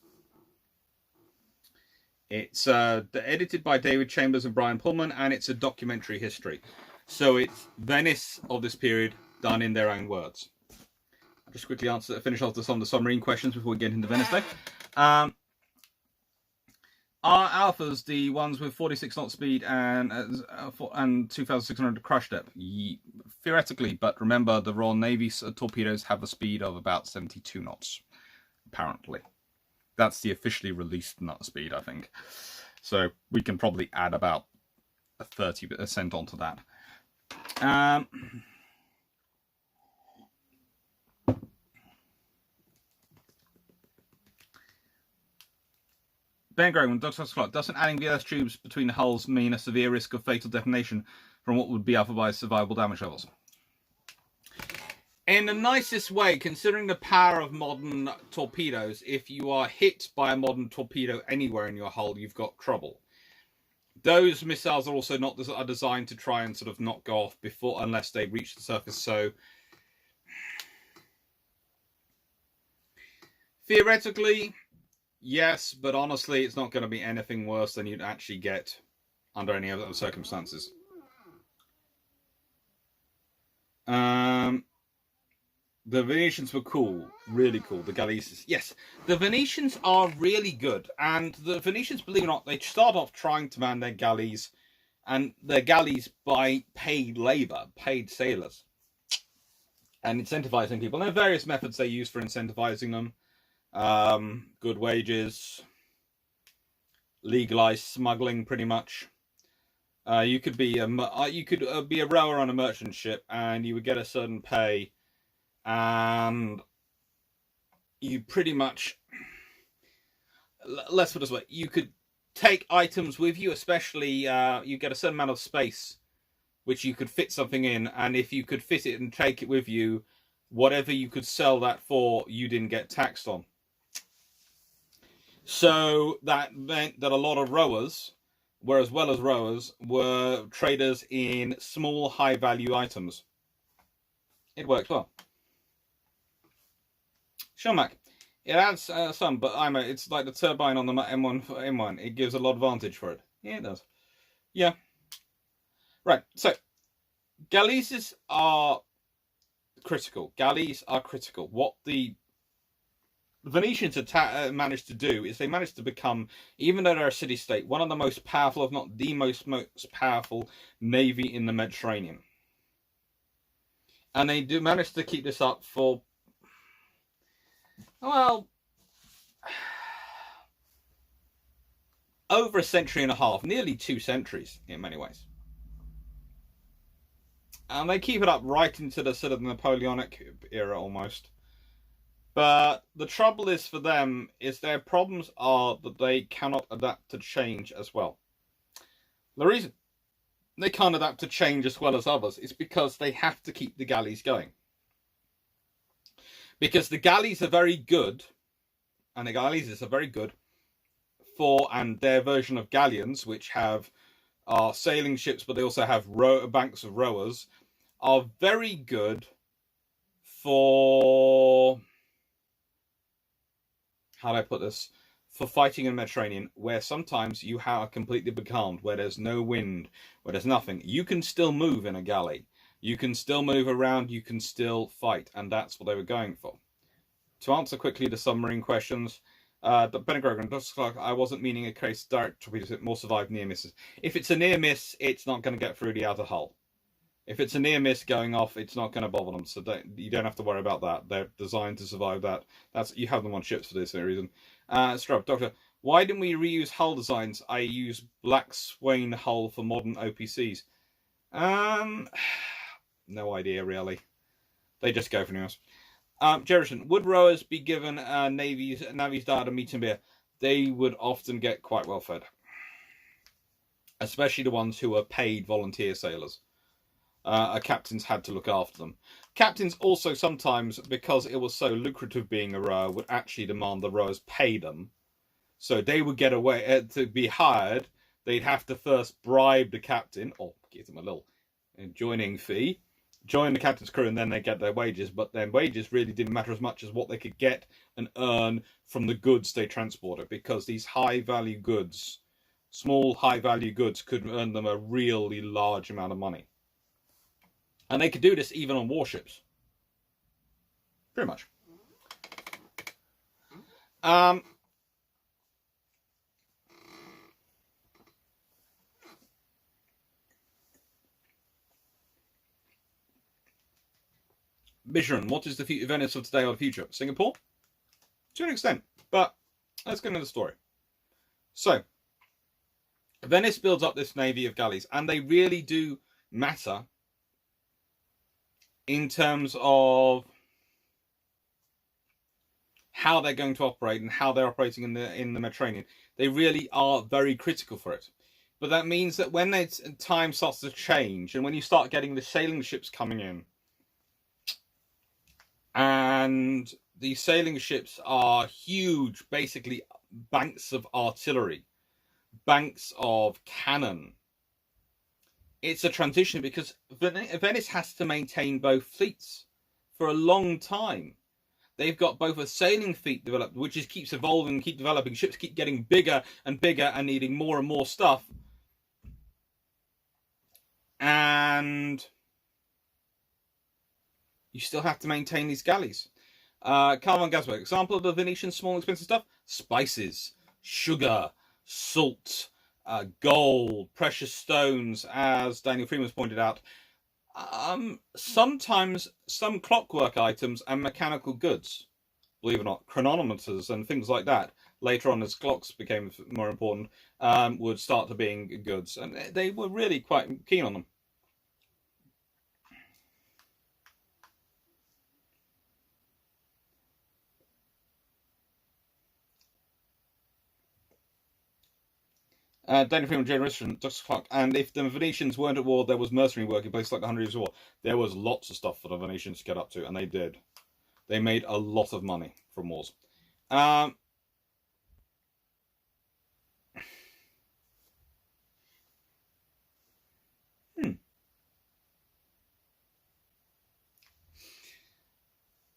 It's edited by David Chambers and Brian Pullman, and it's a documentary history. So it's Venice of this period done in their own words. I'll just quickly finish off some of the submarine questions before we get into Venice Day. Are alphas the ones with 46 knot speed and 2,600 crush depth? Theoretically, but remember the Royal Navy torpedoes have a speed of about 72 knots, apparently. That's the officially released knot speed, I think. So we can probably add about a 30% onto that. Ben Gray, when Dr. Clark, doesn't adding VLS tubes between the hulls mean a severe risk of fatal detonation from what would be otherwise survivable damage levels? In the nicest way, considering the power of modern torpedoes, if you are hit by a modern torpedo anywhere in your hull, you've got trouble. Those missiles are also not designed to try and sort of not go off before, unless they reach the surface. So theoretically, yes, but honestly, it's not going to be anything worse than you'd actually get under any other circumstances. The Venetians were cool, really cool. The Galleys, yes, the Venetians are really good, and the Venetians, believe it or not, they start off trying to man their galleys, and their galleys by paid labor, paid sailors, and incentivizing people. And there are various methods they use for incentivizing them. Good wages, legalized smuggling, pretty much. You could be a rower on a merchant ship, and you would get a certain pay. And you pretty much, let's put it this way, you could take items with you, especially you get a certain amount of space which you could fit something in, and if you could fit it and take it with you, whatever you could sell that for, you didn't get taxed on. So that meant that a lot of rowers, as well as rowers, were traders in small high value items. It works well. Shomack, it adds some, but it's like the turbine on the M1. It gives a lot of advantage for it. Yeah, it does. Yeah. Right, so galleys are critical. Galleys are critical. What the Venetians managed to do is they managed to become, even though they're a city-state, one of the most powerful, if not the most powerful navy in the Mediterranean. And they do manage to keep this up for, well, over a century and a half, nearly 2 centuries in many ways. And they keep it up right into the sort of Napoleonic era almost. But the trouble is for them is their problems are that they cannot adapt to change as well. The reason they can't adapt to change as well as others is because they have to keep the galleys going. Because the galleys are very good, and the galleys are very good for, and their version of galleons, which are sailing ships, but they also have banks of rowers, are very good for, how do I put this, for fighting in the Mediterranean, where sometimes you are completely becalmed, where there's no wind, where there's nothing. You can still move in a galley. You can still move around, you can still fight, and that's what they were going for. To answer quickly the submarine questions, Ben Grogan, I wasn't meaning a case direct torpedoes, it more survive near misses. If it's a near miss, it's not going to get through the outer hull. If it's a near miss going off, it's not going to bother them, so you don't have to worry about that. They're designed to survive that. You have them on ships for this reason. Strub, Doctor, Why didn't we reuse hull designs? I use black swain hull for modern OPCs. No idea really. They just go for news. Jerison, would rowers be given Navy's data meat and beer? They would often get quite well fed, especially the ones who are paid volunteer sailors. Captains had to look after them. Captains also sometimes, because it was so lucrative being a rower, would actually demand the rowers pay them. So they would get away to be hired. They'd have to first bribe the captain, or give them a little joining fee, join the captain's crew, and then they get their wages. But their wages really didn't matter as much as what they could get and earn from the goods they transported, because these high-value goods, small high-value goods, could earn them a really large amount of money. And they could do this even on warships. Pretty much. Bisharan, what is the Venice of today or the future? Singapore? To an extent. But let's get into the story. So, Venice builds up this navy of galleys, and they really do matter in terms of how they're going to operate and how they're operating in the Mediterranean. They really are very critical for it. But that means that when time starts to change, and when you start getting the sailing ships coming in, and these sailing ships are huge, basically banks of artillery, banks of cannon, it's a transition, because Venice has to maintain both fleets for a long time. They've got both a sailing fleet developed, which keeps evolving, keep developing. Ships keep getting bigger and bigger and needing more and more stuff. And you still have to maintain these galleys. Carl von Gasberg, example of the Venetian small expensive stuff: spices, sugar, salt, gold, precious stones, as Daniel Freeman's pointed out. Sometimes some clockwork items and mechanical goods, believe it or not, chronometers and things like that, later on as clocks became more important, would start to being goods, and they were really quite keen on them. Daniel Freeman, Generation, Dr. Clark, and if the Venetians weren't at war, there was mercenary work in places like the 100 Years' War. There was lots of stuff for the Venetians to get up to, and they did. They made a lot of money from wars.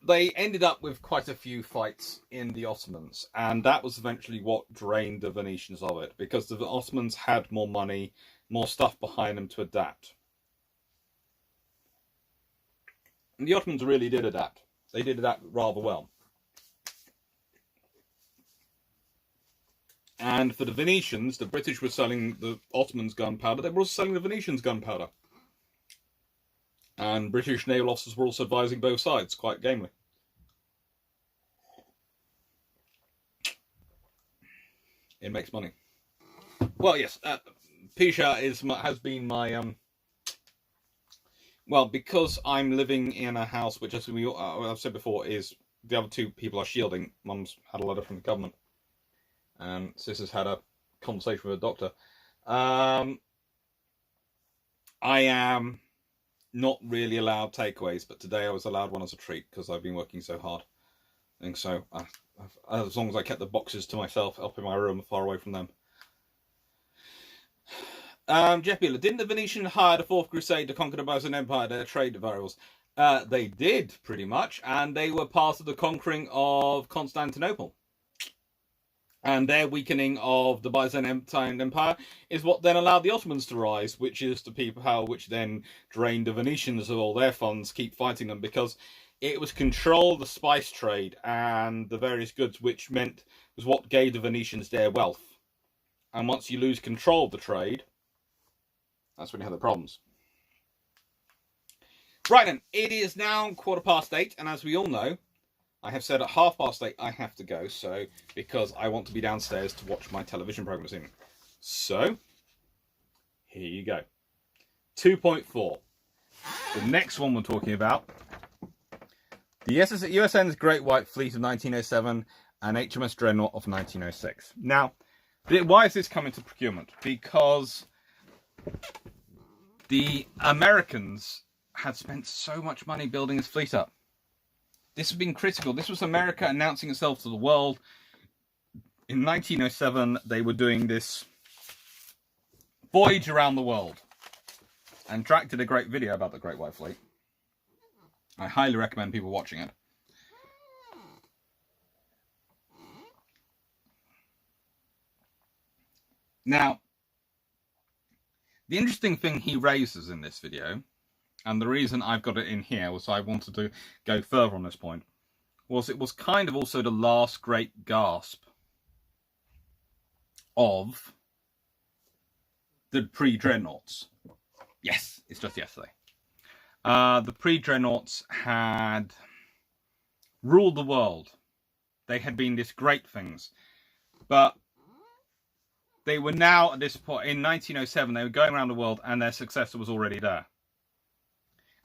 They ended up with quite a few fights in the Ottomans, and that was eventually what drained the Venetians of it, because the Ottomans had more money, more stuff behind them to adapt. And the Ottomans really did adapt. They did adapt rather well. And for the Venetians, the British were selling the Ottomans gunpowder, they were also selling the Venetians gunpowder. And British naval officers were also advising both sides, quite gamely. It makes money. Well, yes, Pisha has been my... well, because I'm living in a house which, as I've said before, is the other two people are shielding. Mum's had a letter from the government, and Sis had a conversation with a doctor. I am not really allowed takeaways, but today I was allowed one as a treat because I've been working so hard. And so, as long as I kept the boxes to myself up in my room, far away from them. Jeff Beeler, didn't the Venetian hire the Fourth Crusade to conquer the Byzantine Empire, their trade variables? They did, pretty much, and they were part of the conquering of Constantinople. And their weakening of the Byzantine Empire is what then allowed the Ottomans to rise, which is the people which then drained the Venetians of all their funds, keep fighting them, because it was control the spice trade and the various goods, which was what gave the Venetians their wealth. And once you lose control of the trade, that's when you have the problems. Right then, it is now 8:15, and as we all know, I have said at 8:30 I have to go, so because I want to be downstairs to watch my television program this evening. So, here you go. 2.4. The next one we're talking about, the USN's Great White Fleet of 1907 and HMS Dreadnought of 1906. Now, why is this coming to procurement? Because the Americans had spent so much money building this fleet up. This has been critical. This was America announcing itself to the world. In 1907, they were doing this voyage around the world. And Drac did a great video about the Great White Fleet. I highly recommend people watching it. Now, the interesting thing he raises in this video, and the reason I've got it in here was I wanted to go further on this point, was it was kind of also the last great gasp of the pre-dreadnoughts. Yes, it's just yesterday. The pre-dreadnoughts had ruled the world. They had been these great things. But they were now, at this point, in 1907, they were going around the world and their successor was already there.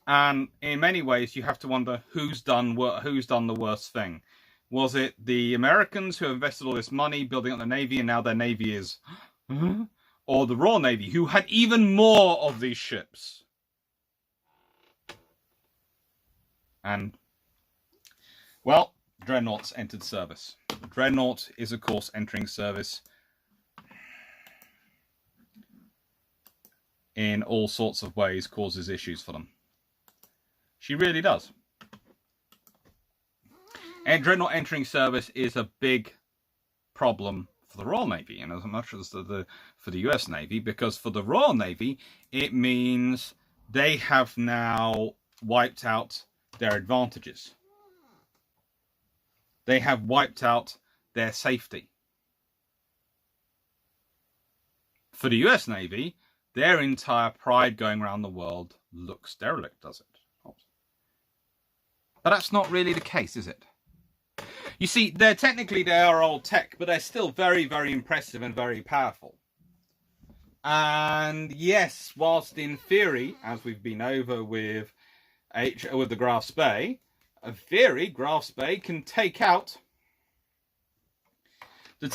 And in many ways, you have to wonder who's done the worst thing. Was it the Americans who invested all this money building up the Navy and now their Navy is... or the Royal Navy, who had even more of these ships? And, well, Dreadnoughts entered service. Dreadnought is, of course, entering service in all sorts of ways, causes issues for them. She really does. And Dreadnought entering service is a big problem for the Royal Navy, and as much as for the US Navy, because for the Royal Navy, it means they have now wiped out their advantages. They have wiped out their safety. For the US Navy, their entire pride going around the world looks derelict, does it? But that's not really the case, is it? You see, they are old tech, but they're still very, very impressive and very powerful. And yes, whilst in theory, as we've been over with the Graf's Bay, in theory, Graf's Bay can take out the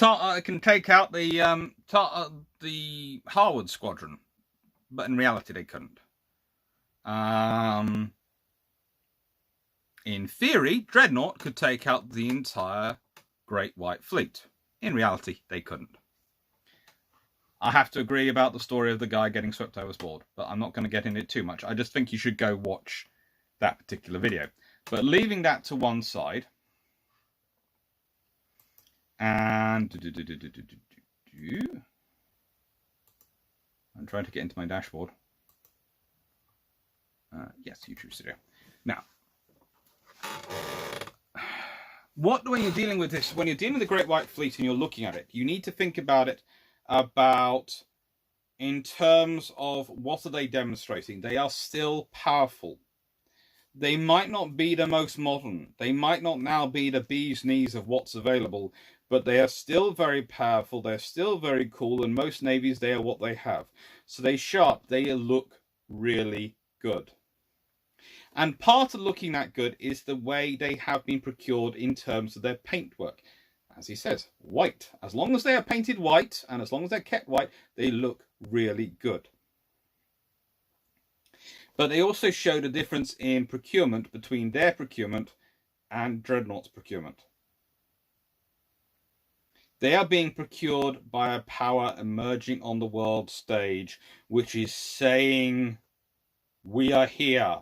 Harwood Squadron, but in reality they couldn't. In theory, Dreadnought could take out the entire Great White Fleet. In reality, they couldn't. I have to agree about the story of the guy getting swept overboard, but I'm not going to get into it too much. I just think you should go watch that particular video. But leaving that to one side, and I'm trying to get into my dashboard. Yes, YouTube Studio. Now, when you're dealing with this, when you're dealing with the Great White Fleet and you're looking at it, you need to think about it in terms of what are they demonstrating. They are still powerful. They might not be the most modern. They might not now be the bee's knees of what's available, but they are still very powerful. They're still very cool, and most navies, they are what they have. So they look really good. And part of looking that good is the way they have been procured in terms of their paintwork. As he says, white. As long as they are painted white, and as long as they're kept white, they look really good. But they also show the difference in procurement between their procurement and Dreadnought's procurement. They are being procured by a power emerging on the world stage, which is saying, we are here.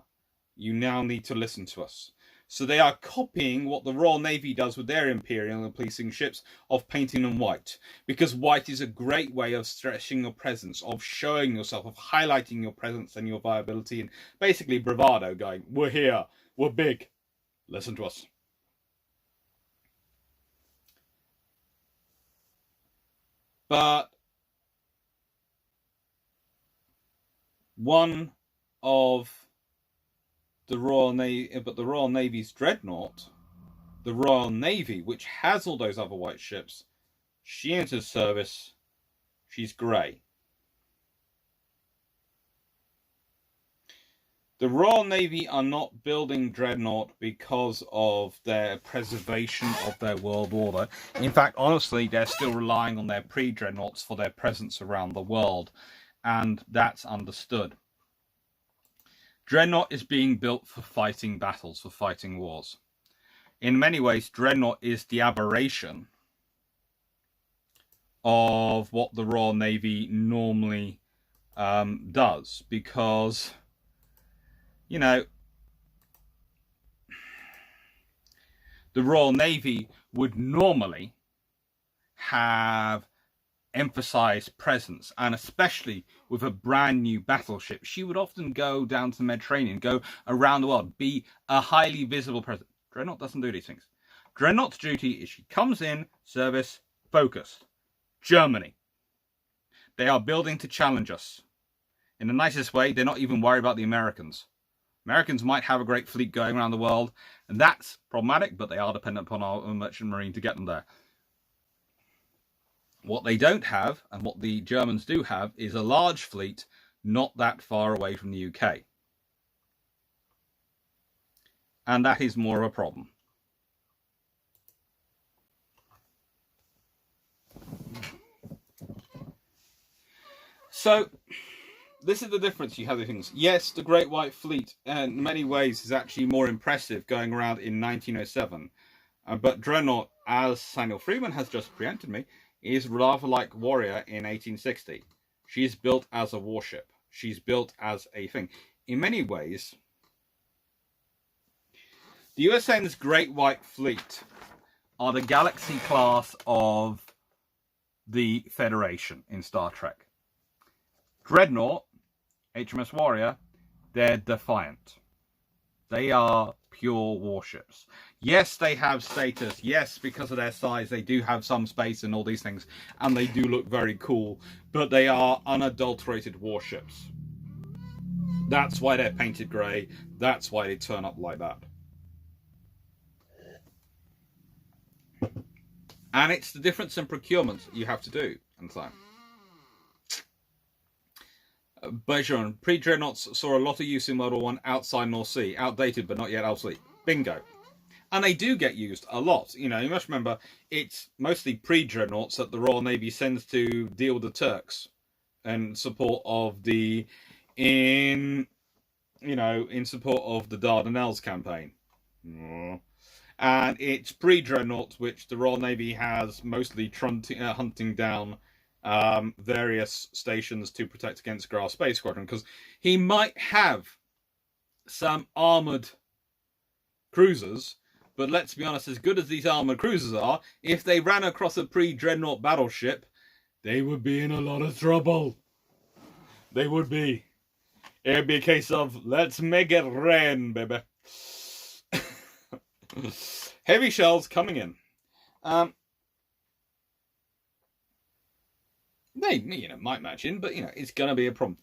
You now need to listen to us. So they are copying what the Royal Navy does with their Imperial and policing ships of painting them white. Because white is a great way of stretching your presence, of showing yourself, of highlighting your presence and your viability, and basically bravado, going, we're here, we're big, listen to us. But one of the Royal Navy's Dreadnought the Royal Navy, which has all those other white ships, she enters service, she's grey. The Royal Navy are not building Dreadnought because of their preservation of their world order. In fact, honestly, they're still relying on their pre-Dreadnoughts for their presence around the world, and that's understood. Dreadnought is being built for fighting battles, for fighting wars. In many ways, Dreadnought is the aberration of what the Royal Navy normally does, because, you know, the Royal Navy would normally have emphasized presence, and especially with a brand new battleship, she would often go down to the Mediterranean, go around the world, be a highly visible presence. Dreadnought doesn't do these things. Dreadnought's duty is she comes in, service, focused. Germany. They are building to challenge us. In the nicest way, they're not even worried about the Americans. Americans might have a great fleet going around the world, and that's problematic, but they are dependent upon our merchant marine to get them there. What they don't have, and what the Germans do have, is a large fleet not that far away from the UK. And that is more of a problem. So, this is the difference you have with things. Yes, the Great White Fleet, in many ways, is actually more impressive going around in 1907. But Dreadnought, as Samuel Freeman has just preempted me, is rather like Warrior in 1860. She's built as a warship. She's built as a thing. In many ways, the USN's Great White Fleet are the Galaxy class of the Federation in Star Trek. Dreadnought, HMS Warrior, they're defiant. They are pure warships. Yes, they have status. Yes, because of their size, they do have some space and all these things. And they do look very cool. But they are unadulterated warships. That's why they're painted grey. That's why they turn up like that. And it's the difference in procurement you have to do. And so, Bergeron, pre-dreadnoughts saw a lot of use in World War I outside North Sea. Outdated, but not yet obsolete. Bingo. And they do get used a lot. You know, you must remember, it's mostly pre-dreadnoughts that the Royal Navy sends to deal with the Turks in support of the, in support of the Dardanelles campaign. And it's pre-dreadnoughts which the Royal Navy has mostly hunting down various stations to protect against Graf Space Squadron, because he might have some armoured cruisers, but let's be honest, as good as these armoured cruisers are, if they ran across a pre-dreadnought battleship, they would be in a lot of trouble. They would be. It'd be a case of, let's make it rain, baby. Heavy shells coming in. They, might match in, but, it's going to be a problem.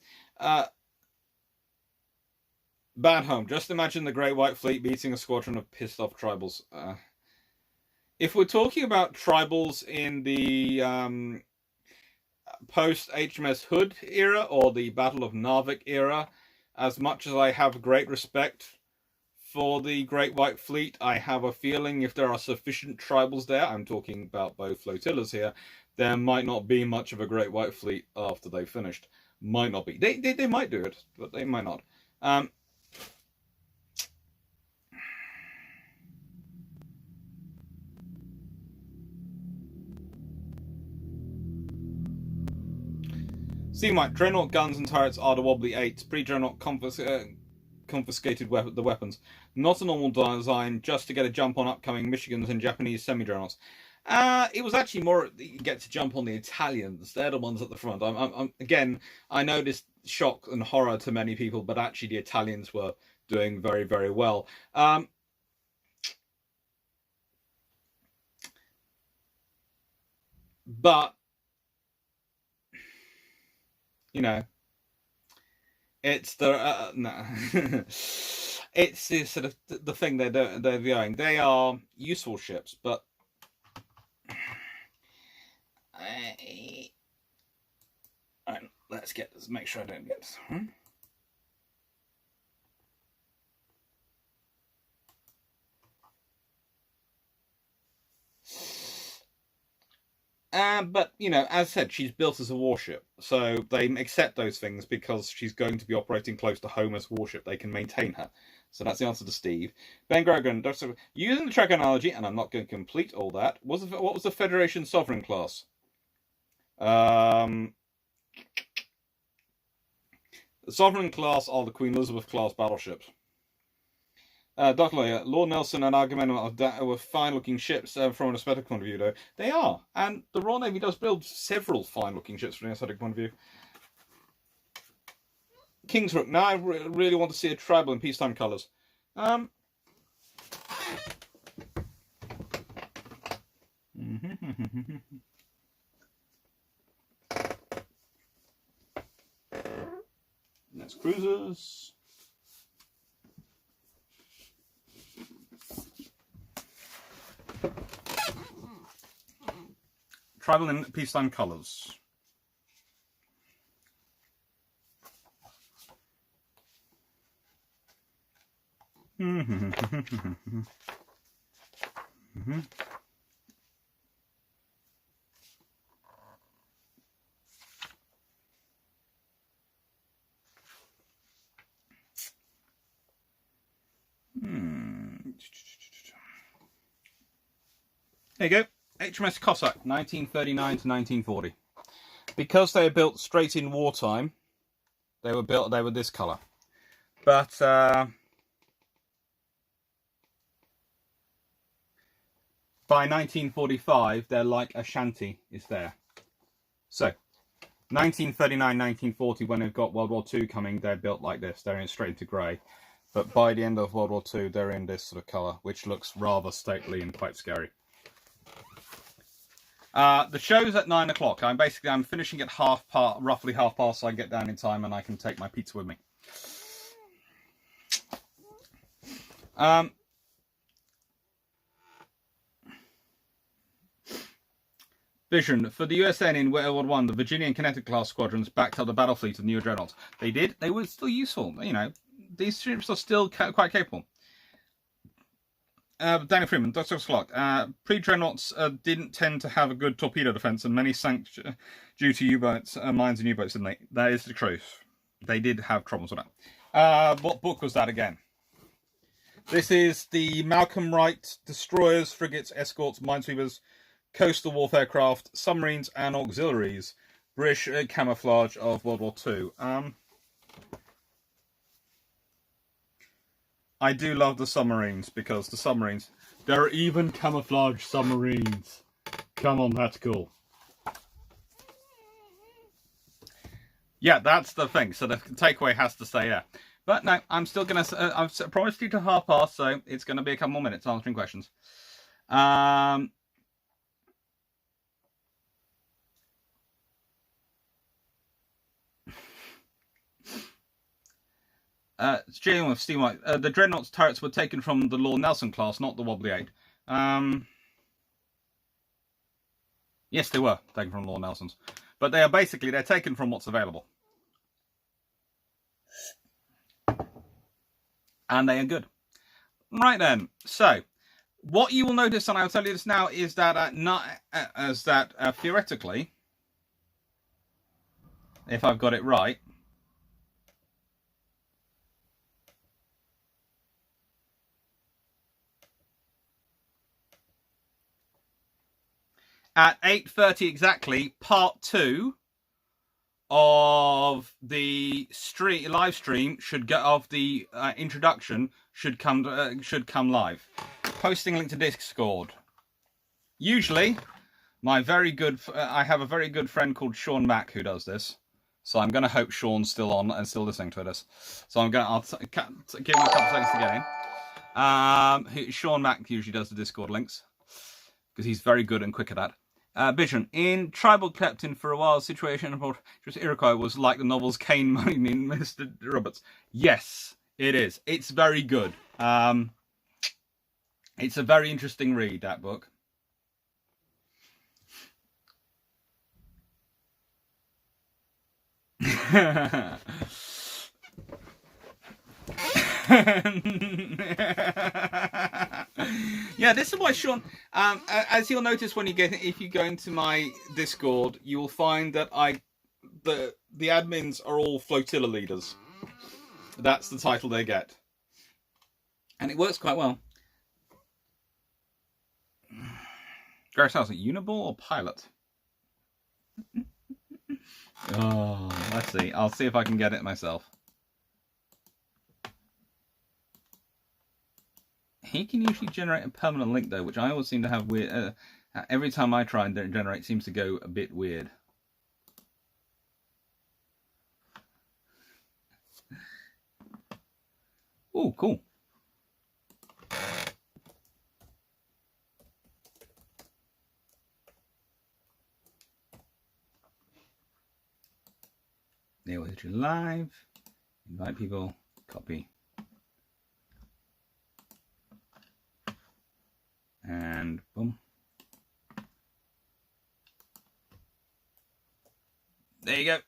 Bad home. Just imagine the Great White Fleet beating a squadron of pissed off tribals. If we're talking about tribals in the post-HMS Hood era or the Battle of Narvik era, as much as I have great respect for the Great White Fleet, I have a feeling if there are sufficient tribals there, I'm talking about both flotillas here, there might not be much of a Great White Fleet after they've finished. Might not be. They might do it, but they might not. See, Mike, Dreadnought guns and turrets are the wobbly 8s. Pre-Dreadnought confiscated the weapons. Not a normal design, just to get a jump on upcoming Michigans and Japanese semi-dreadnoughts. It was actually more you get to jump on the Italians. They're the ones at the front. Again, I know this shock and horror to many people, but actually the Italians were doing very, very well. But, It's the no. It's the sort of the thing they're viewing. They are useful ships, but let's get this. Make sure I don't get this. But, you know, as I said, she's built as a warship. So they accept those things because she's going to be operating close to home as a warship. They can maintain her. So that's the answer to Steve. Ben Grogan, using the track analogy, and I'm not going to complete all that, what was the Federation Sovereign class? The Sovereign class are the Queen Elizabeth class battleships. Dr. Lawyer, Lord Nelson and Agamemnon were fine-looking ships from an aesthetic point of view, though. They are, and the Royal Navy does build several fine-looking ships from an aesthetic point of view. Kingsrook, now I really want to see a tribal in peacetime colours. That's cruisers. Tribal in peacetime colours. There you go. HMS Cossack, 1939 to 1940. Because they were built straight in wartime, they were this colour. But by 1945, they're like a shanty is there. So, 1939, 1940, when they've got World War II coming, they're built like this. They're in straight into grey. But by the end of World War II, they're in this sort of colour, which looks rather stately and quite scary. The show's at 9 o'clock. I'm finishing at roughly half past, so I get down in time and I can take my pizza with me. Vision. For the USN in World War I, the Virginia and Connecticut class squadrons backed up the battle fleet of newer dreadnoughts. They did. They were still useful. You know, these ships are still quite capable. Daniel Freeman, Dr. Clark. Pre-dreadnoughts didn't tend to have a good torpedo defense, and many sank due to U-boats, mines and U-boats, didn't they? That is the truth. They did have troubles with that. What book was that again? This is the Malcolm Wright Destroyers, Frigates, Escorts, Minesweepers, Coastal Warfare Craft, Submarines and Auxiliaries, British Camouflage of World War II. I do love the submarines, because the submarines, there are even camouflage submarines. Come on, that's cool. Yeah, that's the thing. So the takeaway has to stay there. But no, I'm still going to... I've promised you to half past, so it's going to be a couple more minutes answering questions. Jane with Steve White. The Dreadnought's turrets were taken from the Lord Nelson class, not the Wobbly 8. Yes, they were taken from Lord Nelson's. But they're taken from what's available. And they are good. Right then. So, what you will notice, and I'll tell you this now, is that theoretically, if I've got it right, at 8:30 exactly, part 2 of the live stream of the introduction should come live. Posting link to Discord. Usually, I have a very good friend called Sean Mack who does this. So I'm going to hope Sean's still on and still listening to this. So I'll give him a couple seconds to get in. Sean Mack usually does the Discord links, because he's very good and quick at that. Bichon, in Tribal Captain for a while, situation of Iroquois was like the novel's Kane Mining in Mr. Roberts. Yes, it is. It's very good. It's a very interesting read, that book. Yeah, this is why Sean, as you'll notice when if you go into my Discord, you will find that the admins are all flotilla leaders. That's the title they get, and it works quite well. Gareth House, Uniball or Pilot? Oh, let's see. I'll see if I can get it myself. He can usually generate a permanent link though, which I always seem to have weird. Every time I try and generate, it seems to go a bit weird. Oh, cool. There was your live. Invite people. Copy. And boom. There you go.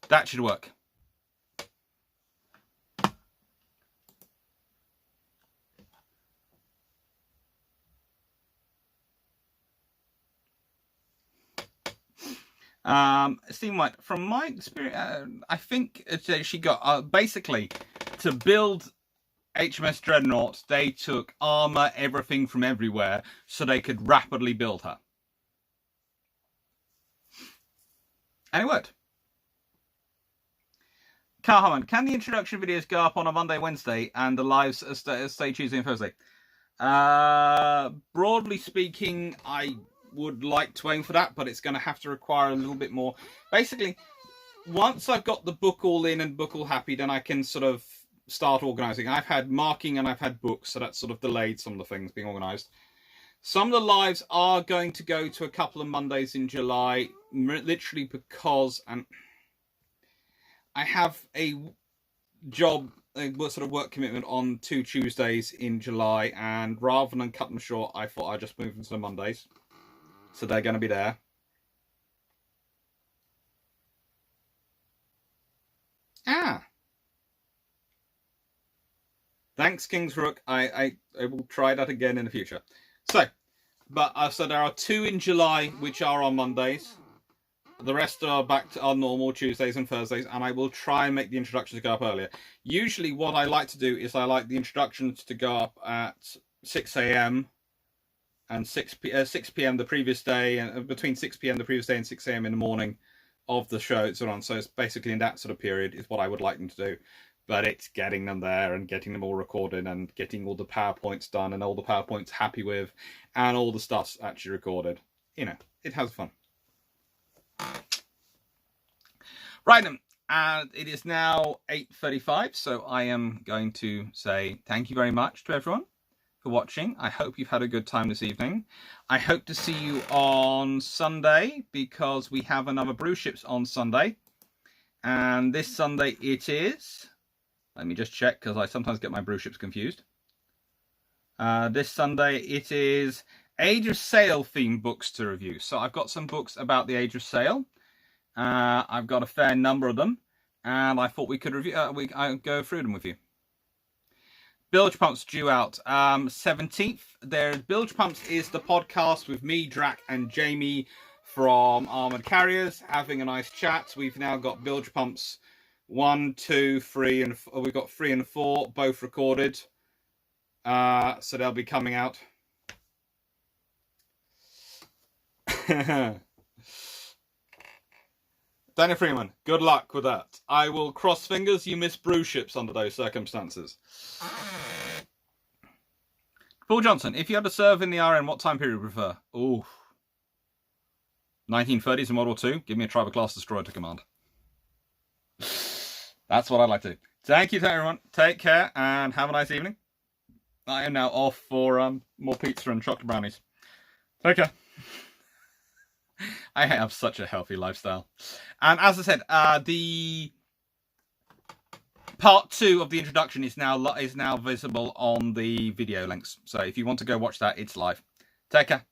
That should work. Stephen White, from my experience, I think she got basically to build HMS Dreadnought, they took armor, everything from everywhere, so they could rapidly build her. And it worked. Carl Harmon, can the introduction videos go up on a Monday, Wednesday, and the lives stay Tuesday and Thursday? Broadly speaking, I would like to aim for that, but it's going to have to require a little bit more. Basically, once I've got the book all in and book all happy, then I can sort of start organising. I've had marking and I've had books, so that's sort of delayed some of the things being organised. Some of the lives are going to go to a couple of Mondays in July, literally because I have a job, a sort of work commitment on 2 Tuesdays in July, and rather than cut them short, I thought I'd just move them to the Mondays. So they're going to be there. Thanks, King's Rook. I will try that again in the future. So, so there are 2 in July, which are on Mondays. The rest are back to our normal Tuesdays and Thursdays, and I will try and make the introductions go up earlier. Usually what I like to do is I like the introductions to go up at 6 a.m. and 6 p.m. the previous day, and between 6 p.m. the previous day and 6 a.m. in the morning of the show it's on. So it's basically in that sort of period is what I would like them to do. But it's getting them there and getting them all recorded and getting all the PowerPoints done and all the PowerPoints happy with and all the stuff's actually recorded. You know, it has fun. Right then, and it is now 8:35, so I am going to say thank you very much to everyone for watching. I hope you've had a good time this evening. I hope to see you on Sunday, because we have another Brew Ships on Sunday. And this Sunday it is... Let me just check, because I sometimes get my Brew Ships confused. This Sunday it is Age of Sail themed books to review. So I've got some books about the Age of Sail. I've got a fair number of them, and I thought we could review. I go through them with you. Bilge Pumps due out 17th. Bilge Pumps is the podcast with me, Drac, and Jamie from Armoured Carriers having a nice chat. We've now got Bilge Pumps 1, 2, 3, and we've got 3 and 4 both recorded. So they'll be coming out. Danny Freeman, good luck with that. I will cross fingers you miss Brew Ships under those circumstances. Paul Johnson, if you had to serve in the RN, what time period would you prefer? Ooh. 1930s and World War II? Give me a Tribal Class Destroyer to command. That's what I'd like to do. Thank you to everyone. Take care and have a nice evening. I am now off for more pizza and chocolate brownies. Take care. I have such a healthy lifestyle. And as I said, the part 2 of the introduction is now visible on the video links. So if you want to go watch that, it's live. Take care.